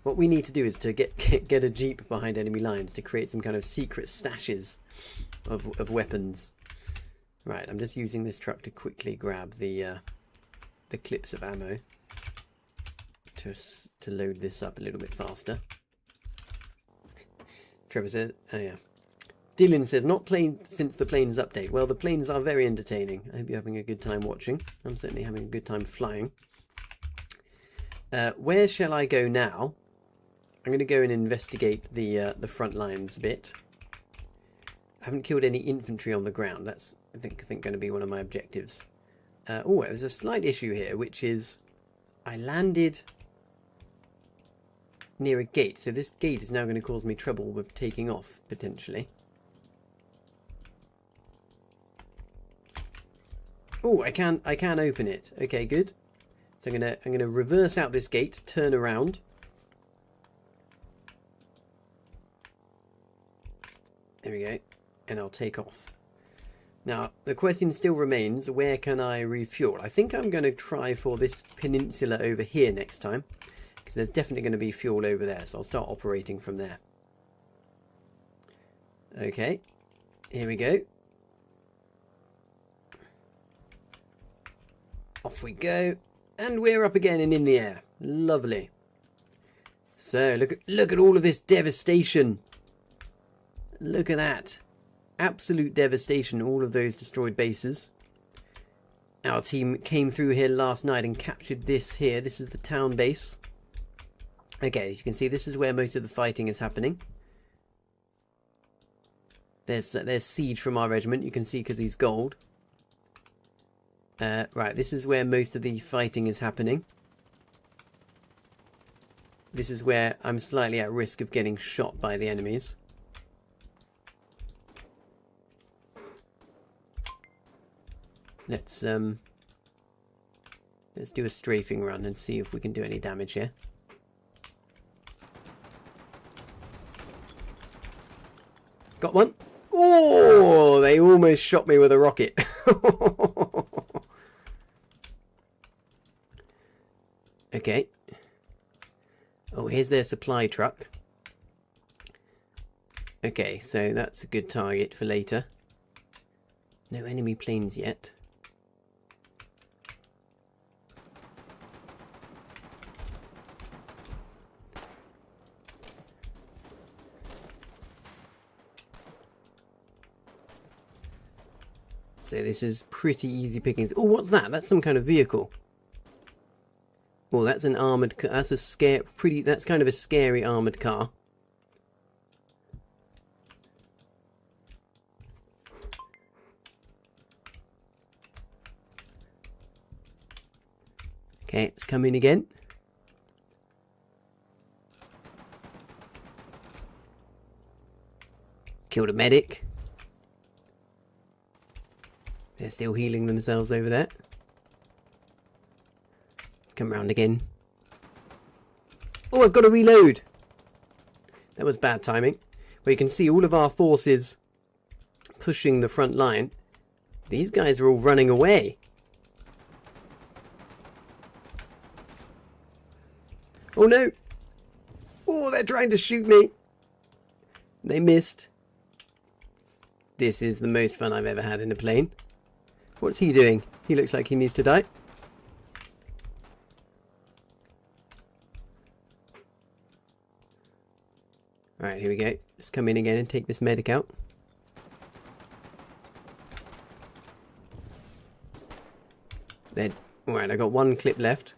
What we need to do is to get a jeep behind enemy lines to create some kind of secret stashes of weapons. Right, I'm just using this truck to quickly grab the clips of ammo to load this up a little bit faster. Trevor says, oh yeah. Dylan says, not played since the planes update. Well, the planes are very entertaining. I hope you're having a good time watching. I'm certainly having a good time flying. Where shall I go now? I'm going to go and investigate the front lines a bit. I haven't killed any infantry on the ground. That's, I think going to be one of my objectives. Oh, there's a slight issue here, which is I landed near a gate. So this gate is now going to cause me trouble with taking off, potentially. Oh, I can open it. Okay, good. So I'm gonna reverse out this gate, turn around. There we go. And I'll take off. Now, the question still remains, where can I refuel? I think I'm going to try for this peninsula over here next time, because there's definitely going to be fuel over there, so I'll start operating from there. Okay, here we go. Off we go, and we're up again and in the air. Lovely. So, look at all of this devastation. Look at that. Absolute devastation, all of those destroyed bases. Our team came through here last night and captured this here. This is the town base. Okay, as you can see, this is where most of the fighting is happening. There's Siege from our regiment, you can see, because he's gold. Right, this is where most of the fighting is happening. This is where I'm slightly at risk of getting shot by the enemies. Let's do a strafing run and see if we can do any damage here. Got one. Oh, they almost shot me with a rocket. Okay. Oh, here's their supply truck. Okay, so that's a good target for later. No enemy planes yet. So this is pretty easy pickings. Oh, what's that? That's some kind of vehicle. Oh, that's an armored car. That's a that's kind of a scary armored car. Okay, it's coming again. Killed a medic. They're still healing themselves over there. Let's come round again. Oh, I've got to reload. That was bad timing. Well, you can see all of our forces pushing the front line. These guys are all running away. Oh no! Oh, they're trying to shoot me. They missed. This is the most fun I've ever had in a plane. What's he doing? He looks like he needs to die. Alright, here we go. Let's come in again and take this medic out. Then, alright, I got one clip left.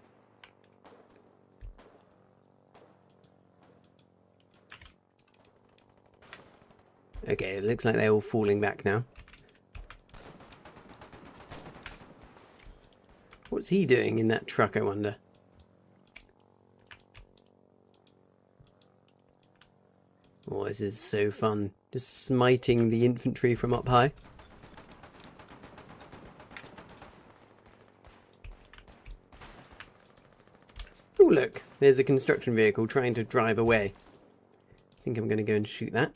Okay, it looks like they're all falling back now. What's he doing in that truck, I wonder? Oh, this is so fun. Just smiting the infantry from up high. Oh, look. There's a construction vehicle trying to drive away. I think I'm going to go and shoot that.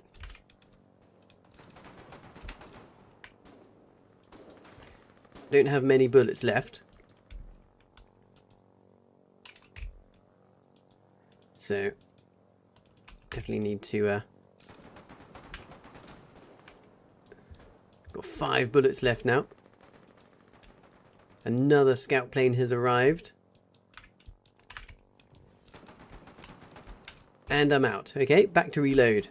Don't have many bullets left. So, definitely need to... Got 5 bullets left now. Another scout plane has arrived. And I'm out. Okay, back to reload.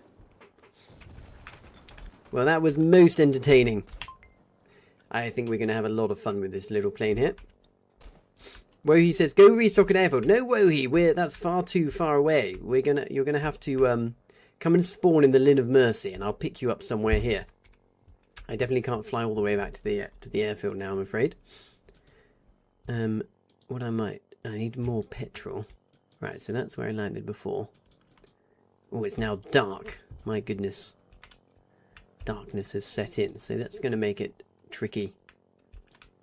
Well, that was most entertaining. I think we're going to have a lot of fun with this little plane here. Wohi says, go restock an airfield. No, Wohi, that's far too far away. You're gonna have to come and spawn in the Linn of Mercy, and I'll pick you up somewhere here. I definitely can't fly all the way back to the airfield now, I'm afraid. What I need more petrol. Right, so that's where I landed before. Oh, it's now dark. My goodness. Darkness has set in, so that's going to make it tricky.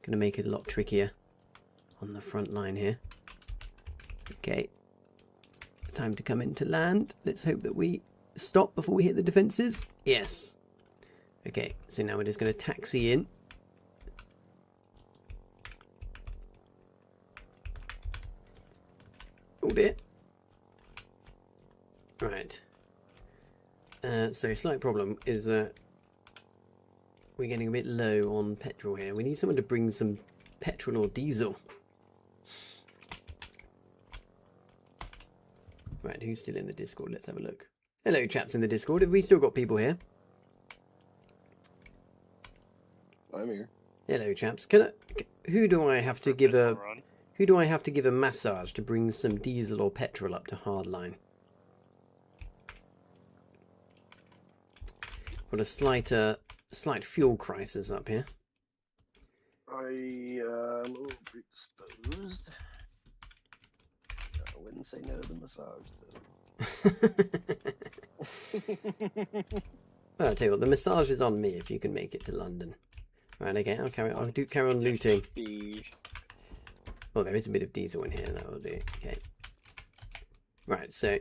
Going to make it a lot trickier on the front line here. Okay. Time to come into land. Let's hope that we stop before we hit the defences. Yes. Okay, so now we're just going to taxi in. Oh dear. Right. So slight problem is that we're getting a bit low on petrol here. We need someone to bring some petrol or diesel. Right, who's still in the Discord? Let's have a look. Hello, chaps in the Discord. Have we still got people here? I'm here. Hello, chaps. Who do I have to give a massage to bring some diesel or petrol up to hardline? Got a slight fuel crisis up here. I am overexposed. I wouldn't say no to the massage, though. Well, I'll tell you what, the massage is on me if you can make it to London. Right, okay, I'll carry on looting. Oh, there is a bit of diesel in here, that will do. Okay. Right, so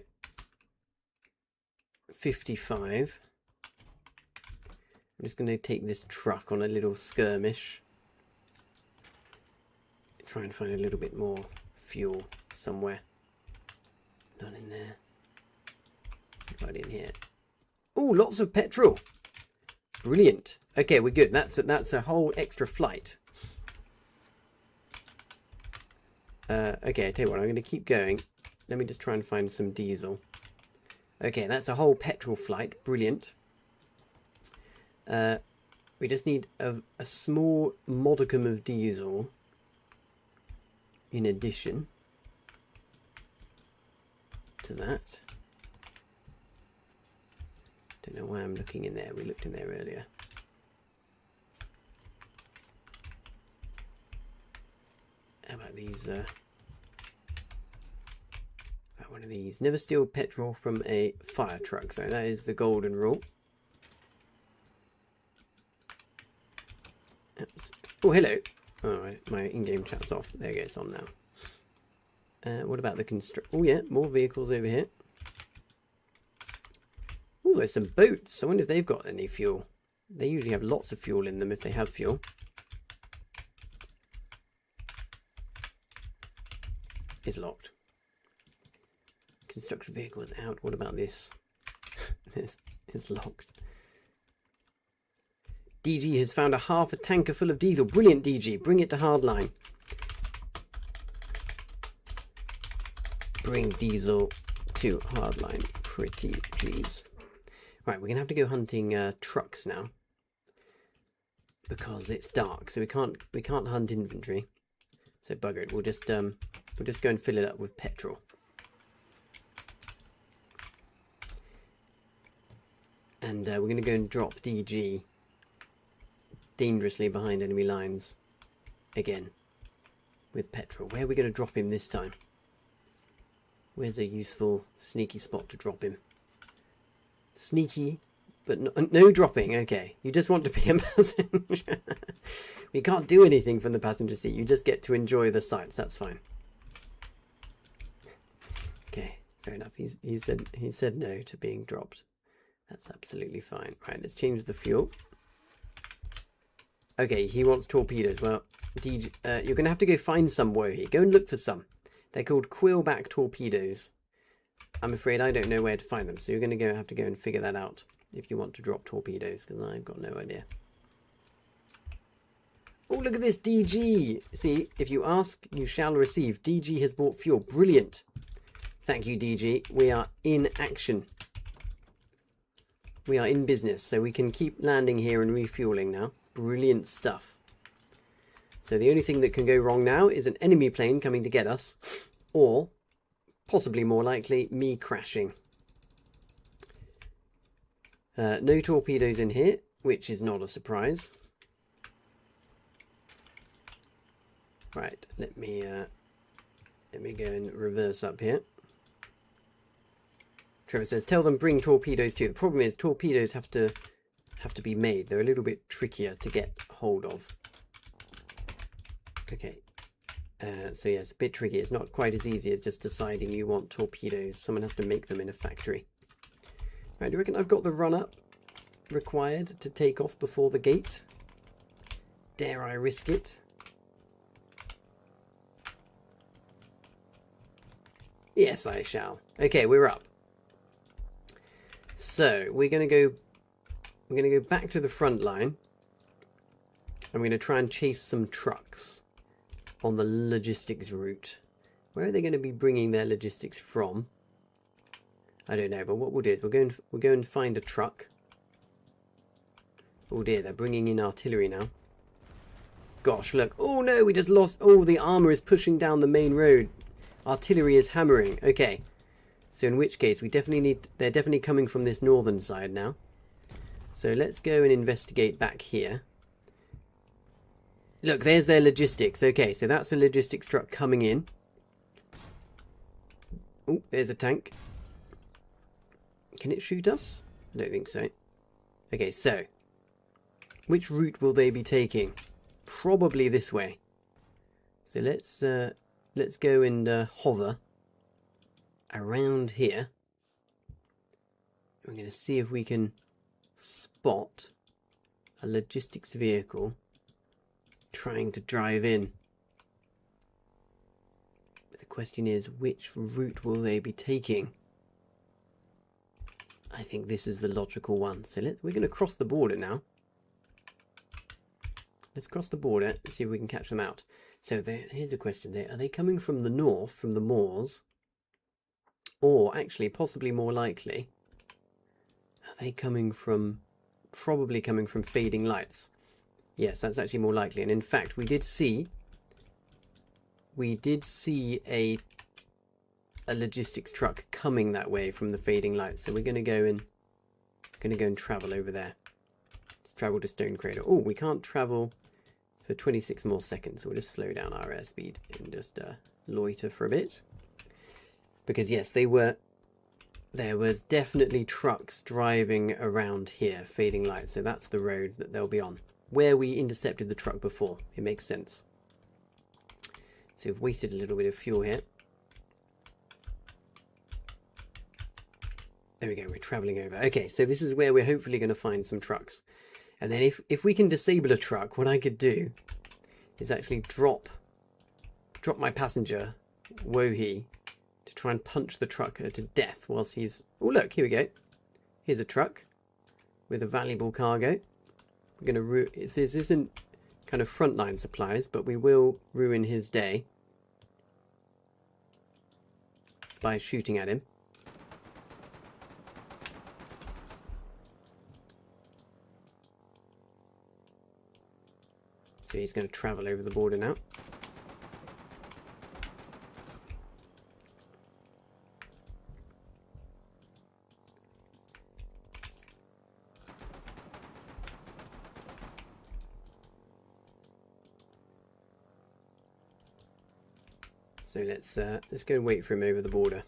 55. I'm just going to take this truck on a little skirmish. Try and find a little bit more fuel somewhere. None in there. Right in here. Oh, lots of petrol. Brilliant. Okay, we're good. That's a whole extra flight. Okay, I tell you what, I'm going to keep going. Let me just try and find some diesel. Okay, that's a whole petrol flight. Brilliant. We just need a small modicum of diesel in addition to that. Don't know why I'm looking in there. We looked in there earlier. How about these? About one of these. Never steal petrol from a fire truck. So that is the golden rule. Oh, hello. Alright, my in-game chat's off. There you go, it's on now. What about the construct? Oh yeah, more vehicles over here. Oh, there's some boats. I wonder if they've got any fuel. They usually have lots of fuel in them if they have fuel. It's locked. Construction vehicle is out. What about this? This is locked. DG has found half a tanker full of diesel. Brilliant, DG. Bring it to hardline. Bring diesel to hardline. Pretty please. Right, we're gonna have to go hunting trucks now because it's dark, so we can't hunt infantry. So bugger it. We'll just go and fill it up with petrol. And we're gonna go and drop DG dangerously behind enemy lines again. with petrol. Where are we going to drop him this time? Where's a useful sneaky spot to drop him? Sneaky, but no dropping. Okay, you just want to be a passenger. We can't do anything from the passenger seat. You just get to enjoy the sights. That's fine. Okay, fair enough. He said no to being dropped. That's absolutely fine. Right, let's change the fuel. Okay, he wants torpedoes. Well, DJ, you're going to have to go find some, Wohi. Go and look for some. They're called quillback torpedoes. I'm afraid I don't know where to find them, so you're going to have to go and figure that out if you want to drop torpedoes, because I've got no idea. Oh, look at this DG! See, if you ask, you shall receive. DG has bought fuel. Brilliant. Thank you, DG. We are in action. We are in business, so we can keep landing here and refueling now. Brilliant stuff. So the only thing that can go wrong now is an enemy plane coming to get us, or, possibly more likely, me crashing. No torpedoes in here, which is not a surprise. Right, let me go and reverse up here. Trevor says, tell them bring torpedoes too. The problem is torpedoes have to be made. They're a little bit trickier to get hold of. Okay. So yeah, it's a bit tricky. It's not quite as easy as just deciding you want torpedoes. Someone has to make them in a factory. Right, do you reckon I've got the run-up required to take off before the gate? Dare I risk it? Yes, I shall. Okay, we're up. So we're going to go back to the front line. I'm going to try and chase some trucks on the logistics route. Where are they going to be bringing their logistics from? I don't know, but what we'll do is we'll go and find a truck. Oh dear, they're bringing in artillery now. Gosh, look. Oh no, we just lost. Oh, the armor is pushing down the main road. Artillery is hammering. Okay. So in which case, they're definitely coming from this northern side now. So let's go and investigate back here. Look, there's their logistics. Okay, so that's a logistics truck coming in. Oh, there's a tank. Can it shoot us? I don't think so. Okay, so which route will they be taking? Probably this way. So let's go and hover around here. We're going to see if we can spot a logistics vehicle trying to drive in. But the question is, which route will they be taking? I think this is the logical one. So we're going to cross the border now. Let's cross the border and see if we can catch them out. So here's the question. Are they coming from the north, from the moors? Or actually, possibly more likely, are they coming from, probably coming from fading lights? Yes, that's actually more likely. And in fact, we did see a logistics truck coming that way from the fading lights. So we're going to go and travel over there. Let's travel to Stone Cradle. Oh, we can't travel for 26 more seconds. So we'll just slow down our airspeed and just loiter for a bit. Because yes, there was definitely trucks driving around here, fading lights. So that's the road that they'll be on. Where we intercepted the truck before. It makes sense. So we've wasted a little bit of fuel here. There we go, we're travelling over. Okay, so this is where we're hopefully going to find some trucks. And then if we can disable a truck, what I could do is actually drop my passenger, Wohi, to try and punch the trucker to death whilst he's... Oh look, here we go. Here's a truck with a valuable cargo. We're going to... This isn't kind of frontline supplies, but we will ruin his day by shooting at him. So he's going to travel over the border now. So let's go and wait for him over the border.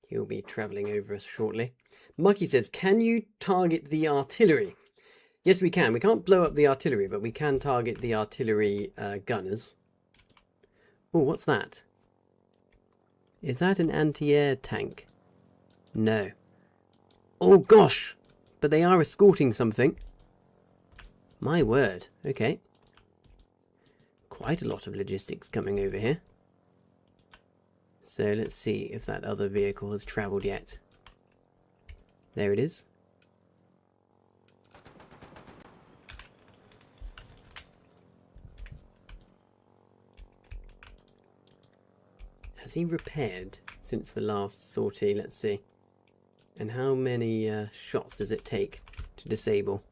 He'll be travelling over us shortly. Mucky says, can you target the artillery? Yes, we can. We can't blow up the artillery, but we can target the artillery gunners. Oh, what's that? Is that an anti-air tank? No. Oh, gosh! But they are escorting something. My word. Okay. Quite a lot of logistics coming over here. So let's see if that other vehicle has travelled yet. There it is. Has he repaired since the last sortie? Let's see. And how many shots does it take to disable?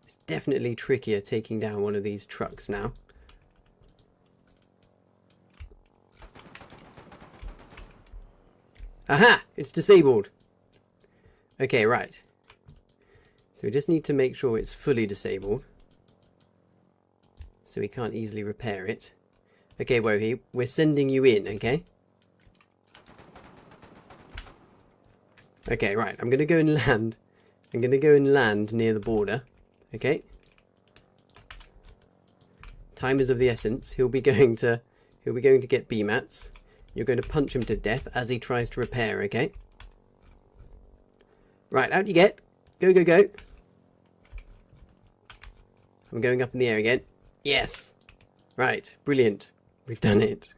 It's definitely trickier taking down one of these trucks now. Aha! It's disabled. Okay, right. So we just need to make sure it's fully disabled. So we can't easily repair it. Okay, Wohi, we're sending you in, okay? Okay, right, I'm going to go and land. I'm going to go and land near the border, okay? Time is of the essence. He'll be going to get BMATs. You're going to punch him to death as he tries to repair, okay? Right, out you get. Go, go, go. I'm going up in the air again. Yes. Right, brilliant. We've done it.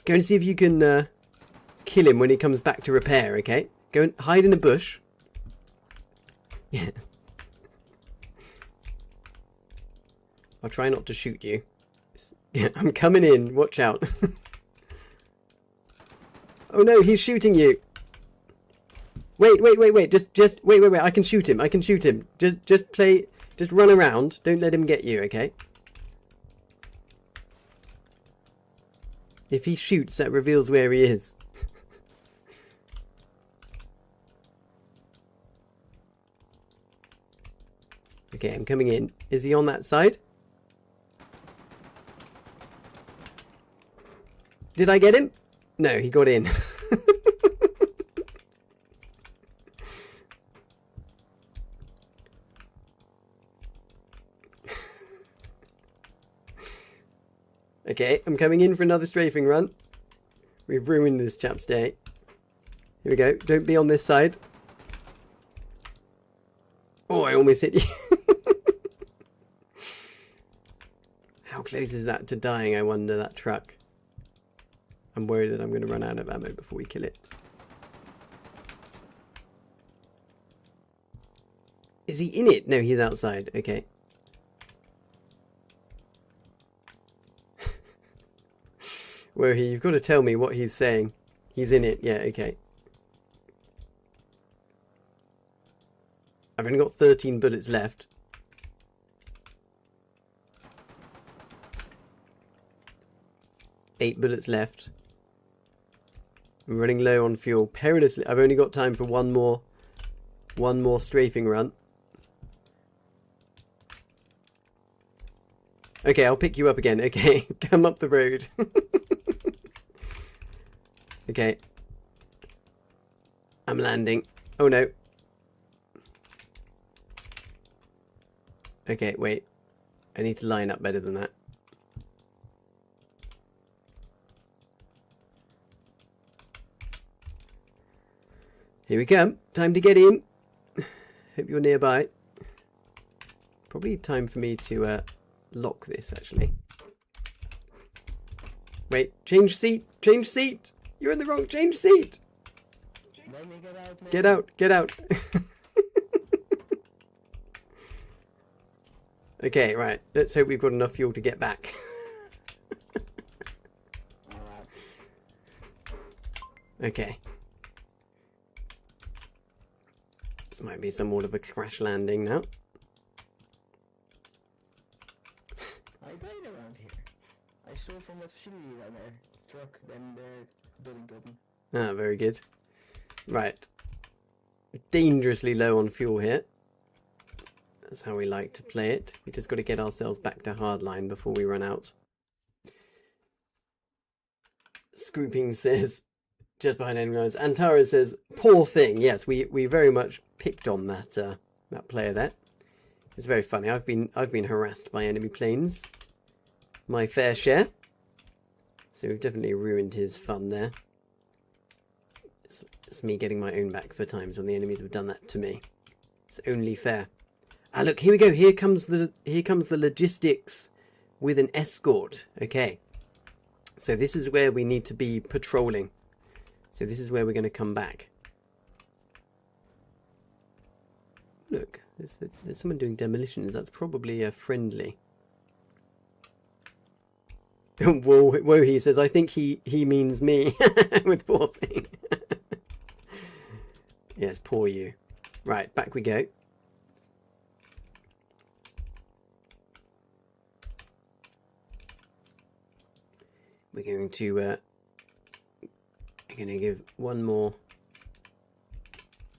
Go and see if you can kill him when he comes back to repair, okay? Go and hide in a bush. Yeah. I'll try not to shoot you. Yeah, I'm coming in. Watch out. Oh no, he's shooting you. Wait. Just wait. I can shoot him. Just run around. Don't let him get you, okay? If he shoots, that reveals where he is. Okay, I'm coming in. Is he on that side? Did I get him? No, he got in. Okay, I'm coming in for another strafing run. We've ruined this chap's day. Here we go. Don't be on this side. Oh, I almost hit you. How close is that to dying, I wonder, that truck? I'm worried that I'm going to run out of ammo before we kill it. Is he in it? No, he's outside. Okay. Well, you've got to tell me what he's saying. He's in it. Yeah, okay. I've only got 13 bullets left. Eight bullets left. I'm running low on fuel. Perilously. I've only got time for one more strafing run. Okay, I'll pick you up again. Okay, come up the road. Okay. I'm landing. Oh no. Okay, wait. I need to line up better than that. Here we come. Time to get in. Hope you're nearby. Probably time for me to lock this, actually. Wait, change seat. Change seat. You're in the wrong. Change seat. Let me get out, man. Get out. Get out. Okay, right. Let's hope we've got enough fuel to get back. Okay. This might be somewhat of a crash landing now. I died around here. I saw from that facility right there. Truck, then the building killed me. Ah, very good. Right. Dangerously low on fuel here. That's how we like to play it. We just got to get ourselves back to hardline before we run out. Scooping says, just behind enemy lines. Antara says, poor thing. Yes, we very much picked on that that player there. It's very funny. I've been harassed by enemy planes, my fair share. So we've definitely ruined his fun there. It's me getting my own back for times when the enemies have done that to me. It's only fair. Ah, look, here we go. Here comes the logistics with an escort. Okay. So this is where we need to be patrolling. So this is where we're going to come back. Look, there's someone doing demolitions. That's probably friendly. Whoa, he says, I think he means me with poor thing. Yes, poor you. Right, back we go. We're going to give one more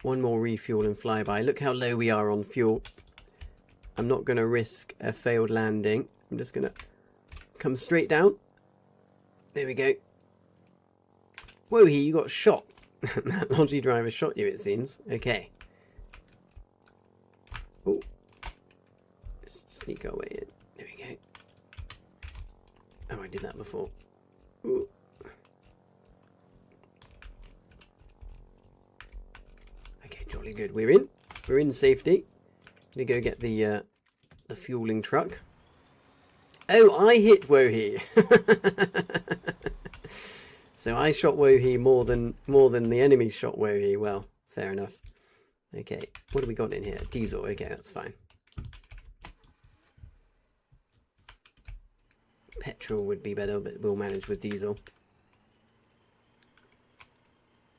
refuel and flyby. Look how low we are on fuel. I'm not going to risk a failed landing. I'm just going to come straight down. There we go. Whoa, you got shot. That lodgy driver shot you, it seems. Okay. Oh. Sneak our way in. There we go. Oh, I did that before. Ooh. Okay, jolly good. We're in. We're in safety. Gonna go get the fueling truck. Oh, I hit Wohi. So I shot Wohi more than the enemy shot Wohi. Well, fair enough. Okay, what do we got in here? Diesel. Okay, that's fine. Petrol would be better, but we'll manage with diesel.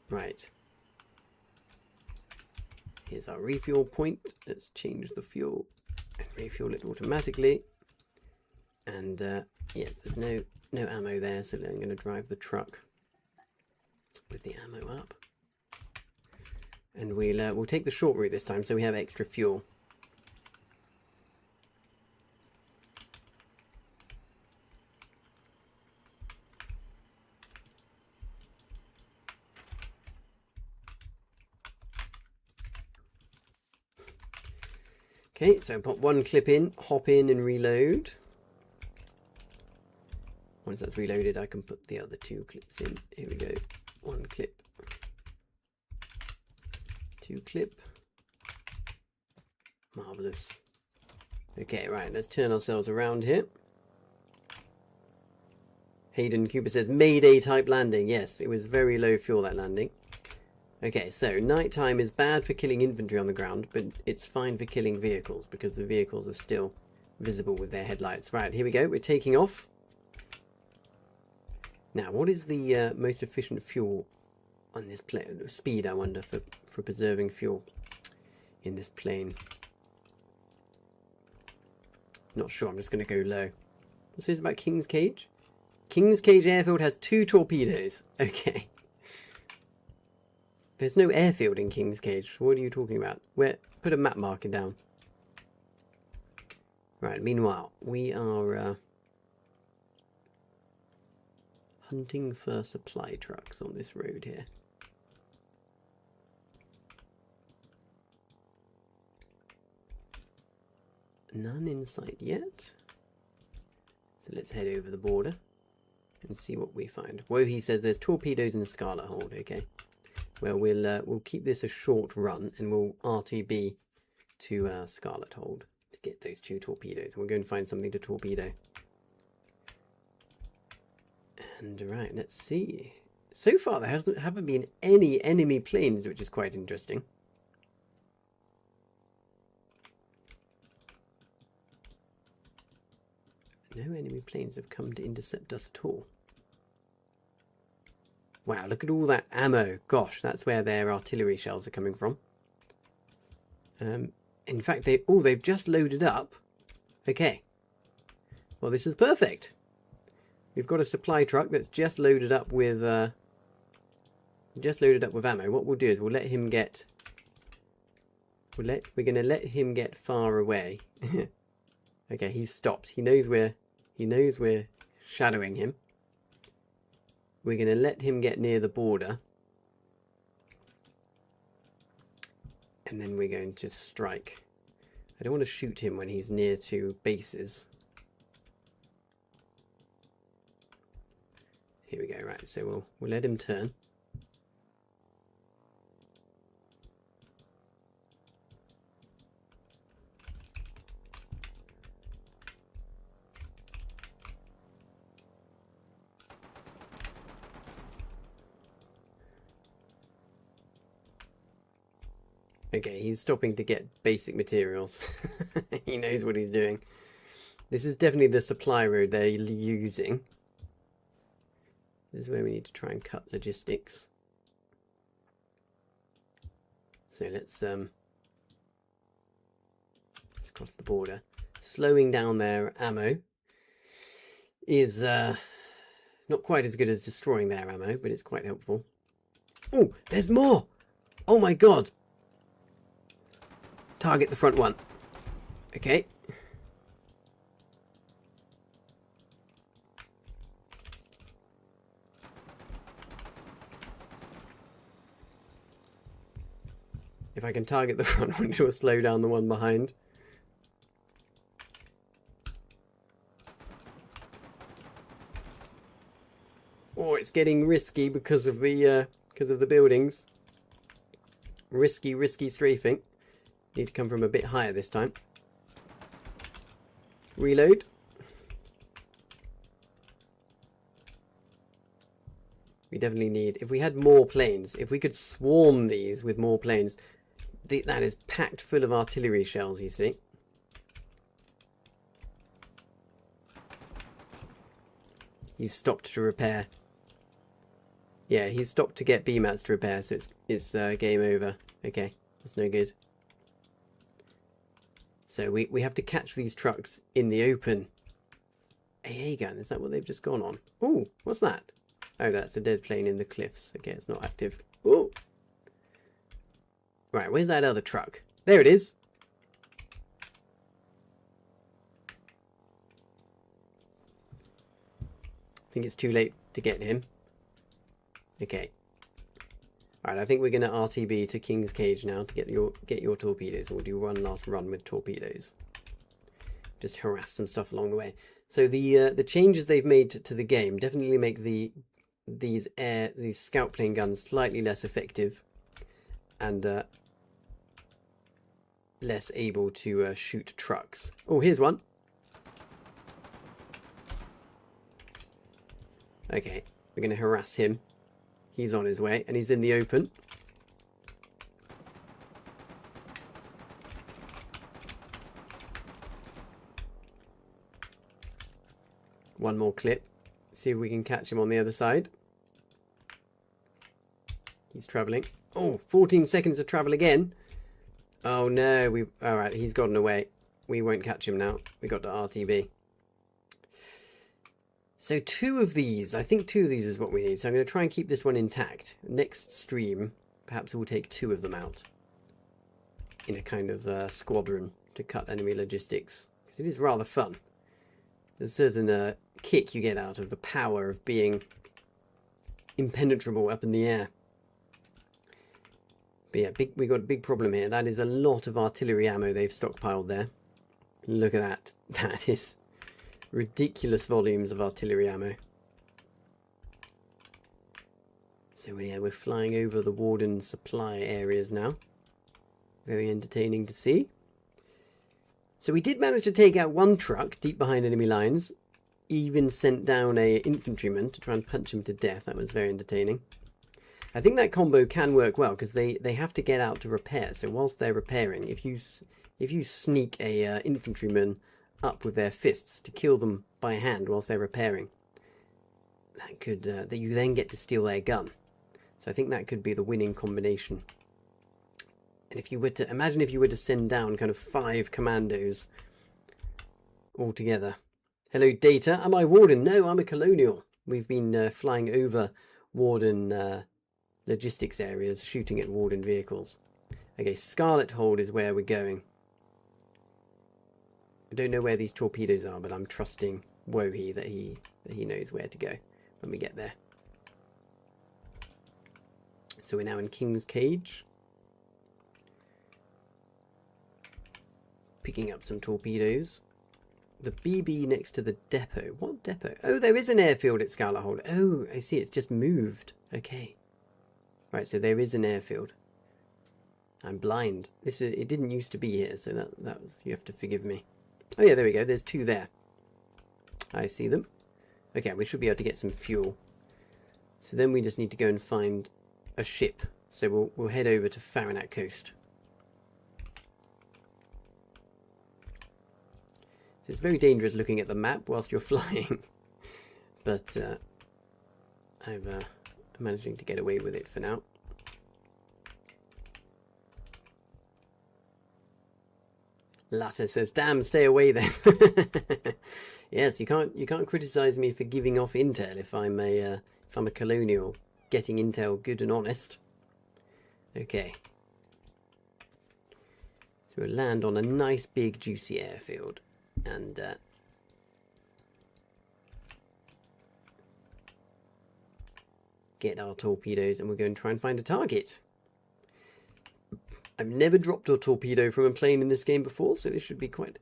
Right. Here's our refuel point. Let's change the fuel and refuel it automatically. And yeah, there's no ammo there, so I'm going to drive the truck with the ammo up. And we'll take the short route this time, so we have extra fuel. Okay, so put one clip in, hop in and reload. Once that's reloaded, I can put the other two clips in. Here we go. One clip. Two clip. Marvellous. Okay, right, let's turn ourselves around here. Hayden Cooper says, Mayday type landing. Yes, it was very low fuel, that landing. Okay, so nighttime is bad for killing infantry on the ground, but it's fine for killing vehicles because the vehicles are still visible with their headlights. Right, here we go. We're taking off. Now, what is the most efficient fuel on this plane? Speed, I wonder, for preserving fuel in this plane. Not sure. I'm just going to go low. This is about King's Cage. King's Cage Airfield has 2 torpedoes. Okay. There's no airfield in King's Cage. What are you talking about? Where? Put a map marker down. Right, meanwhile, we are hunting for supply trucks on this road here. None in sight yet. So let's head over the border and see what we find. Whoa, he says there's torpedoes in the Scarlet Hold. Okay. Well, we'll keep this a short run and we'll RTB to Scarlet Hold to get those 2 torpedoes. We'll go and find something to torpedo. And right, let's see. So far, there haven't been any enemy planes, which is quite interesting. No enemy planes have come to intercept us at all. Wow, look at all that ammo. Gosh, that's where their artillery shells are coming from. In fact, they've just loaded up. Okay. Well, this is perfect. We've got a supply truck that's just loaded up with ammo. What we'll do is we'll let him get We're going to let him get far away. Okay, he's stopped. He knows we're shadowing him. We're going to let him get near the border. And then we're going to strike. I don't want to shoot him when he's near to bases. Here we go, right, so we'll let him turn. Okay, he's stopping to get basic materials. He knows what he's doing. This is definitely the supply road they're using. This is where we need to try and cut logistics. So let's cross the border. Slowing down their ammo is not quite as good as destroying their ammo, but it's quite helpful. Oh, there's more! Oh my god! Target the front one. Okay. If I can target the front one, it will slow down the one behind. Oh, it's getting risky because of the buildings. Risky strafing. Need to come from a bit higher this time. Reload. We definitely need, if we had more planes, if we could swarm these with more planes, that is packed full of artillery shells, you see. He's stopped to repair. Yeah, he's stopped to get BMATs to repair, so it's game over. Okay, that's no good. So we have to catch these trucks in the open. AA gun, is that what they've just gone on? Oh, what's that? Oh, that's a dead plane in the cliffs. Okay, it's not active. Oh! Right, where's that other truck? There it is! I think it's too late to get him. Okay. Alright, I think we're going to RTB to King's Cage now to get your torpedoes. We'll do one last run with torpedoes. Just harass some stuff along the way. So the changes they've made to the game definitely make these scout plane guns slightly less effective and less able to shoot trucks. Oh, here's one. Okay, we're going to harass him. He's on his way, and he's in the open. One more clip. See if we can catch him on the other side. He's travelling. Oh, 14 seconds to travel again. Oh no, alright, he's gotten away. We won't catch him now. We got to RTB. So two of these, I think two of these is what we need. So I'm going to try and keep this one intact. Next stream, perhaps we'll take two of them out in a kind of squadron to cut enemy logistics. Because it is rather fun. There's a certain kick you get out of the power of being impenetrable up in the air. But yeah, we got a big problem here. That is a lot of artillery ammo they've stockpiled there. Look at that. That is ridiculous volumes of artillery ammo. So yeah, we're flying over the Warden supply areas now. Very entertaining to see. So we did manage to take out one truck deep behind enemy lines. Even sent down a infantryman to try and punch him to death. That was very entertaining. I think that combo can work well because they have to get out to repair. So whilst they're repairing, if you sneak a infantryman up with their fists to kill them by hand whilst they're repairing, that could that you then get to steal their gun. So I think that could be the winning combination. And if you were to imagine if you were to send down kind of 5 commandos all together. Hello, Data. Am I Warden? No, I'm a Colonial. We've been flying over Warden logistics areas, shooting at Warden vehicles. Okay, Scarlet Hold is where we're going. I don't know where these torpedoes are, but I'm trusting Wohi that he knows where to go when we get there. So we're now in King's Cage. Picking up some torpedoes. The BB next to the depot. What depot? Oh, there is an airfield at Scarlet Hold. Oh, I see. It's just moved. Okay. Right, so there is an airfield. I'm blind. It didn't used to be here, so that was, you have to forgive me. Oh yeah, there we go. There's two there. I see them. Okay, we should be able to get some fuel. So then we just need to go and find a ship. So we'll head over to Faranak Coast. So it's very dangerous looking at the map whilst you're flying. But I'm managing to get away with it for now. Latta says, "Damn, stay away then." Yes, you can't criticize me for giving off intel if I'm a colonial getting intel good and honest. Okay. So we'll land on a nice big juicy airfield and get our torpedoes, and we'll go and try and find a target. I've never dropped a torpedo from a plane in this game before, so this should be quite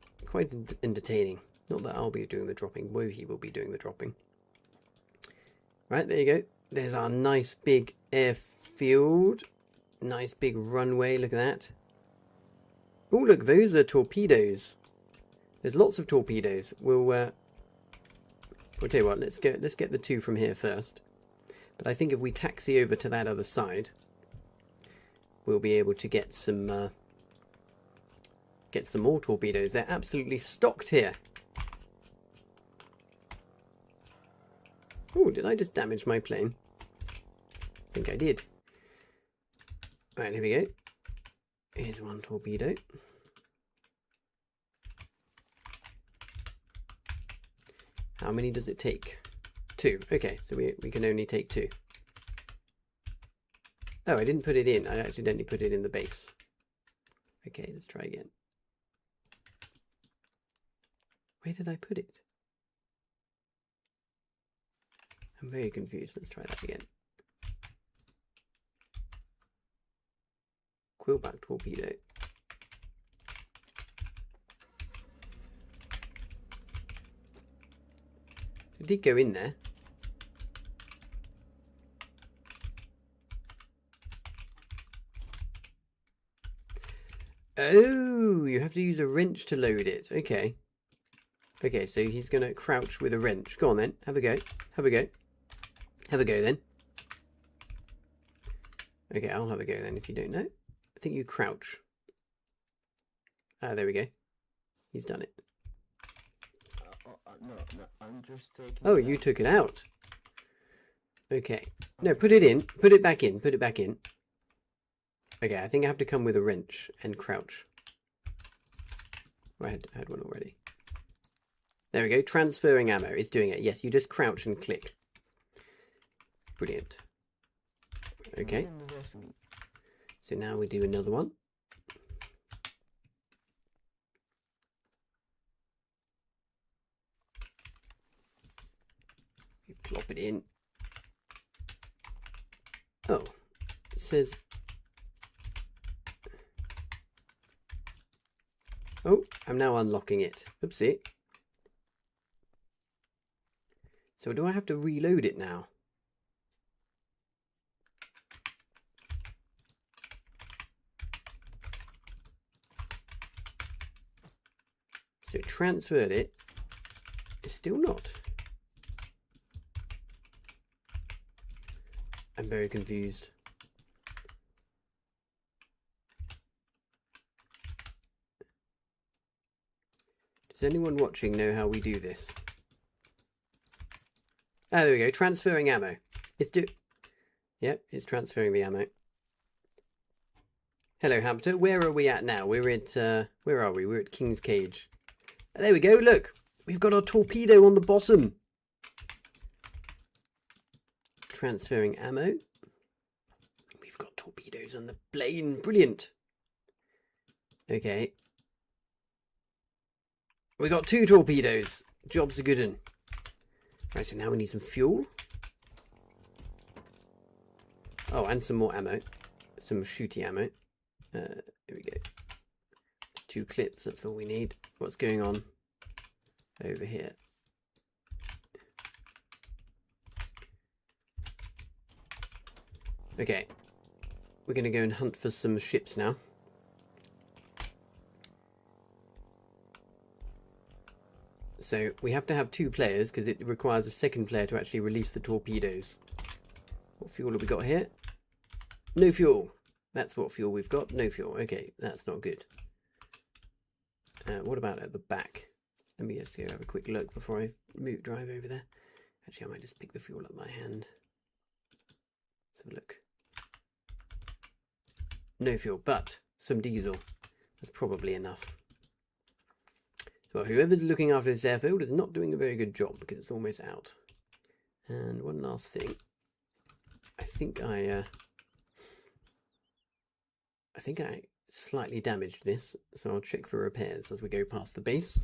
entertaining. Not that I'll be doing the dropping, Wohi will be doing the dropping. Right, there you go. There's our nice big airfield. Nice big runway, look at that. Oh, look, those are torpedoes. There's lots of torpedoes. We'll tell you what, let's get the two from here first. But I think if we taxi over to that other side, we'll be able to get some more torpedoes. They're absolutely stocked here. Oh, did I just damage my plane? I think I did. Right, here we go. Here's one torpedo. How many does it take? 2. Okay, so we can only take 2. Oh, I didn't put it in. I accidentally put it in the base. Okay, let's try again. Where did I put it? I'm very confused. Let's try that again. Quillback torpedo. It did go in there. Oh, you have to use a wrench to load it. Okay. Okay, so he's going to crouch with a wrench. Go on then. Have a go. Have a go. Have a go then. Okay, I'll have a go then if you don't know. I think you crouch. Ah, there we go. He's done it. No, I'm just taking. Oh, you took it out. Okay. No, put it in. Put it back in. Put it back in. Okay, I think I have to come with a wrench and crouch. Oh, I had one already. There we go. Transferring ammo. It's doing it. Yes, you just crouch and click. Brilliant. Okay. So now we do another one. You plop it in. Oh, it says... Oh, I'm now unlocking it. Oopsie. So do I have to reload it now? So it transferred it. It's still not. I'm very confused. Does anyone watching know how we do this? Ah, there we go. Transferring ammo. Yep, it's transferring the ammo. Hello, Hamster. Where are we at now? We're at, where are we? We're at King's Cage. There we go. Look, we've got our torpedo on the bottom. Transferring ammo. We've got torpedoes on the plane. Brilliant. Okay. We got 2 torpedoes. Job's a good one. Right, so now we need some fuel. Oh, and some more ammo. Some shooty ammo. Here we go. There's 2 clips, that's all we need. What's going on over here? Okay. We're going to go and hunt for some ships now. So we have to have 2 players because it requires a second player to actually release the torpedoes. What fuel have we got here? No fuel. That's what fuel we've got. No fuel. Okay, that's not good. What about at the back? Let me just go have a quick look before I drive over there. Actually, I might just pick the fuel up by hand. Let's have a look. No fuel, but some diesel. That's probably enough. So whoever's looking after this airfield is not doing a very good job because it's almost out. And one last thing. I think I slightly damaged this, so I'll check for repairs as we go past the base.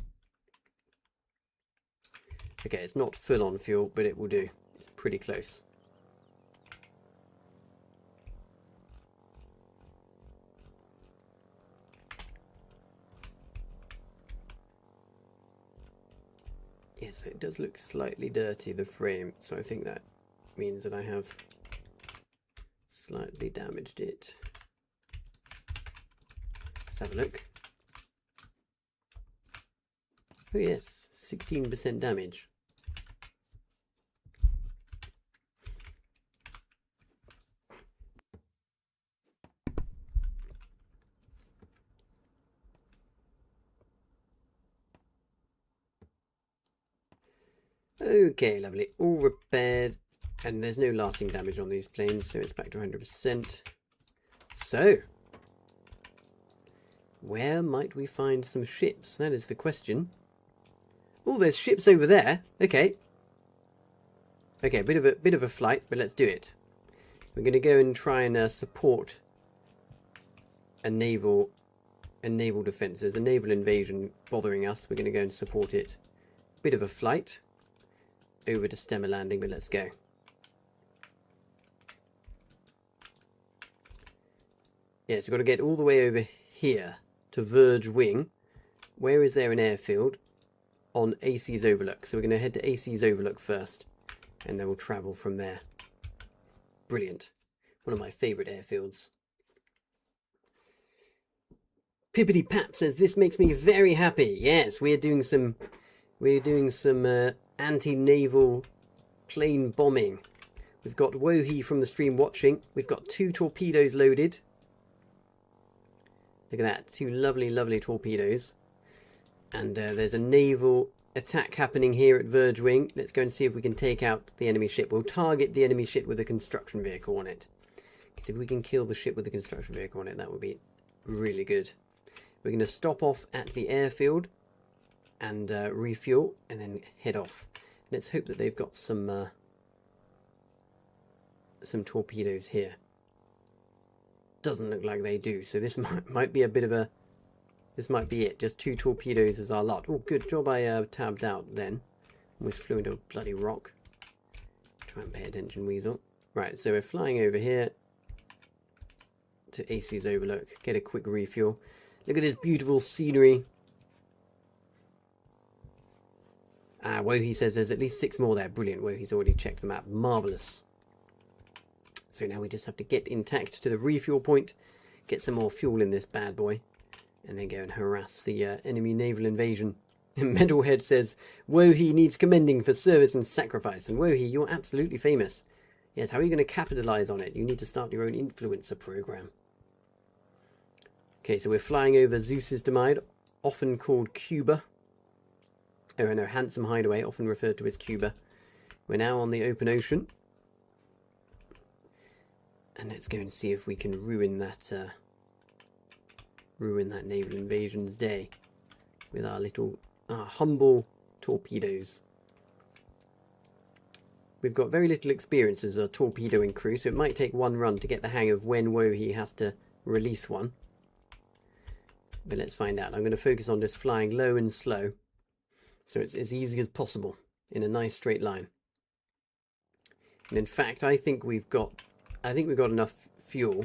Okay, it's not full on fuel, but it will do. It's pretty close. Yeah, so it does look slightly dirty, the frame, so I think that means that I have slightly damaged it. Let's have a look. Oh yes, 16% damage. Okay, lovely. All repaired. And there's no lasting damage on these planes, so it's back to 100%. So, where might we find some ships? That is the question. Oh, there's ships over there. Okay. Okay, bit of a flight, but let's do it. We're going to go and try and support a naval defense. There's a naval invasion bothering us. We're going to go and support it. Bit of a flight over to Stemmer Landing, but let's go. Yeah, so we've got to get all the way over here to Verge Wing. Where is there an airfield? On AC's Overlook. So we're going to head to AC's Overlook first, and then we'll travel from there. Brilliant. One of my favourite airfields. Pippity Pap says, this makes me very happy. Yes, we're doing some anti-naval plane bombing. We've got Wohi from the stream watching. We've got 2 torpedoes loaded. Look at that, 2 lovely, lovely torpedoes. And there's a naval attack happening here at Verge Wing. Let's go and see if we can take out the enemy ship. We'll target the enemy ship with a construction vehicle on it. Because if we can kill the ship with a construction vehicle on it, that would be really good. We're going to stop off at the airfield and refuel and then head off. Let's hope that they've got some torpedoes here. Doesn't look like they do, so this might be a bit of a... This might be it. Just 2 torpedoes as our lot. Oh, good job I tabbed out then. Almost flew into a bloody rock. Try and pay attention, Weasel. Right, so we're flying over here to AC's Overlook. Get a quick refuel. Look at this beautiful scenery. Wohi says there's at least 6 more there. Brilliant. Wohi's already checked the map. Marvellous. So now we just have to get intact to the refuel point, get some more fuel in this bad boy, and then go and harass the enemy naval invasion. Metalhead says, Wohi needs commending for service and sacrifice. And Wohi, you're absolutely famous. Yes, how are you going to capitalise on it? You need to start your own influencer program. Okay, so we're flying over Zeus's Domain, often called Cuba. Oh no, Handsome Hideaway, often referred to as Cuba. We're now on the open ocean. And let's go and see if we can ruin that naval invasion's day with our humble torpedoes. We've got very little experience as a torpedoing crew, so it might take one run to get the hang of when Wohi has to release one. But let's find out. I'm going to focus on just flying low and slow, so it's as easy as possible in a nice straight line. And in fact, I think we've got enough fuel.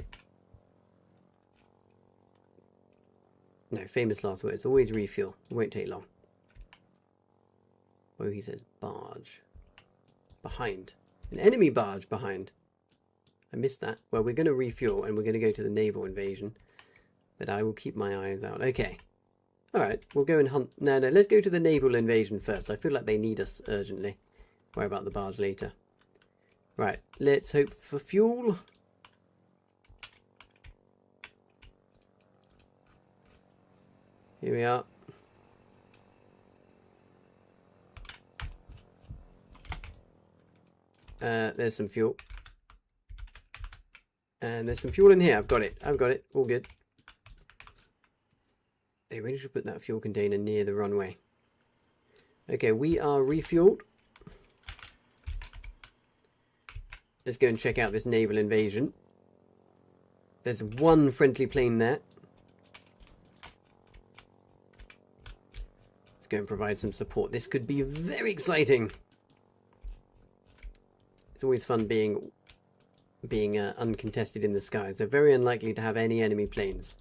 No, famous last words. Always refuel. It won't take long. Oh, he says barge. Behind. An enemy barge behind. I missed that. Well, we're going to refuel and we're going to go to the naval invasion. But I will keep my eyes out. Okay. Alright, we'll go and hunt. No, let's go to the naval invasion first. I feel like they need us urgently. Worry about the barge later. Right, let's hope for fuel. Here we are. There's some fuel. And there's some fuel in here. I've got it. All good. They really should put that fuel container near the runway. Okay, we are refueled. Let's go and check out this naval invasion. There's one friendly plane there. Let's go and provide some support. This could be very exciting. It's always fun being uncontested in the skies. They're very unlikely to have any enemy planes.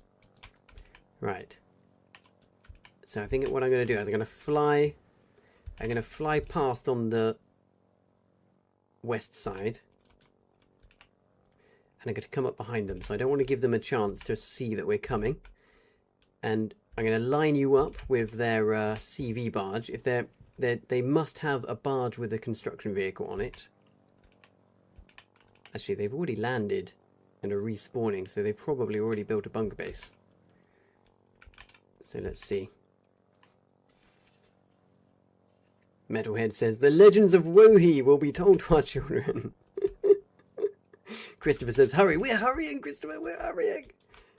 Right. So I think what I'm going to do is I'm going to fly past on the west side. And I'm going to come up behind them. So I don't want to give them a chance to see that we're coming. And I'm going to line you up with their CV barge. If they must have a barge with a construction vehicle on it. Actually, they've already landed and are respawning, so they've probably already built a bunker base. So let's see. Metalhead says, the legends of Wohi will be told to our children. Christopher says, hurry. We're hurrying, Christopher. We're hurrying.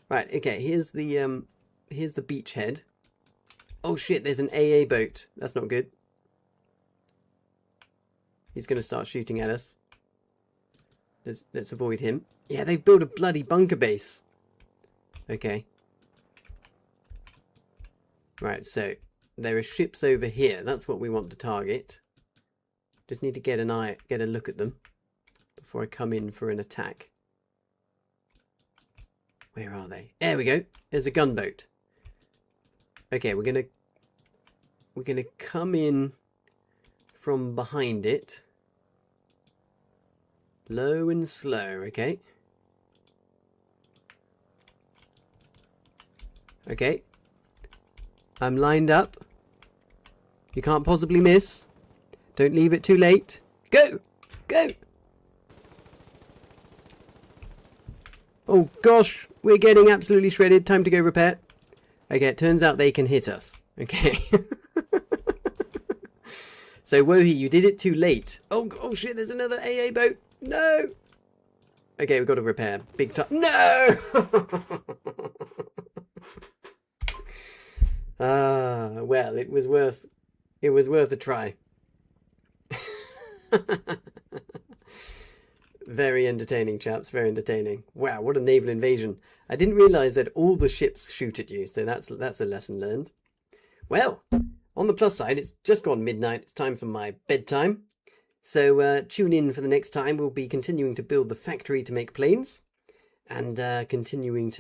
Right, okay, here's the beachhead. Oh shit, there's an AA boat. That's not good. He's going to start shooting at us. Let's avoid him. Yeah, they've built a bloody bunker base. Okay. Right, so there are ships over here. That's what we want to target. Just need to get a look at them before I come in for an attack. Where are they? There we go. There's a gunboat. Okay, we're gonna come in from behind it. Low and slow, okay. Okay. I'm lined up. You can't possibly miss. Don't leave it too late. Go! Go! Oh gosh, we're getting absolutely shredded. Time to go repair. Okay, it turns out they can hit us. Okay. So Wohi, you did it too late. Oh shit, there's another AA boat. No! Okay, we've got to repair. Big time. No! Well, it was worth a try. Very entertaining, chaps. Very entertaining. Wow, what a naval invasion. I didn't realise that all the ships shoot at you, so that's a lesson learned. Well, on the plus side, it's just gone midnight. It's time for my bedtime. So tune in for the next time. We'll be continuing to build the factory to make planes and continuing to